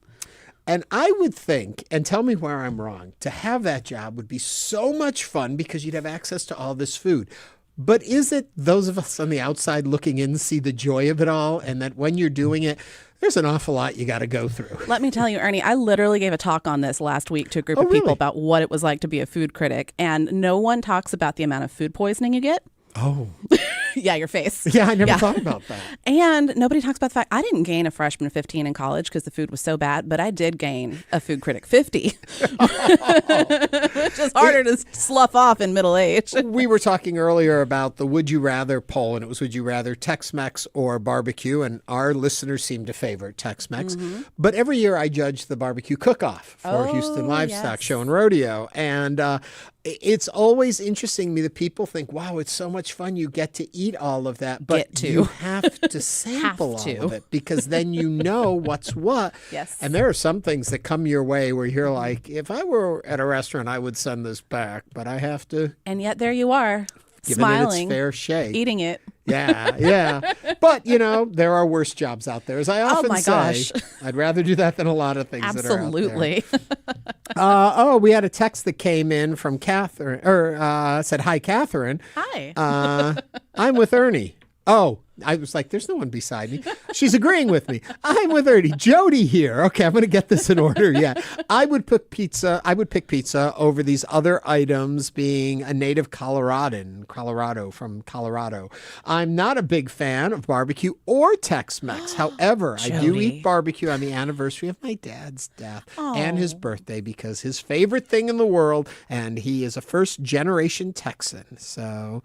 A: And I would think, and tell me where I'm wrong, to have that job would be so much fun because you'd have access to all this food. But is it those of us on the outside looking in see the joy of it all, and that when you're doing it, there's an awful lot you got to go through?
B: Let me tell you, Ernie, I literally gave a talk on this last week to a group of people about what it was like to be a food critic. And no one talks about the amount of food poisoning you get.
A: Oh.
B: Yeah, your face.
A: Yeah, I never thought about that.
B: And nobody talks about the fact I didn't gain a freshman 15 in college because the food was so bad, but I did gain a food critic 50. Which is harder to slough off in middle age.
A: We were talking earlier about the Would You Rather poll, and it was would you rather Tex-Mex or barbecue, and our listeners seem to favor Tex-Mex. But every year I judge the barbecue cook-off for Houston Livestock Show and Rodeo, and it's always interesting to me that people think, wow, it's so much fun. You get to eat all of that, but you have to sample all of it because then you know what's what.
B: Yes.
A: And there are some things that come your way where you're like, if I were at a restaurant, I would send this back, but I have to.
B: And yet there you are,
A: It
B: smiling,
A: its fair shake.
B: eating it.
A: Yeah. But, there are worse jobs out there. As I often say, I'd rather do that than a lot of things that are out there. We had a text that came in from Katharine, said, hi, Katharine.
B: Hi.
A: I'm with Ernie. Oh, I was like, there's no one beside me. She's agreeing with me. I'm with Ernie. Jody here. Okay, I'm going to get this in order. Yeah. I would pick pizza over these other items, being a native Colorado from Colorado. I'm not a big fan of barbecue or Tex-Mex. However, I do eat barbecue on the anniversary of my dad's death and his birthday because his favorite thing in the world, and he is a first-generation Texan. So...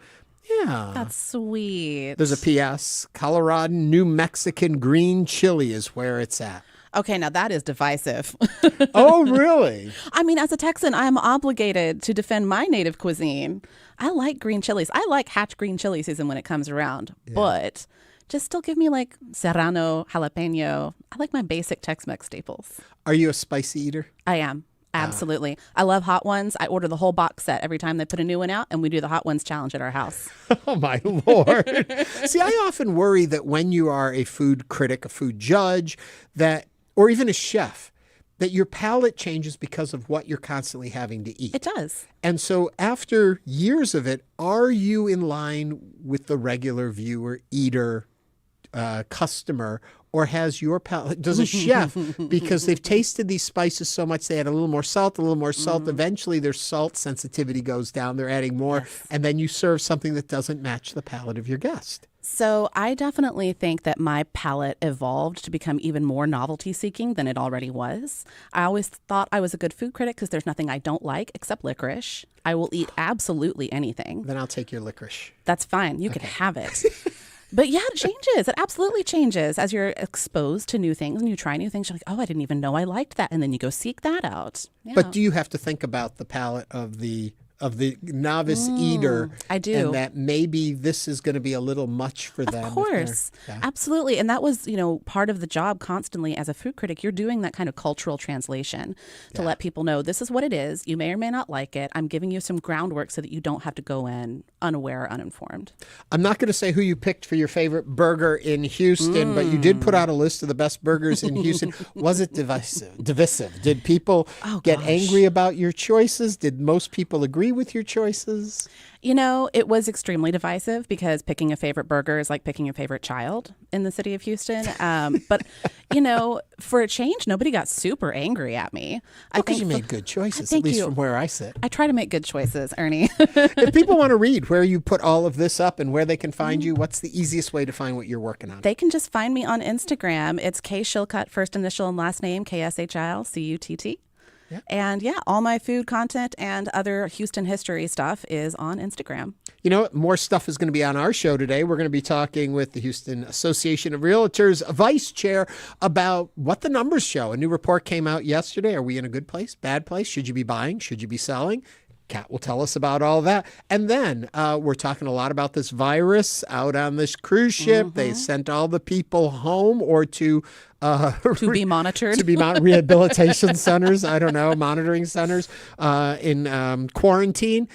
A: yeah.
B: That's sweet.
A: There's a P.S. Colorado, New Mexican green chili is where it's at.
B: Okay, now that is divisive.
A: Oh, really?
B: I mean, as a Texan, I am obligated to defend my native cuisine. I like green chilies. I like Hatch green chili season when it comes around. Yeah. But just still give me like Serrano, jalapeno. I like my basic Tex-Mex staples.
A: Are you a spicy eater?
B: I am. Absolutely. I love hot ones. I order the whole box set every time they put a new one out, and we do the hot ones challenge at our house.
A: Oh, my Lord. See, I often worry that when you are a food critic, a food judge, or even a chef, that your palate changes because of what you're constantly having to eat.
B: It does.
A: And so after years of it, are you in line with the regular viewer, eater, customer, or has your palate, does a chef, because they've tasted these spices so much, they add a little more salt, eventually their salt sensitivity goes down, they're adding more, and then you serve something that doesn't match the palate of your guest.
B: So I definitely think that my palate evolved to become even more novelty seeking than it already was. I always thought I was a good food critic because there's nothing I don't like except licorice. I will eat absolutely anything.
A: Then I'll take your licorice.
B: That's fine. You can have it. But yeah, it changes. It absolutely changes as you're exposed to new things and you try new things. You're like, oh, I didn't even know I liked that. And then you go seek that out. Yeah.
A: But do you have to think about the palate of the novice eater?
B: I do.
A: And that maybe this is going to be a little much for them.
B: Of course. Absolutely. And that was, part of the job constantly as a food critic. You're doing that kind of cultural translation to let people know this is what it is. You may or may not like it. I'm giving you some groundwork so that you don't have to go in unaware or uninformed.
A: I'm not going to say who you picked for your favorite burger in Houston, but you did put out a list of the best burgers in Houston. Was it divisive? Did people get angry about your choices? Did most people agree with your choices?
B: It was extremely divisive because picking a favorite burger is like picking your favorite child in the city of Houston. But, for a change, nobody got super angry at me.
A: Because you made good choices, at least from where I sit.
B: I try to make good choices, Ernie.
A: If people want to read where you put all of this up and where they can find you, what's the easiest way to find what you're working on?
B: They can just find me on Instagram. It's K Shilcutt, first initial and last name, KSHILCUTT. Yep. And all my food content and other Houston history stuff is on Instagram.
A: More stuff is going to be on our show today. We're going to be talking with the Houston Association of Realtors Vice Chair about what the numbers show. A new report came out yesterday. Are we in a good place, bad place? Should you be buying? Should you be selling? Kat will tell us about all that. And then we're talking a lot about this virus out on this cruise ship. They sent all the people home or to
B: be monitored.
A: To be rehabilitation centers, I don't know, monitoring centers in quarantine.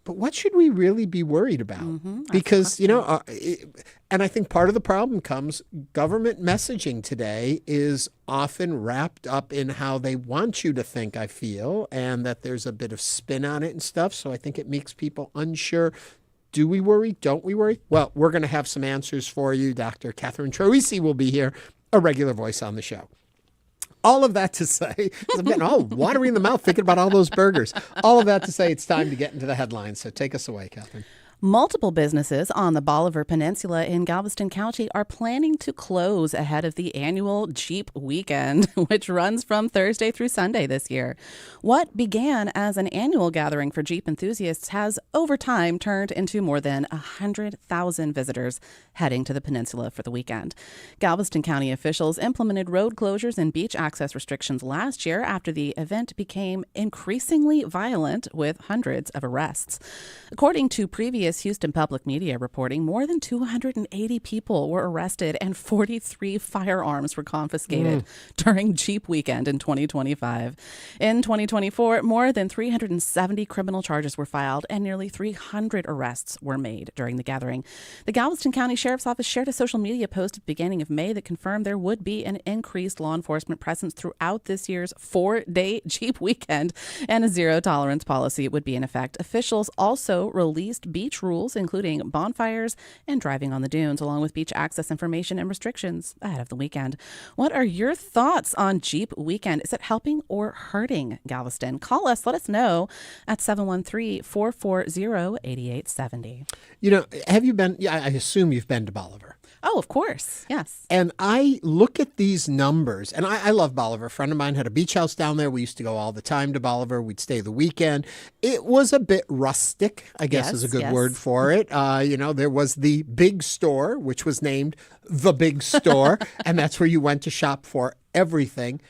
A: But what should we really be worried about? Because, and I think part of the problem comes, government messaging today is often wrapped up in how they want you to think, I feel, and that there's a bit of spin on it and stuff. So I think it makes people unsure. Do we worry? Don't we worry? Well, we're going to have some answers for you. Dr. Katharine Troisi will be here, a regular voice on the show. All of that to say, 'cause I'm getting all watery in the mouth thinking about all those burgers. All of that to say, it's time to get into the headlines. So take us away, Katharine.
B: Multiple businesses on the Bolivar Peninsula in Galveston County are planning to close ahead of the annual Jeep Weekend, which runs from Thursday through Sunday this year. What began as an annual gathering for Jeep enthusiasts has, over time, turned into more than 100,000 visitors heading to the peninsula for the weekend. Galveston County officials implemented road closures and beach access restrictions last year after the event became increasingly violent with hundreds of arrests. According to previous Houston public media reporting, more than 280 people were arrested and 43 firearms were confiscated during Jeep Weekend in 2025. In 2024, more than 370 criminal charges were filed and nearly 300 arrests were made during the gathering. The Galveston County Sheriff's Office shared a social media post at the beginning of May that confirmed there would be an increased law enforcement presence throughout this year's 4-day Jeep Weekend, and a zero-tolerance policy would be in effect. Officials also released beach rules, including bonfires and driving on the dunes, along with beach access information and restrictions ahead of the weekend. What are your thoughts on Jeep Weekend? Is it helping or hurting Galveston? Call us. Let us know at 713-440-8870.
A: You know, have you been, I assume you've been to Bolivar.
B: Oh, of course. Yes.
A: And I look at these numbers, and I love Bolivar. A friend of mine had a beach house down there. We used to go all the time to Bolivar. We'd stay the weekend. It was a bit rustic, I guess is a good word for it. There was the big store, which was named the Big Store, and that's where you went to shop for everything.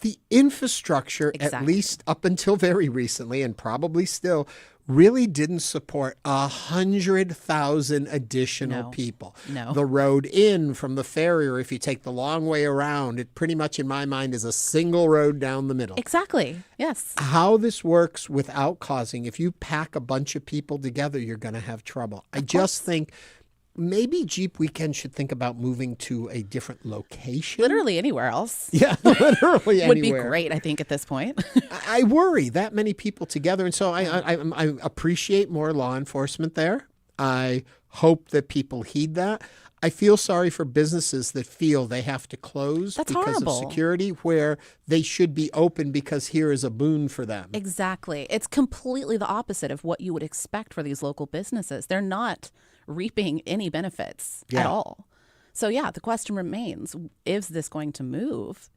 A: The infrastructure, at least up until very recently, and probably still, really didn't support 100,000 additional people.
B: No.
A: The road in from the ferry, or if you take the long way around, it pretty much, in my mind, is a single road down the middle.
B: Exactly. Yes.
A: How this works without causing, if you pack a bunch of people together, you're going to have trouble. I just think maybe Jeep Weekend should think about moving to a different location.
B: Literally anywhere else.
A: Yeah, literally anywhere.
B: Would be great, I think, at this point.
A: I worry that many people together. And so I appreciate more law enforcement there. I hope that people heed that. I feel sorry for businesses that feel they have to close because of security, where they should be open because here is a boon for them.
B: Exactly. It's completely the opposite of what you would expect for these local businesses. They're not reaping any benefits at all. So the question remains, is this going to move?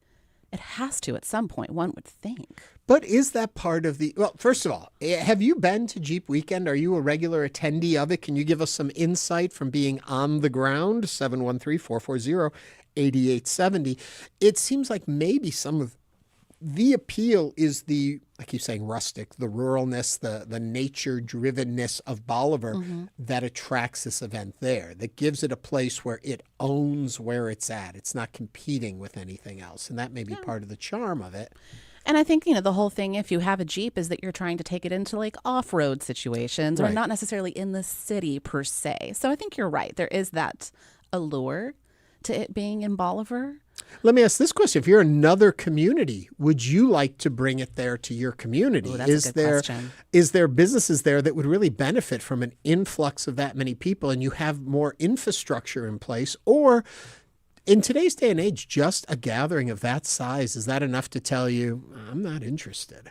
B: It has to at some point, one would think.
A: But is that part of the, well, first of all, have you been to Jeep Weekend? Are you a regular attendee of it? Can you give us some insight from being on the ground? 713-440-8870. It seems like maybe some of the appeal is the, I keep saying rustic, the ruralness, the nature-drivenness of Bolivar that attracts this event there, that gives it a place where it owns where it's at. It's not competing with anything else, and that may be part of the charm of it.
B: And I think, the whole thing, if you have a Jeep, is that you're trying to take it into like off-road situations or not necessarily in the city per se. So I think you're right. There is that allure to it being in Bolivar.
A: Let me ask this question. If you're another community, would you like to bring it there to your community?
B: Ooh, that's a good question.
A: Is there businesses there that would really benefit from an influx of that many people and you have more infrastructure in place? Or in today's day and age, just a gathering of that size, is that enough to tell you, I'm not interested?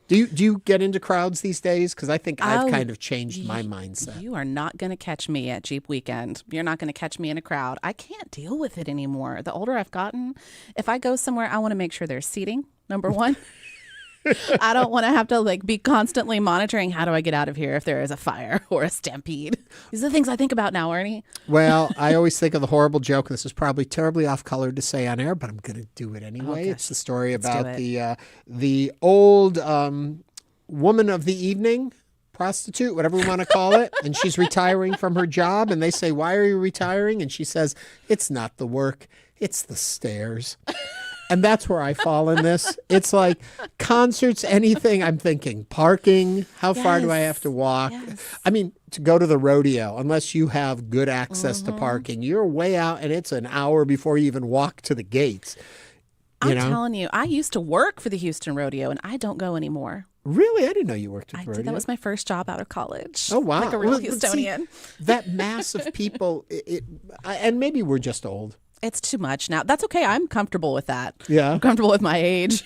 A: Do you get into crowds these days? Because I think I've kind of changed my mindset.
B: You are not going to catch me at Jeep Weekend. You're not going to catch me in a crowd. I can't deal with it anymore. The older I've gotten, if I go somewhere, I want to make sure there's seating, number one. I don't want to have to be constantly monitoring, how do I get out of here if there is a fire or a stampede? These are the things I think about now, Ernie.
A: Well, I always think of the horrible joke. This is probably terribly off-color to say on air, but I'm going to do it anyway. Okay. It's the story about the old woman of the evening, prostitute, whatever we want to call it, and she's retiring from her job, and they say, why are you retiring? And she says, it's not the work, it's the stairs. And that's where I fall in this. It's like concerts, anything. I'm thinking parking. How far do I have to walk? I mean, to go to the rodeo, unless you have good access to parking, you're way out and it's an hour before you even walk to the gates.
B: I'm telling you, I used to work for the Houston Rodeo and I don't go anymore.
A: Really? I didn't know you worked at the rodeo.
B: That was my first job out of college.
A: Oh, wow.
B: Like a real Houstonian.
A: See, that mass of people, and maybe we're just old.
B: It's too much now. That's okay. I'm comfortable with that.
A: Yeah.
B: I'm comfortable with my age.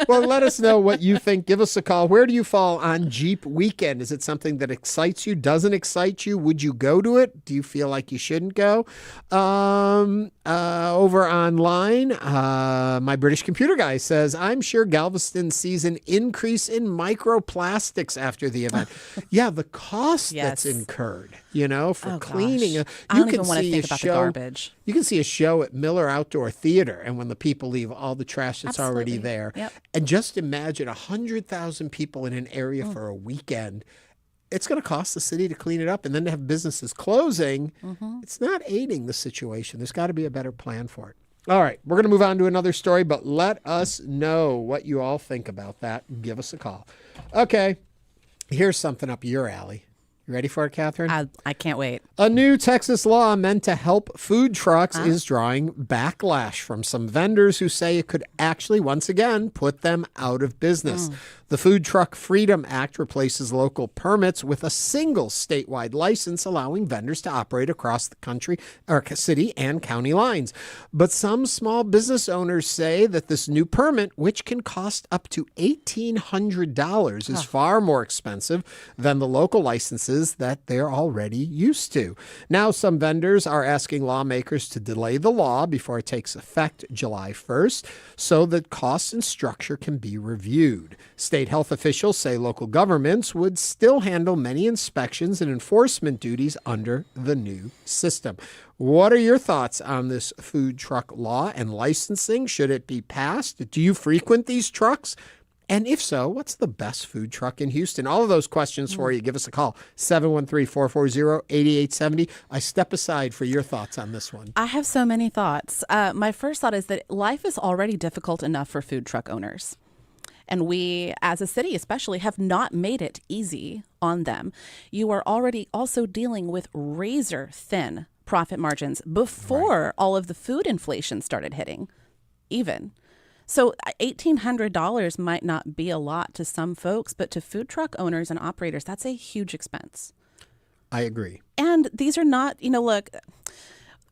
A: Well, let us know what you think. Give us a call. Where do you fall on Jeep Weekend? Is it something that excites you, doesn't excite you? Would you go to it? Do you feel like you shouldn't go? Over online, my British computer guy says, I'm sure Galveston sees an increase in microplastics after the event. Yeah, the cost that's incurred, for cleaning.
B: I don't even want to think about the garbage.
A: You can see a show at Miller Outdoor Theater, and when the people leave all the trash that's already there.
B: Yep.
A: And just imagine 100,000 people in an area for a weekend. It's going to cost the city to clean it up, and then to have businesses closing. It's not aiding the situation. There's got to be a better plan for it. All right, we're going to move on to another story, but let us know what you all think about that. Give us a call. Okay, here's something up your alley. You ready for it, Catherine?
B: I can't wait.
A: A new Texas law meant to help food trucks is drawing backlash from some vendors who say it could actually, once again, put them out of business. The Food Truck Freedom Act replaces local permits with a single statewide license, allowing vendors to operate across the country or city and county lines. But some small business owners say that this new permit, which can cost up to $1,800, is far more expensive than the local licenses that they're already used to. Now, some vendors are asking lawmakers to delay the law before it takes effect July 1st so that costs and structure can be reviewed. State health officials say local governments would still handle many inspections and enforcement duties under the new system. What are your thoughts on this food truck law and licensing? Should it be passed? Do you frequent these trucks? And if so, what's the best food truck in Houston? All of those questions for you. Give us a call, 713-440-8870. I step aside for your thoughts on this one.
B: I have so many thoughts. My first thought is that life is already difficult enough for food truck owners. And we, as a city especially, have not made it easy on them. You are already also dealing with razor-thin profit margins before all of the food inflation started hitting, even. So $1,800 might not be a lot to some folks, but to food truck owners and operators, that's a huge expense.
A: I agree.
B: And these are not, look,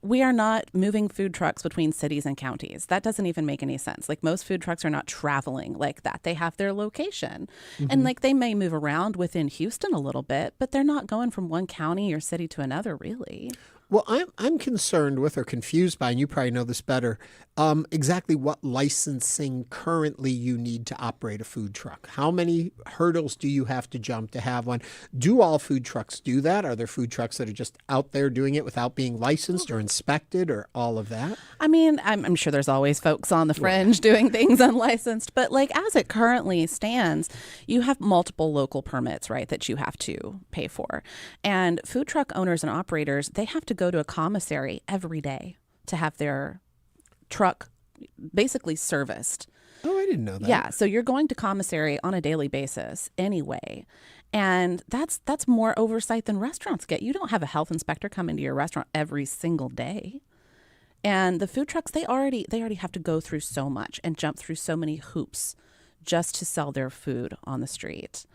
B: we are not moving food trucks between cities and counties. That doesn't even make any sense. Like, most food trucks are not traveling like that. They have their location. And they may move around within Houston a little bit, but they're not going from one county or city to another, really.
A: Well, I'm concerned with or confused by, and you probably know this better, exactly what licensing currently you need to operate a food truck. How many hurdles do you have to jump to have one? Do all food trucks do that? Are there food trucks that are just out there doing it without being licensed or inspected or all of that?
B: I mean, I'm sure there's always folks on the fringe doing things unlicensed, but as it currently stands, you have multiple local permits, right, that you have to pay for. And food truck owners and operators, they have to go to a commissary every day to have their truck basically serviced.
A: Oh, I didn't know that.
B: Yeah, so you're going to commissary on a daily basis anyway. And that's more oversight than restaurants get. You don't have a health inspector come into your restaurant every single day. And the food trucks, they already have to go through so much and jump through so many hoops just to sell their food on the street.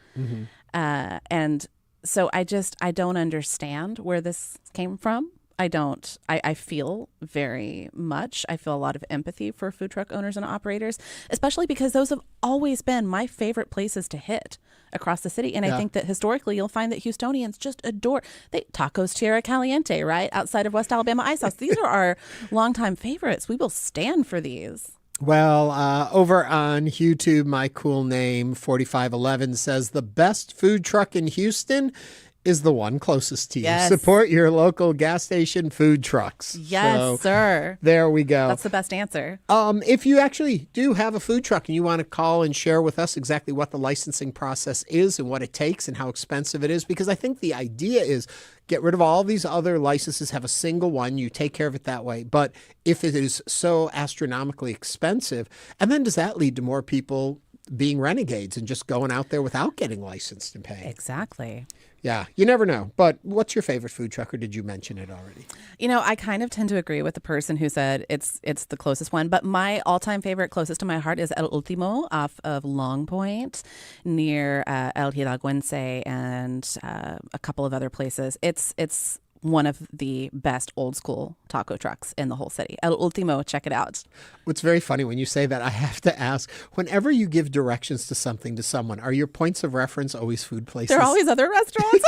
B: And so I don't understand where this came from. I feel very much. I feel a lot of empathy for food truck owners and operators, especially because those have always been my favorite places to hit across the city. And I think that historically you'll find that Houstonians just adore Tacos Tierra Caliente, right? Outside of West Alabama Ice House. These are our longtime favorites. We will stand for these.
A: Well, over on YouTube, my cool name, 4511, says the best food truck in Houston is the one closest to you.
B: Yes.
A: Support your local gas station food trucks.
B: Yes, sir.
A: There we go.
B: That's the best answer.
A: If you actually do have a food truck and you want to call and share with us exactly what the licensing process is and what it takes and how expensive it is, because I think the idea is get rid of all these other licenses, have a single one, you take care of it that way. But if it is so astronomically expensive, and then does that lead to more people being renegades and just going out there without getting licensed and paying?
B: Exactly.
A: Yeah, you never know. But what's your favorite food truck, or did you mention it already?
B: I kind of tend to agree with the person who said it's the closest one. But my all-time favorite, closest to my heart, is El Ultimo off of Long Point near El Hidalguense and a couple of other places. It's one of the best old school taco trucks in the whole city. El Ultimo, check it out.
A: What's very funny when you say that, I have to ask, whenever you give directions to something to someone, are your points of reference always food places?
B: There are always other restaurants.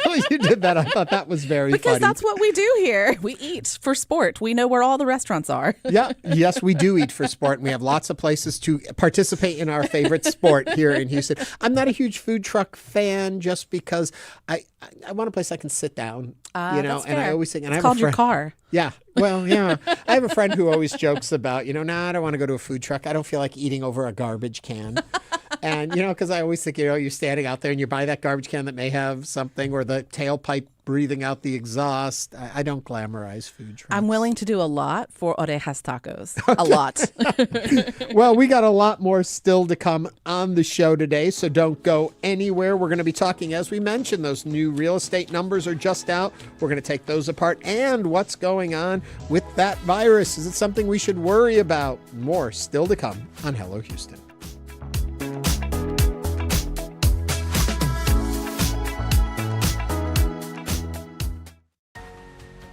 A: When you did that, I thought that was very funny.
B: Because that's what we do here. We eat for sport. We know where all the restaurants are.
A: Yeah, yes, we do eat for sport, and we have lots of places to participate in our favorite sport here in Houston. I'm not a huge food truck fan just because I want a place I can sit down,
B: That's
A: and
B: fair.
A: I always think, and
B: It's
A: I have
B: called
A: a
B: your
A: friend,
B: car.
A: Yeah. Well, yeah. I have a friend who always jokes about, I don't want to go to a food truck. I don't feel like eating over a garbage can. And, because I always think, you're standing out there and you buy that garbage can that may have something, or the tailpipe breathing out the exhaust. I don't glamorize food trucks.
B: I'm willing to do a lot for orejas tacos. A lot.
A: Well, we got a lot more still to come on the show today, so don't go anywhere. We're going to be talking, as we mentioned, those new real estate numbers are just out. We're going to take those apart, and what's going on with that virus. Is it something we should worry about? More still to come on Hello Houston.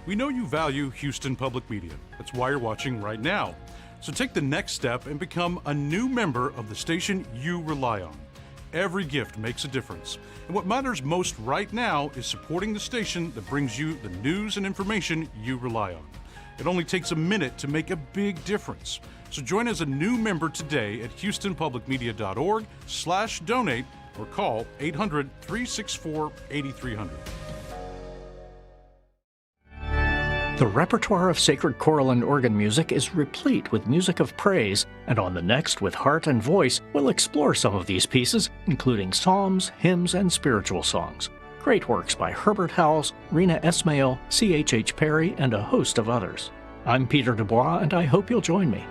D: We know you value Houston Public Media. That's why you're watching right now. So take the next step and become a new member of the station you rely on. Every gift makes a difference. And what matters most right now is supporting the station that brings you the news and information you rely on. It only takes a minute to make a big difference. So join as a new member today at houstonpublicmedia.org/donate or call 800-364-8300.
E: The repertoire of sacred choral and organ music is replete with music of praise, and on the next, with heart and voice, we'll explore some of these pieces, including psalms, hymns, and spiritual songs. Great works by Herbert Howells, Rena Esmail, C.H.H. Perry, and a host of others. I'm Peter Dubois, and I hope you'll join me.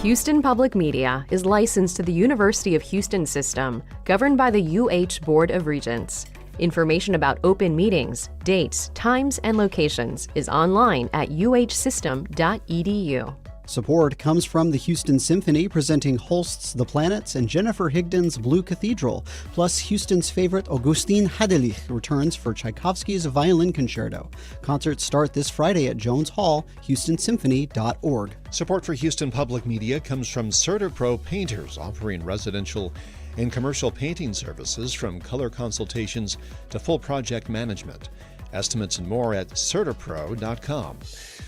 F: Houston Public Media is licensed to the University of Houston System, governed by the UH Board of Regents. Information about open meetings, dates, times, and locations is online at uhsystem.edu.
V: Support comes from the Houston Symphony presenting Holst's The Planets and Jennifer Higdon's Blue Cathedral, plus Houston's favorite Augustin Hadelich returns for Tchaikovsky's Violin Concerto. Concerts start this Friday at Jones Hall, houstonsymphony.org.
T: Support for Houston Public Media comes from CertaPro Painters, offering residential and commercial painting services from color consultations to full project management. Estimates and more at CertaPro.com.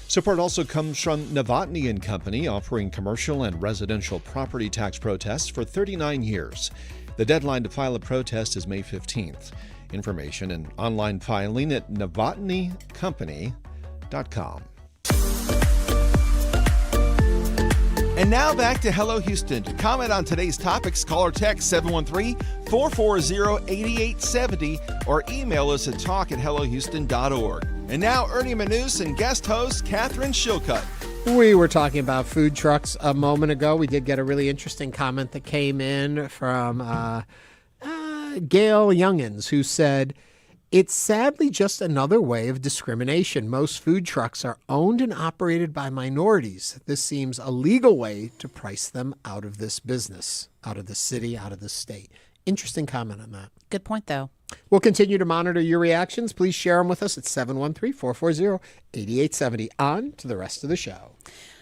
T: Support also comes from Novotny & Company, offering commercial and residential property tax protests for 39 years. The deadline to file a protest is May 15th. Information and online filing at novotnycompany.com.
L: And now back to Hello Houston. To comment on today's topics, call or text 713-440-8870 or email us at talk@hellohouston.org. And now Ernie Manouse and guest host Katharine Shilcutt.
A: We were talking about food trucks a moment ago. We did get a really interesting comment that came in from Gail Youngins, who said, "It's sadly just another way of discrimination. Most food trucks are owned and operated by minorities. This seems a legal way to price them out of this business, out of the city, out of the state." Interesting comment on that.
B: Good point, though.
A: We'll continue to monitor your reactions. Please share them with us at 713-440-8870. On to the rest of the show.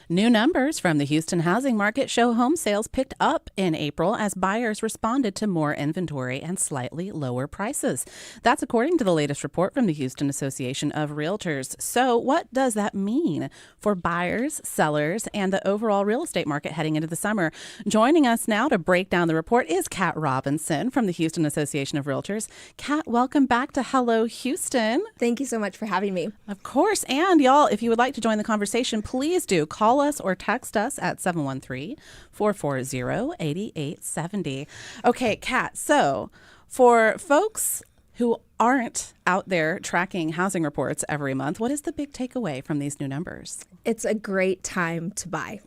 B: New numbers from the Houston housing market show home sales picked up in April as buyers responded to more inventory and slightly lower prices. That's according to the latest report from the Houston Association of Realtors. So what does that mean for buyers, sellers, and the overall real estate market heading into the summer? Joining us now to break down the report is Kat Robinson from the Houston Association of Realtors. Kat, welcome back to Hello Houston.
W: Thank you so much for having me.
B: Of course. And y'all, if you would like to join the conversation, please do call us or text us at 713-440-8870. Okay, Kat, so for folks who aren't out there tracking housing reports every month, what is the big takeaway from these new numbers?
W: It's a great time to buy.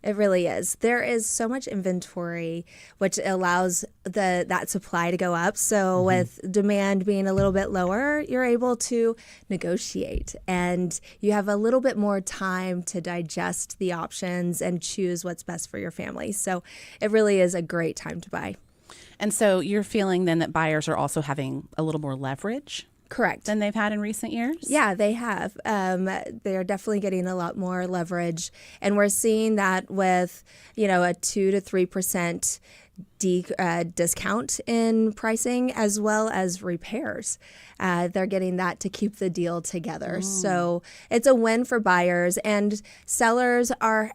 W: It really is. There is so much inventory, which allows that supply to go up. So with demand being a little bit lower, you're able to negotiate and you have a little bit more time to digest the options and choose what's best for your family. So it really is a great time to buy.
B: And so you're feeling then that buyers are also having a little more leverage?
W: Correct.
B: Than they've had in recent years?
W: Yeah, they have. They're definitely getting a lot more leverage. And we're seeing that with, a 2 to 3% discount in pricing, as well as repairs. They're getting that to keep the deal together. So it's a win for buyers, and sellers are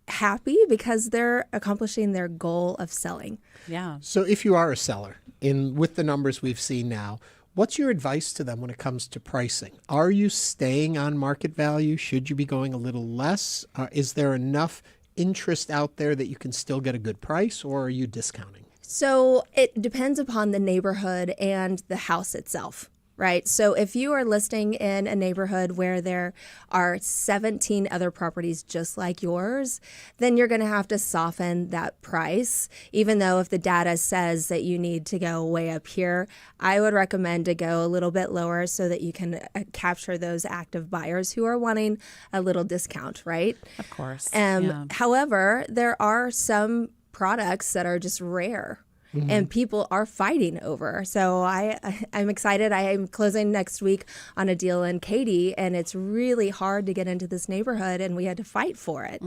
W: happy because they're accomplishing their goal of selling.
B: Yeah.
A: So if you are a seller, with the numbers we've seen now, what's your advice to them when it comes to pricing? Are you staying on market value? Should you be going a little less? Is there enough interest out there that you can still get a good price, or are you discounting?
W: So it depends upon the neighborhood and the house itself, right? So if you are listing in a neighborhood where there are 17 other properties just like yours, then you're going to have to soften that price. Even though if the data says that you need to go way up here, I would recommend to go a little bit lower so that you can capture those active buyers who are wanting a little discount, right?
B: Of course.
W: However, there are some products that are just rare. And people are fighting over. So I'm excited. I am closing next week on a deal in Katy, and it's really hard to get into this neighborhood, and we had to fight for it.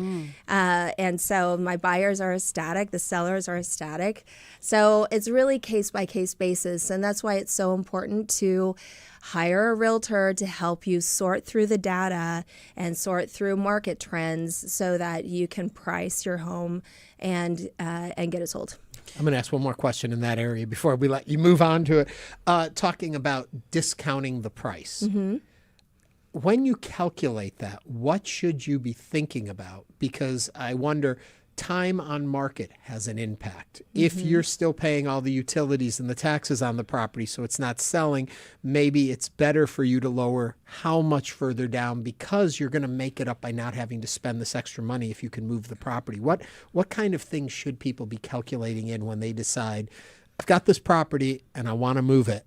W: And so my buyers are ecstatic. The sellers are ecstatic. So it's really case-by-case basis, and that's why it's so important to hire a realtor to help you sort through the data and sort through market trends so that you can price your home and get it sold.
A: I'm going to ask one more question in that area before we let you move on to it. Talking about discounting the price. When you calculate that, what should you be thinking about? Because I wonder, time on market has an impact. If you're still paying all the utilities and the taxes on the property, so it's not selling, maybe it's better for you to lower how much further down, because you're going to make it up by not having to spend this extra money if you can move the property. What kind of things should people be calculating in when they decide, I've got this property and I want to move it?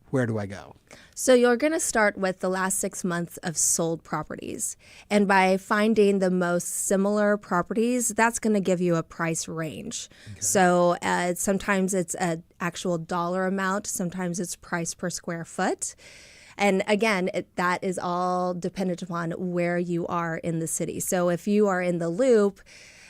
A: Where do I go?
W: So you're going to start with the last 6 months of sold properties. And by finding the most similar properties, that's going to give you a price range. Okay. So sometimes it's an actual dollar amount. Sometimes it's price per square foot. And again, that is all dependent upon where you are in the city. So if you are in the Loop,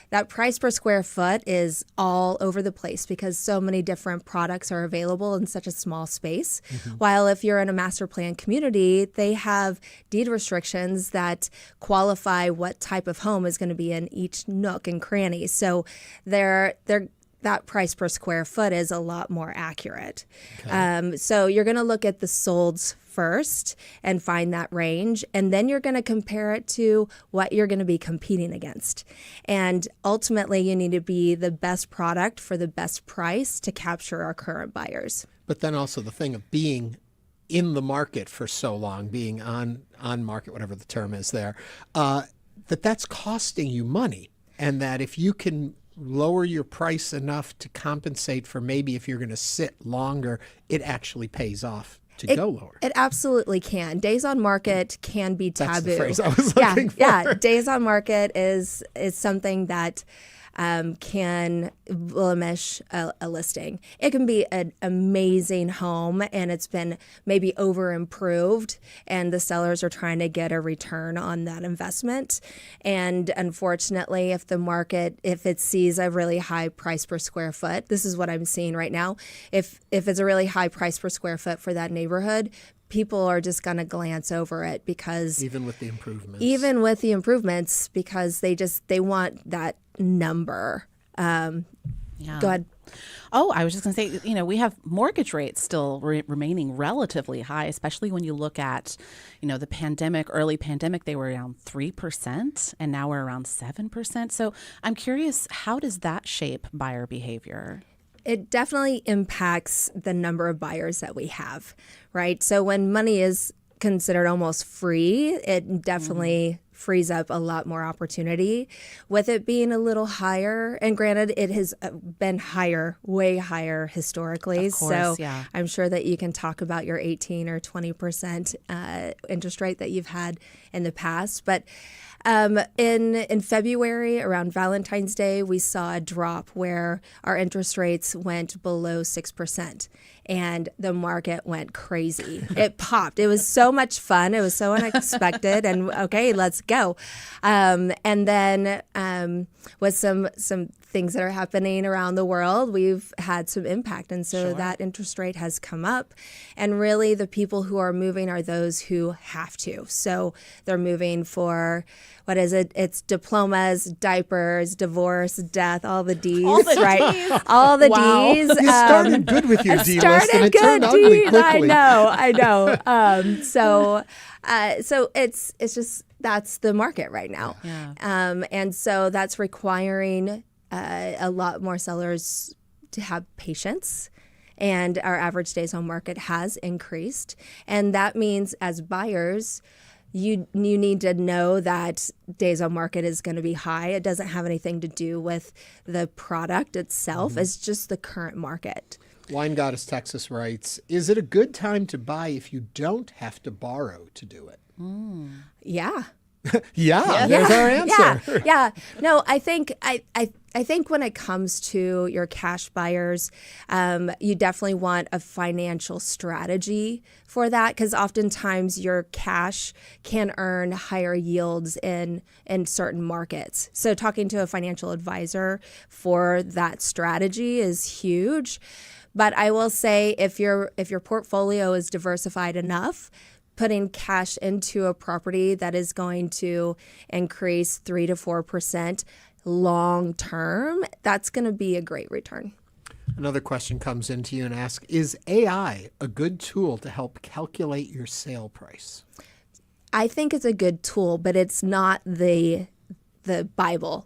W: that price per square foot is all over the place because so many different products are available in such a small space. While if you're in a master plan community, they have deed restrictions that qualify what type of home is going to be in each nook and cranny. So that price per square foot is a lot more accurate. Okay. So you're going to look at the solds first and find that range, and then you're going to compare it to what you're going to be competing against. And ultimately, you need to be the best product for the best price to capture our current buyers.
A: But then also the thing of being in the market for so long, being on market, whatever the term is there, that's costing you money, and that if you can lower your price enough to compensate for maybe if you're going to sit longer, it actually pays off to go lower. It
W: absolutely can. Days on market can be taboo.
A: That's the phrase I was looking for.
W: Yeah, days on market is something that can blemish a listing. It can be an amazing home and it's been maybe over improved and the sellers are trying to get a return on that investment. And unfortunately, if it sees a really high price per square foot, this is what I'm seeing right now. If it's a really high price per square foot for that neighborhood, people are just going to glance over it because
A: even with the improvements,
W: because they want that number.
B: Yeah.
W: Go ahead.
B: Oh, I was just going to say, we have mortgage rates still remaining relatively high, especially when you look at, the early pandemic, they were around 3%, and now we're around 7%. So I'm curious, how does that shape buyer behavior?
W: It definitely impacts the number of buyers that we have, right? So when money is considered almost free, it definitely frees up a lot more opportunity. With it being a little higher, and granted, it has been higher, way higher historically.
B: Of course,
W: so I'm sure that you can talk about your 18 or 20% interest rate that you've had in the past. But In February, around Valentine's Day, we saw a drop where our interest rates went below 6%. And the market went crazy. It popped. It was so much fun. It was so unexpected. And okay, let's go. And then with some things that are happening around the world, we've had some impact. And so that interest rate has come up. And really the people who are moving are those who have to. So they're moving for, what is it? It's diplomas, diapers, divorce, death, all the D's, right? All the D's.
A: You started good with your D list and it turned ugly quickly.
W: I know. So it's just, that's the market right now.
B: Yeah.
W: And so that's requiring a lot more sellers to have patience. And our average days on market has increased. And that means as buyers, you need to know that days on market is going to be high. It doesn't have anything to do with the product itself. Mm-hmm. It's just the current market.
A: Wine Goddess Texas writes, is it a good time to buy if you don't have to borrow to do it?
W: Yeah.
A: Yeah, there's our answer.
W: Yeah. No, I think when it comes to your cash buyers, you definitely want a financial strategy for that, because oftentimes your cash can earn higher yields in certain markets. So talking to a financial advisor for that strategy is huge. But I will say if your portfolio is diversified enough, putting cash into a property that is going to increase 3 to 4% long term, that's going to be a great return.
A: Another question comes into you and asks, is AI a good tool to help calculate your sale price?
W: I think it's a good tool, but it's not the Bible,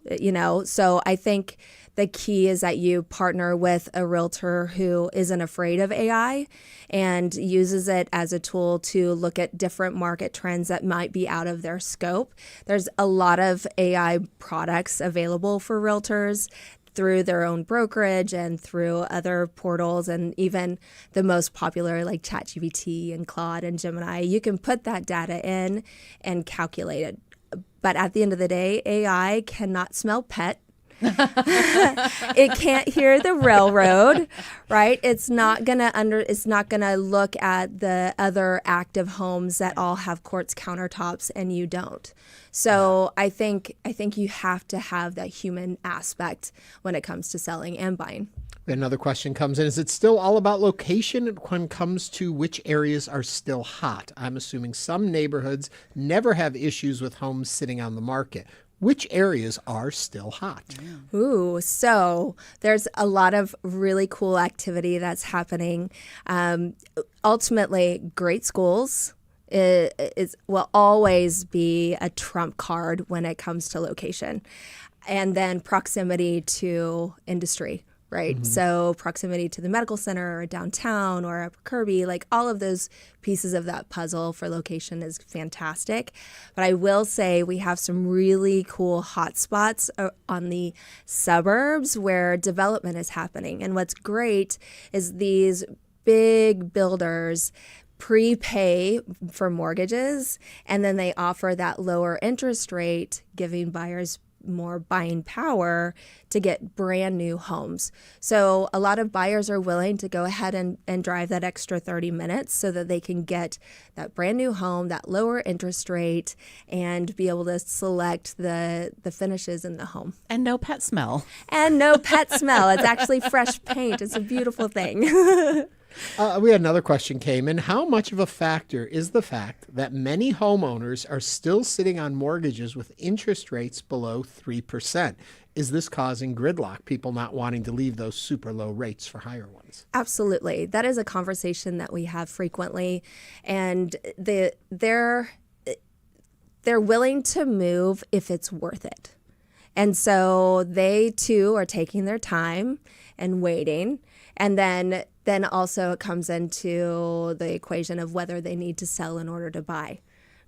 W: So I think the key is that you partner with a realtor who isn't afraid of AI and uses it as a tool to look at different market trends that might be out of their scope. There's a lot of AI products available for realtors through their own brokerage and through other portals, and even the most popular like ChatGPT and Claude and Gemini. You can put that data in and calculate it. But at the end of the day, AI cannot smell pet. It can't hear the railroad, right? It's not gonna look at the other active homes that all have quartz countertops and you don't. So I think you have to have that human aspect when it comes to selling and buying.
A: Another question comes in. Is it still all about location when it comes to which areas are still hot? I'm assuming some neighborhoods never have issues with homes sitting on the market. Which areas are still hot?
W: Ooh, so there's a lot of really cool activity that's happening. Ultimately, great schools will always be a trump card when it comes to location. And then proximity to industry. Right. Mm-hmm. So proximity to the medical center or downtown or Upper Kirby, like all of those pieces of that puzzle for location is fantastic. But I will say we have some really cool hot spots on the suburbs where development is happening. And what's great is these big builders prepay for mortgages, and then they offer that lower interest rate, giving buyers more buying power to get brand new homes. So a lot of buyers are willing to go ahead and drive that extra 30 minutes so that they can get that brand new home, that lower interest rate, and be able to select the finishes in the home.
B: And no pet smell.
W: And no pet smell. It's actually fresh paint. It's a beautiful thing.
A: We had another question came in. How much of a factor is the fact that many homeowners are still sitting on mortgages with interest rates below 3%? Is this causing gridlock, people not wanting to leave those super low rates for higher ones?
W: Absolutely. That is a conversation that we have frequently. And they're willing to move if it's worth it. And so they too are taking their time and waiting. And then also it comes into the equation of whether they need to sell in order to buy,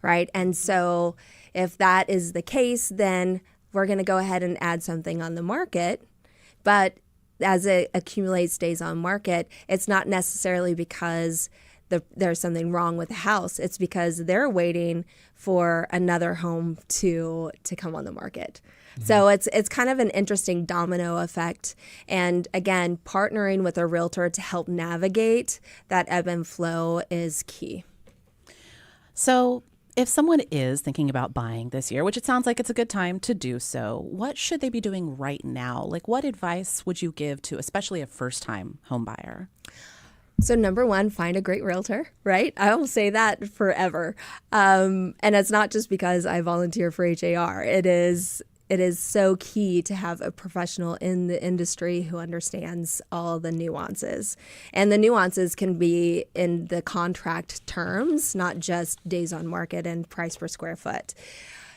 W: right? And so if that is the case, then we're going to go ahead and add something on the market. But as it accumulates days on market, it's not necessarily because there's something wrong with the house. It's because they're waiting for another home to come on the market. So it's kind of an interesting domino effect. And again, partnering with a realtor to help navigate that ebb and flow is key.
B: So if someone is thinking about buying this year, which it sounds like it's a good time to do so, what should they be doing right now? Like, what advice would you give to especially a first-time home buyer?
W: So number one, find a great realtor, right? I will say that forever. And it's not just because I volunteer for HAR. It is so key to have a professional in the industry who understands all the nuances. And the nuances can be in the contract terms, not just days on market and price per square foot.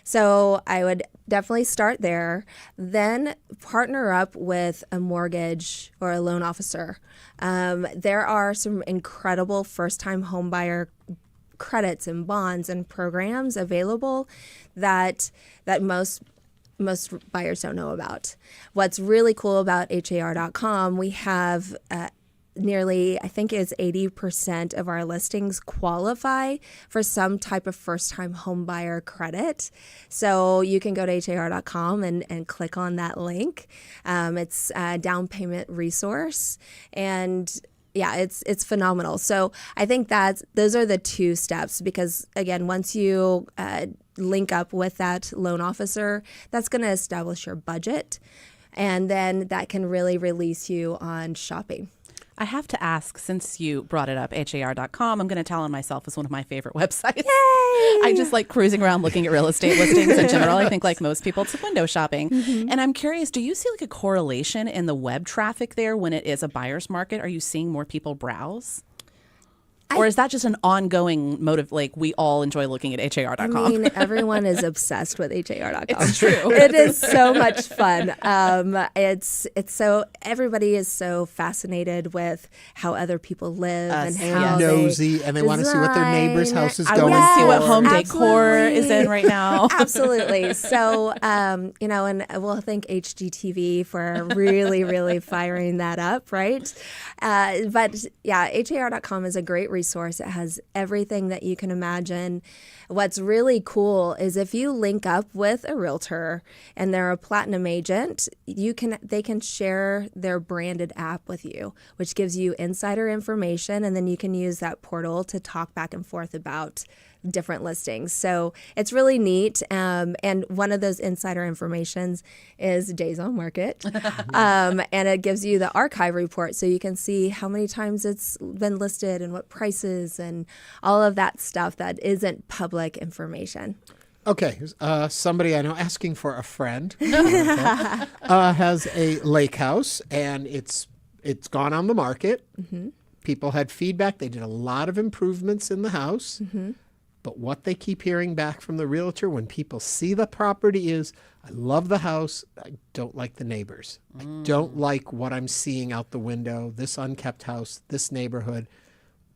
W: So I would definitely start there, then partner up with a mortgage or a loan officer. There are some incredible first-time home buyer credits and bonds and programs available that most buyers don't know about. What's really cool about HAR.com, we have nearly, I think it's 80% of our listings qualify for some type of first-time home buyer credit. So you can go to HAR.com and click on that link. It's a down payment resource. And yeah, it's phenomenal. So I think those are the two steps because, again, once you link up with that loan officer, that's going to establish your budget. And then that can really release you on shopping.
B: I have to ask, since you brought it up, HAR.com, I'm going to tell on myself as one of my favorite websites. Yay! I just like cruising around looking at real estate listings in general. I think like most people, it's window shopping. Mm-hmm. And I'm curious, do you see like a correlation in the web traffic there when it is a buyer's market? Are you seeing more people browse? Or is that just an ongoing motive? Like we all enjoy looking at HAR.com.
W: I mean, everyone is obsessed with HAR.com.
B: It's true.
W: It is so much fun. It's so everybody is so fascinated with how other people live and how
A: nosy, and they want to see what their neighbor's house is going.
B: I want to see what home decor is in right now.
W: Absolutely. So and we'll thank HGTV for really, really firing that up, right? But yeah, HAR.com is a great resource. It has everything that you can imagine. What's really cool is if you link up with a realtor and they're a platinum agent, they can share their branded app with you, which gives you insider information, and then you can use that portal to talk back and forth about different listings. So it's really neat. And one of those insider informations is days on market. And it gives you the archive report so you can see how many times it's been listed and what prices and all of that stuff that isn't public information.
A: Okay, somebody I know asking for a friend has a lake house, and it's gone on the market. Mm-hmm. People had feedback. They did a lot of improvements in the house. Mm-hmm. But what they keep hearing back from the realtor when people see the property is, I love the house, I don't like the neighbors. I don't like what I'm seeing out the window, this unkept house, this neighborhood.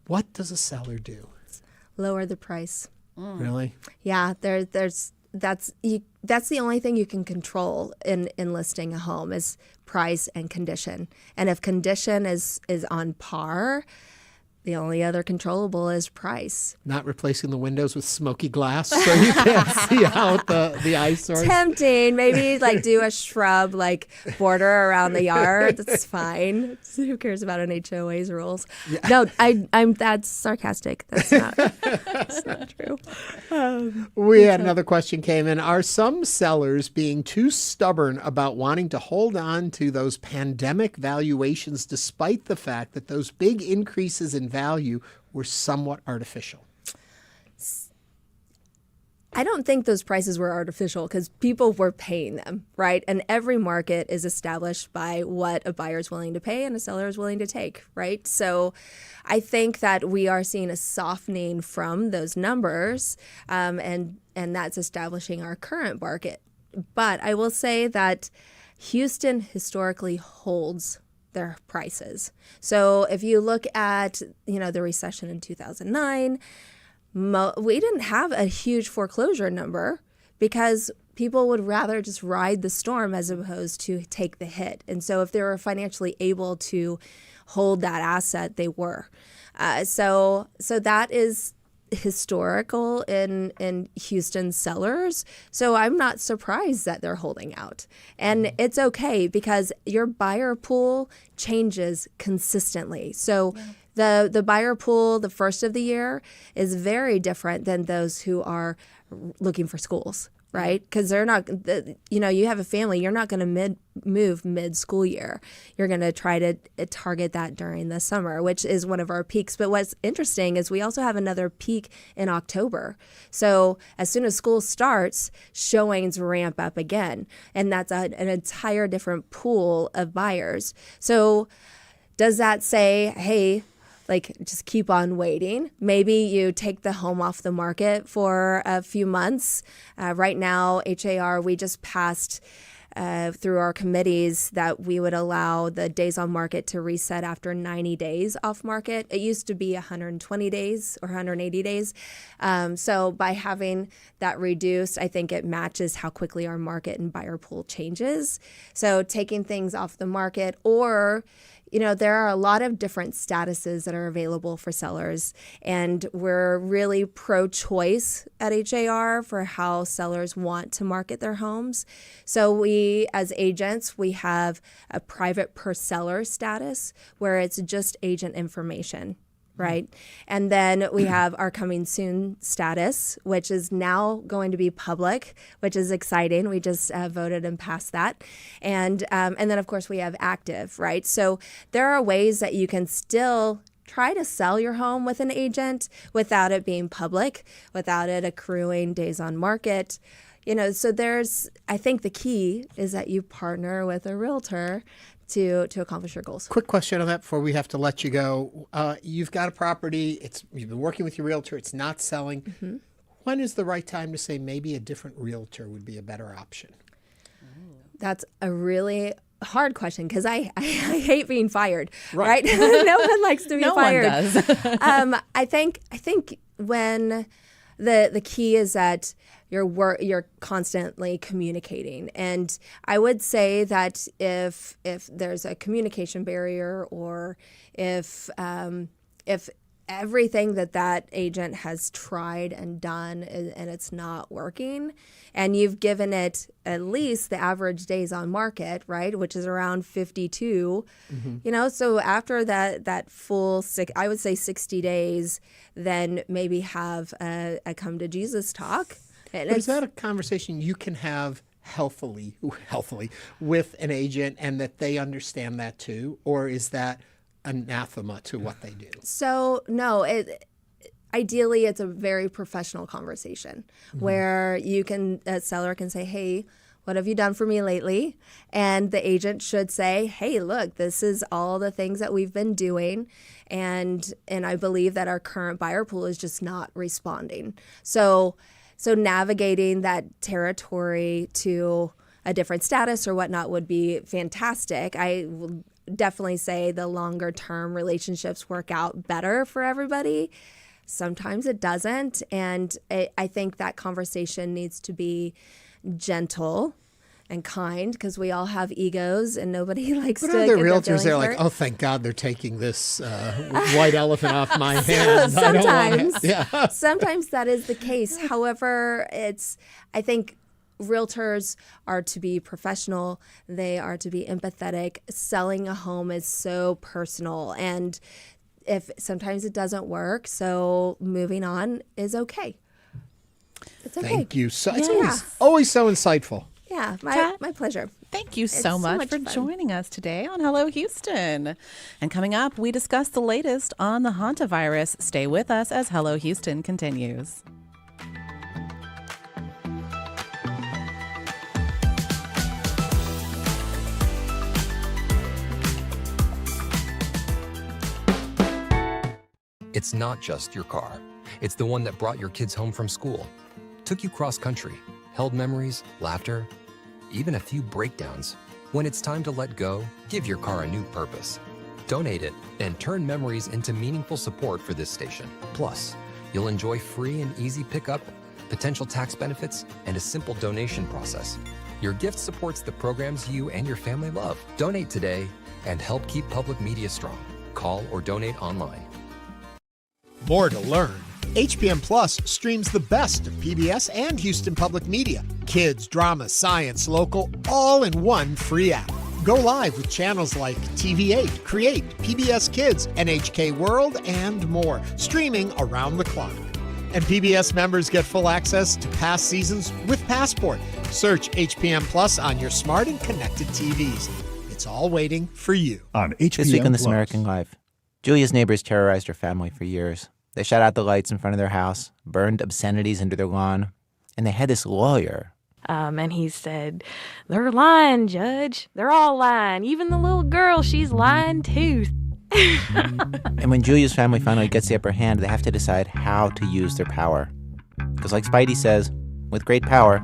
A: What does a seller do?
W: Lower the price.
A: Really?
W: Yeah, that's the only thing you can control in listing a home is price and condition. And if condition is on par, the only other controllable is price.
A: Not replacing the windows with smoky glass so you can't see out the eyesores.
W: Tempting. Maybe like do a shrub like border around the yard. That's fine. Who cares about an HOA's rules? Yeah. No, I'm that's sarcastic. That's not true.
A: We had another question came in. Are some sellers being too stubborn about wanting to hold on to those pandemic valuations despite the fact that those big increases in value were somewhat artificial?
W: I don't think those prices were artificial because people were paying them, right? And every market is established by what a buyer is willing to pay and a seller is willing to take, right? So I think that we are seeing a softening from those numbers, and that's establishing our current market. But I will say that Houston historically holds their prices. So if you look at, the recession in 2009, we didn't have a huge foreclosure number because people would rather just ride the storm as opposed to take the hit. And so if they were financially able to hold that asset, they were. So that is historical in Houston sellers. So I'm not surprised that they're holding out. And it's okay because your buyer pool changes consistently. So the buyer pool the first of the year is very different than those who are looking for schools, right? Because they're not, you have a family, you're not going to move mid-school year. You're going to try to target that during the summer, which is one of our peaks. But what's interesting is we also have another peak in October. So as soon as school starts, showings ramp up again. And that's an entire different pool of buyers. So does that say, hey, just keep on waiting? Maybe you take the home off the market for a few months. Right now, HAR, we just passed through our committees that we would allow the days on market to reset after 90 days off market. It used to be 120 days or 180 days. So by having that reduced, I think it matches how quickly our market and buyer pool changes. So taking things off the market, or there are a lot of different statuses that are available for sellers, and we're really pro-choice at HAR for how sellers want to market their homes. So we, as agents, we have a private per seller status where it's just agent information. Right. And then we have our coming soon status, which is now going to be public, which is exciting. We just voted and passed that. And then, of course, we have active. Right. So there are ways that you can still try to sell your home with an agent without it being public, without it accruing days on market. So I think the key is that you partner with a realtor to accomplish your goals.
A: Quick question on that before we have to let you go. You've got a property. You've been working with your realtor. It's not selling. Mm-hmm. When is the right time to say maybe a different realtor would be a better option?
W: That's a really hard question because I hate being fired. Right? No one likes to be fired.
B: No one does.
W: I think when the key is that you're constantly communicating. And I would say that if there's a communication barrier, or if everything that agent has tried and done and it's not working, and you've given it at least the average days on market, right, which is around 52, so after that full I would say 60 days, then maybe have a come to Jesus talk.
A: But is that a conversation you can have healthily with an agent, and that they understand that too? Or is that anathema to what they do?
W: So, no, ideally it's a very professional conversation where a seller can say, hey, what have you done for me lately? And the agent should say, hey, look, this is all the things that we've been doing. And I believe that our current buyer pool is just not responding. So navigating that territory to a different status or whatnot would be fantastic. I will definitely say the longer term relationships work out better for everybody. Sometimes it doesn't. And I think that conversation needs to be gentle and kind, because we all have egos and nobody likes to get their feelings
A: realtors, they're like,
W: hurt.
A: oh, thank God they're taking this white elephant off my hands.
W: Sometimes that is the case. However, I think realtors are to be professional. They are to be empathetic. Selling a home is so personal, and if sometimes it doesn't work, so moving on is okay. It's okay.
A: Thank you. So it's always so insightful.
W: Yeah, my pleasure.
B: Thank you so much for joining us today on Hello Houston. And coming up, we discuss the latest on the Hantavirus. Stay with us as Hello Houston continues.
G: It's not just your car. It's the one that brought your kids home from school, took you cross country, held memories, laughter, even a few breakdowns. When it's time to let go, give your car a new purpose. Donate it and turn memories into meaningful support for this station. Plus, you'll enjoy free and easy pickup, potential tax benefits, and a simple donation process. Your gift supports the programs you and your family love. Donate today and help keep public media strong. Call or donate online.
A: More to learn. HPM Plus streams the best of PBS and Houston Public Media. Kids, drama, science, local, all in one free app. Go live with channels like TV8, Create, PBS Kids, NHK World, and more, streaming around the clock. And PBS members get full access to past seasons with Passport. Search HPM Plus on your smart and connected TVs. It's all waiting for you.
C: On HPM
H: This week on This
C: Plus.
H: American Life, Julia's neighbors terrorized her family for years. They shut out the lights in front of their house, burned obscenities into their lawn, and they had this lawyer.
J: And he said, "They're lying, Judge. They're all lying. Even the little girl, she's lying too."
H: And when Julia's family finally gets the upper hand, they have to decide how to use their power. Because like Spidey says, with great power,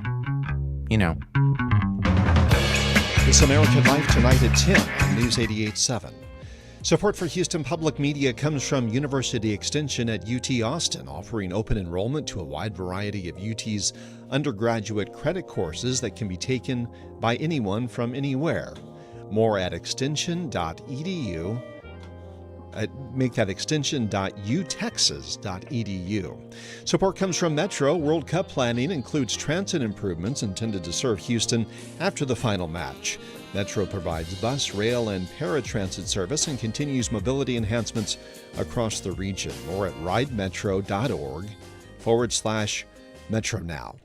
H: you know.
T: This American Life tonight at 10 on News 88.7. Support for Houston Public Media comes from University Extension at UT Austin, offering open enrollment to a wide variety of UT's undergraduate credit courses that can be taken by anyone from anywhere. More at extension.edu. Make that extension.utexas.edu. Support comes from Metro. World Cup planning includes transit improvements intended to serve Houston after the final match. Metro provides bus, rail, and paratransit service and continues mobility enhancements across the region. More at ridemetro.org/Metro Now.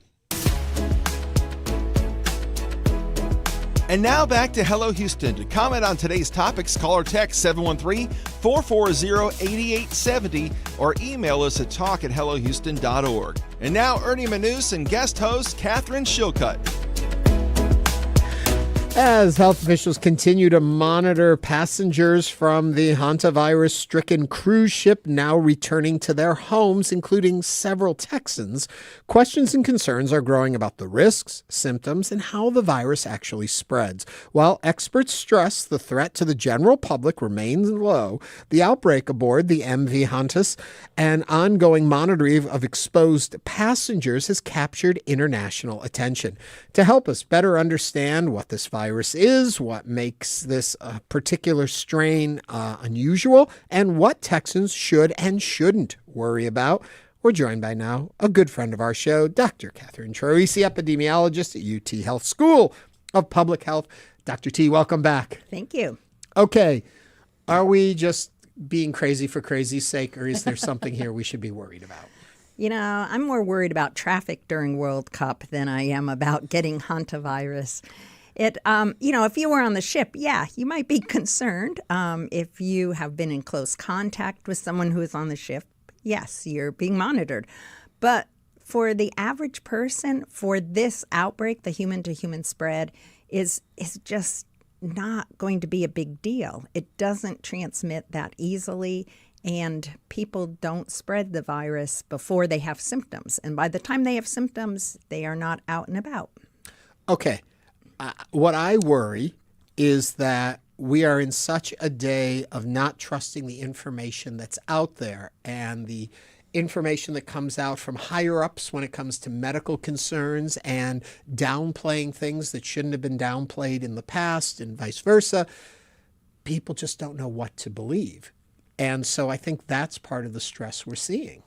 L: And now back to Hello Houston. To comment on today's topics, call or text 713-440-8870 or email us at talk@hellohouston.org. And now Ernie Manouse and guest host Katharine Shilcutt.
A: As health officials continue to monitor passengers from the Hantavirus-stricken cruise ship now returning to their homes, including several Texans, questions and concerns are growing about the risks, symptoms, and how the virus actually spreads. While experts stress the threat to the general public remains low, the outbreak aboard the MV Hantas and ongoing monitoring of exposed passengers has captured international attention. To help us better understand what this virus is, what makes this particular strain unusual, and what Texans should and shouldn't worry about, we're joined by now a good friend of our show, Dr. Katharine Troisi, epidemiologist at UTHealth School of Public Health. Dr. T, welcome back.
Q: Thank you.
A: Okay, are we just being crazy for crazy's sake, or is there something here we should be worried about?
Q: You know, I'm more worried about traffic during World Cup than I am about getting hantavirus. If you were on the ship, yeah, you might be concerned. If you have been in close contact with someone who is on the ship, yes, you're being monitored. But for the average person, for this outbreak, the human-to-human spread is just not going to be a big deal. It doesn't transmit that easily. And people don't spread the virus before they have symptoms. And by the time they have symptoms, they are not out and about.
A: Okay. What I worry is that we are in such a day of not trusting the information that's out there and the information that comes out from higher ups when it comes to medical concerns and downplaying things that shouldn't have been downplayed in the past and vice versa. People just don't know what to believe. And so I think that's part of the stress we're seeing.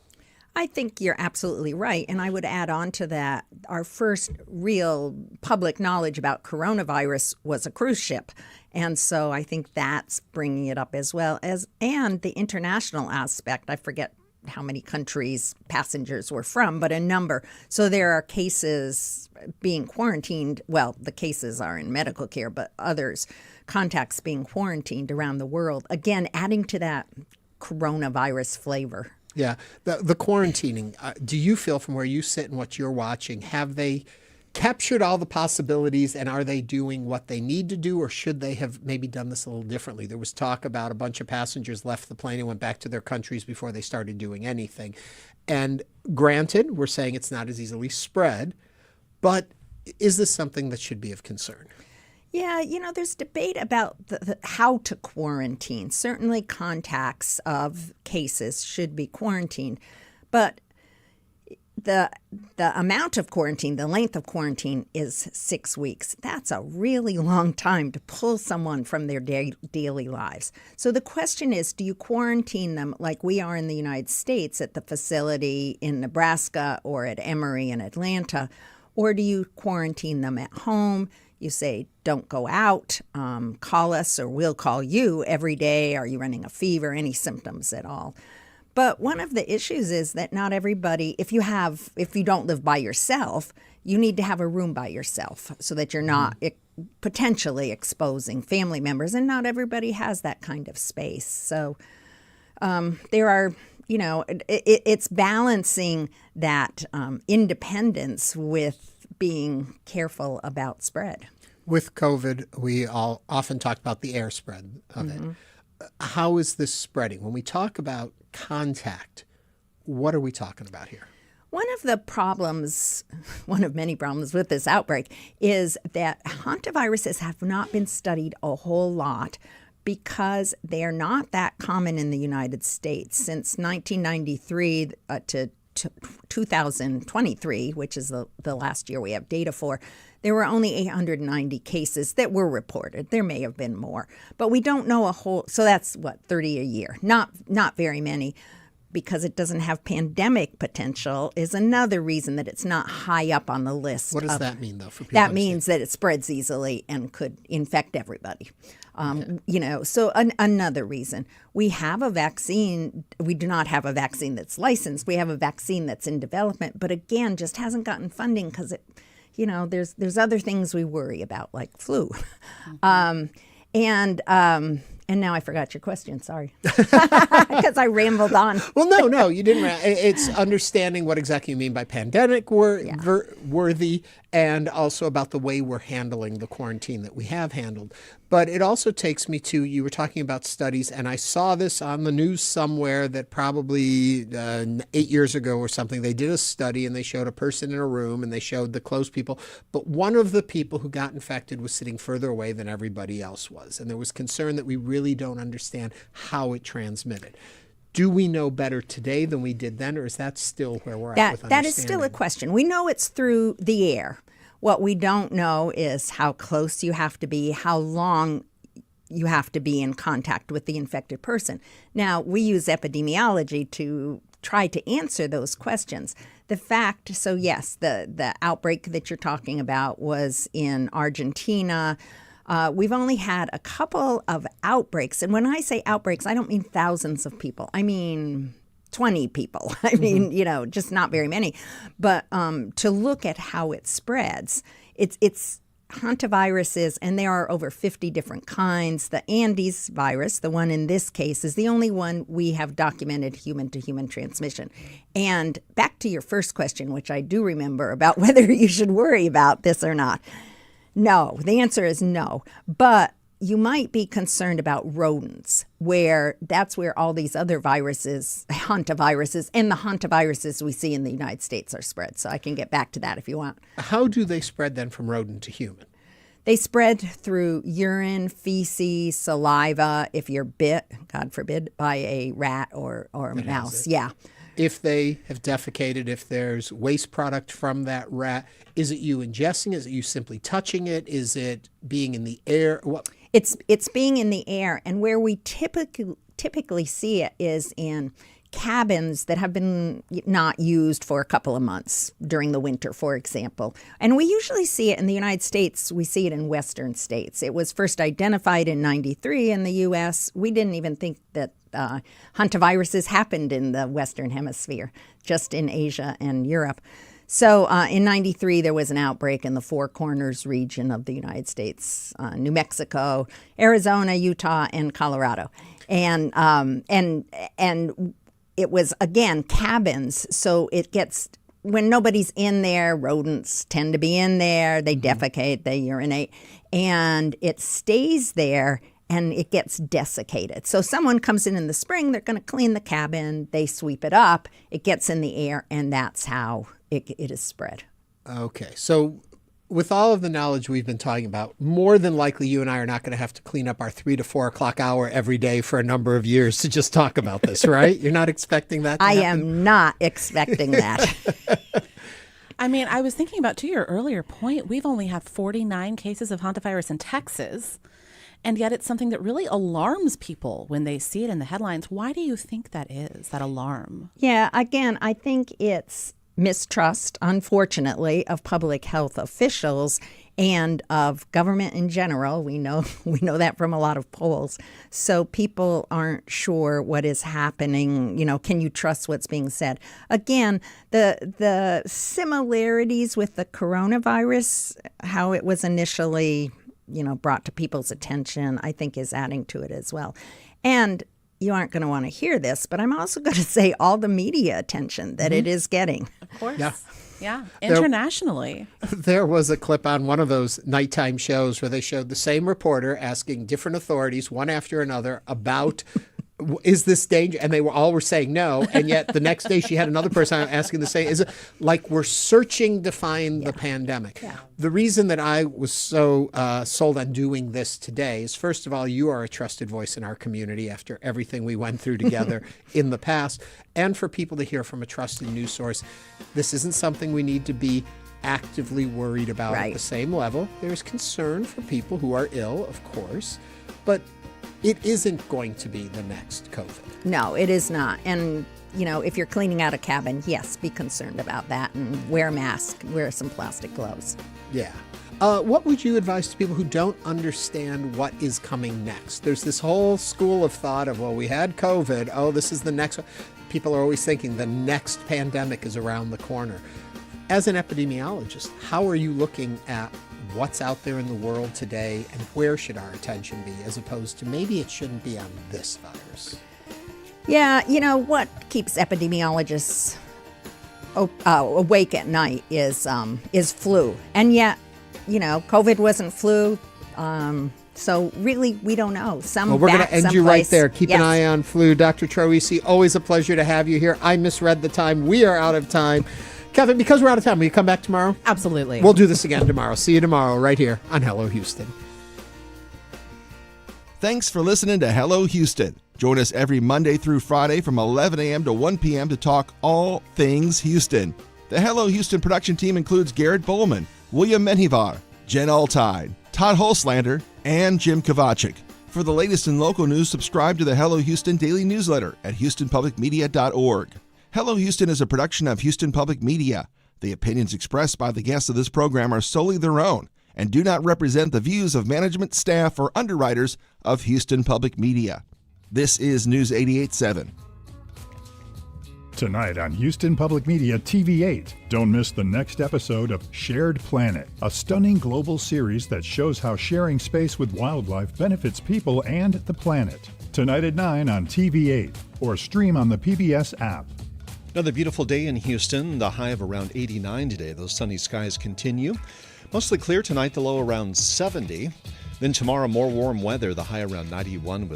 Q: I think you're absolutely right. And I would add on to that, our first real public knowledge about coronavirus was a cruise ship. And so I think that's bringing it up as well as, and the international aspect. I forget how many countries passengers were from, but a number. So there are cases being quarantined. Well, the cases are in medical care, but others, contacts being quarantined around the world. Again, adding to that coronavirus flavor.
A: Yeah. The quarantining, do you feel from where you sit and what you're watching, have they captured all the possibilities and are they doing what they need to do, or should they have maybe done this a little differently? There was talk about a bunch of passengers left the plane and went back to their countries before they started doing anything. And granted, we're saying it's not as easily spread, but is this something that should be of concern?
Q: Yeah, there's debate about how to quarantine. Certainly contacts of cases should be quarantined. But the amount of quarantine, the length of quarantine is 6 weeks. That's a really long time to pull someone from their daily lives. So the question is, do you quarantine them like we are in the United States at the facility in Nebraska or at Emory in Atlanta, or do you quarantine them at home? You say, don't go out, call us or we'll call you every day. Are you running a fever, any symptoms at all? But one of the issues is that not everybody, if you don't live by yourself, you need to have a room by yourself so that you're not potentially exposing family members. And not everybody has that kind of space. So there are, it's balancing that independence with being careful about spread.
A: With COVID, we all often talk about the air spread of it. How is this spreading? When we talk about contact, what are we talking about here?
Q: One of the problems, one of many problems with this outbreak, is that hantaviruses have not been studied a whole lot because they are not that common in the United States. Since 1993 to 2023, which is the last year we have data for, there were only 890 cases that were reported. There may have been more, but we don't know a whole. So that's 30 a year. Not very many, because it doesn't have pandemic potential. Is another reason that it's not high up on the list.
A: What does that mean, though? For people
Q: that means that it spreads easily and could infect everybody. So another reason. We have a vaccine. We do not have a vaccine that's licensed. We have a vaccine that's in development, but again, just hasn't gotten funding because there's other things we worry about, like flu. And now I forgot your question. Sorry. Because I rambled on.
A: Well, no, you didn't. It's understanding what exactly you mean by pandemic worthy, and also about the way we're handling the quarantine that we have handled. But it also takes me to, you were talking about studies, and I saw this on the news somewhere that probably 8 years ago or something, they did a study and they showed a person in a room and they showed the close people. But one of the people who got infected was sitting further away than everybody else was. And there was concern that we really don't understand how it transmitted. Do we know better today than we did then, or is that still where we're at with understanding?
Q: That is still a question. We know it's through the air. What we don't know is how close you have to be, how long you have to be in contact with the infected person. Now, we use epidemiology to try to answer those questions. The outbreak that you're talking about was in Argentina. We've only had a couple of outbreaks. And when I say outbreaks, I don't mean thousands of people. I mean 20 people. I mean, just not very many. But to look at how it spreads, it's hantaviruses, and there are over 50 different kinds. The Andes virus, the one in this case, is the only one we have documented human-to-human transmission. And back to your first question, which I do remember, about whether you should worry about this or not. No, the answer is no. But you might be concerned about rodents, that's where all these other viruses, hantaviruses, and the hantaviruses we see in the United States are spread. So I can get back to that if you want.
A: How do they spread then from rodent to human?
Q: They spread through urine, feces, saliva, if you're bit, God forbid, by a rat or a mouse. Yeah.
A: If they have defecated, if there's waste product from that rat, is it you ingesting? Is it you simply touching it? Is it being in the air? What?
Q: It's being in the air, and where we typically see it is in cabins that have been not used for a couple of months during the winter, for example. And we usually see it in the United States. We see it in western states. It was first identified in 93 in the U.S. We didn't even think that hantaviruses happened in the Western Hemisphere, just in Asia and Europe. So in 93, there was an outbreak in the Four Corners region of the United States, New Mexico, Arizona, Utah, and Colorado. And it was, again, cabins. So it gets, when nobody's in there, rodents tend to be in there. They defecate, they urinate, and it stays there. And it gets desiccated. So someone comes in the spring, they're going to clean the cabin, they sweep it up, it gets in the air, and that's how it is spread.
A: Okay. So with all of the knowledge we've been talking about, more than likely you and I are not going to have to clean up our 3 to 4 o'clock hour every day for a number of years to just talk about this, right? You're not expecting that to
Q: I
A: happen?
Q: am not expecting that.
B: I mean, I was thinking about, to your earlier point, we've only had 49 cases of hantavirus in Texas, and yet it's something that really alarms people when they see it in the headlines. Why do you think that is, that alarm?
Q: Yeah, again, I think it's mistrust, unfortunately, of public health officials and of government in general. We know that from a lot of polls. So people aren't sure what is happening. Can you trust what's being said? Again, the similarities with the coronavirus, how it was initially, brought to people's attention, I think is adding to it as well. And you aren't going to want to hear this, but I'm also going to say all the media attention that it is getting.
B: Of course. Yeah. Internationally.
A: There was a clip on one of those nighttime shows where they showed the same reporter asking different authorities, one after another, about is this danger? And they were saying no. And yet the next day she had another person asking the same. Is it like we're searching to find the pandemic?
Q: Yeah.
A: The reason that I was so sold on doing this today is, first of all, you are a trusted voice in our community after everything we went through together in the past. And for people to hear from a trusted news source, this isn't something we need to be actively worried about at the same level. There's concern for people who are ill, of course, but it isn't going to be the next COVID.
Q: No, it is not. And, if you're cleaning out a cabin, yes, be concerned about that and wear a mask, wear some plastic gloves.
A: Yeah. What would you advise to people who don't understand what is coming next? There's this whole school of thought of, well, we had COVID. Oh, this is the next one. People are always thinking the next pandemic is around the corner. As an epidemiologist, how are you looking at what's out there in the world today and where should our attention be, as opposed to maybe it shouldn't be on this virus?
Q: Yeah, what keeps epidemiologists awake at night is flu. And yet, COVID wasn't flu. So really, we don't know.
A: Well, we're going to end you right there. Keep an eye on flu. Dr. Troisi, always a pleasure to have you here. I misread the time. We are out of time. Kevin, because we're out of time, will you come back tomorrow?
B: Absolutely.
A: We'll do this again tomorrow. See you tomorrow right here on Hello Houston.
L: Thanks for listening to Hello Houston. Join us every Monday through Friday from 11 a.m. to 1 p.m. to talk all things Houston. The Hello Houston production team includes Garrett Bowman, William Menjivar, Jen Altine, Todd Holslander, and Jim Kovacic. For the latest in local news, subscribe to the Hello Houston daily newsletter at HoustonPublicMedia.org. Hello Houston is a production of Houston Public Media. The opinions expressed by the guests of this program are solely their own and do not represent the views of management, staff, or underwriters of Houston Public Media. This is News 88.7.
C: Tonight on Houston Public Media TV8, don't miss the next episode of Shared Planet, a stunning global series that shows how sharing space with wildlife benefits people and the planet. Tonight at 9 on TV8 or stream on the PBS app.
T: Another beautiful day in Houston, the high of around 89 today. Those sunny skies continue. Mostly clear tonight, the low around 70. Then tomorrow, more warm weather, the high around 91 with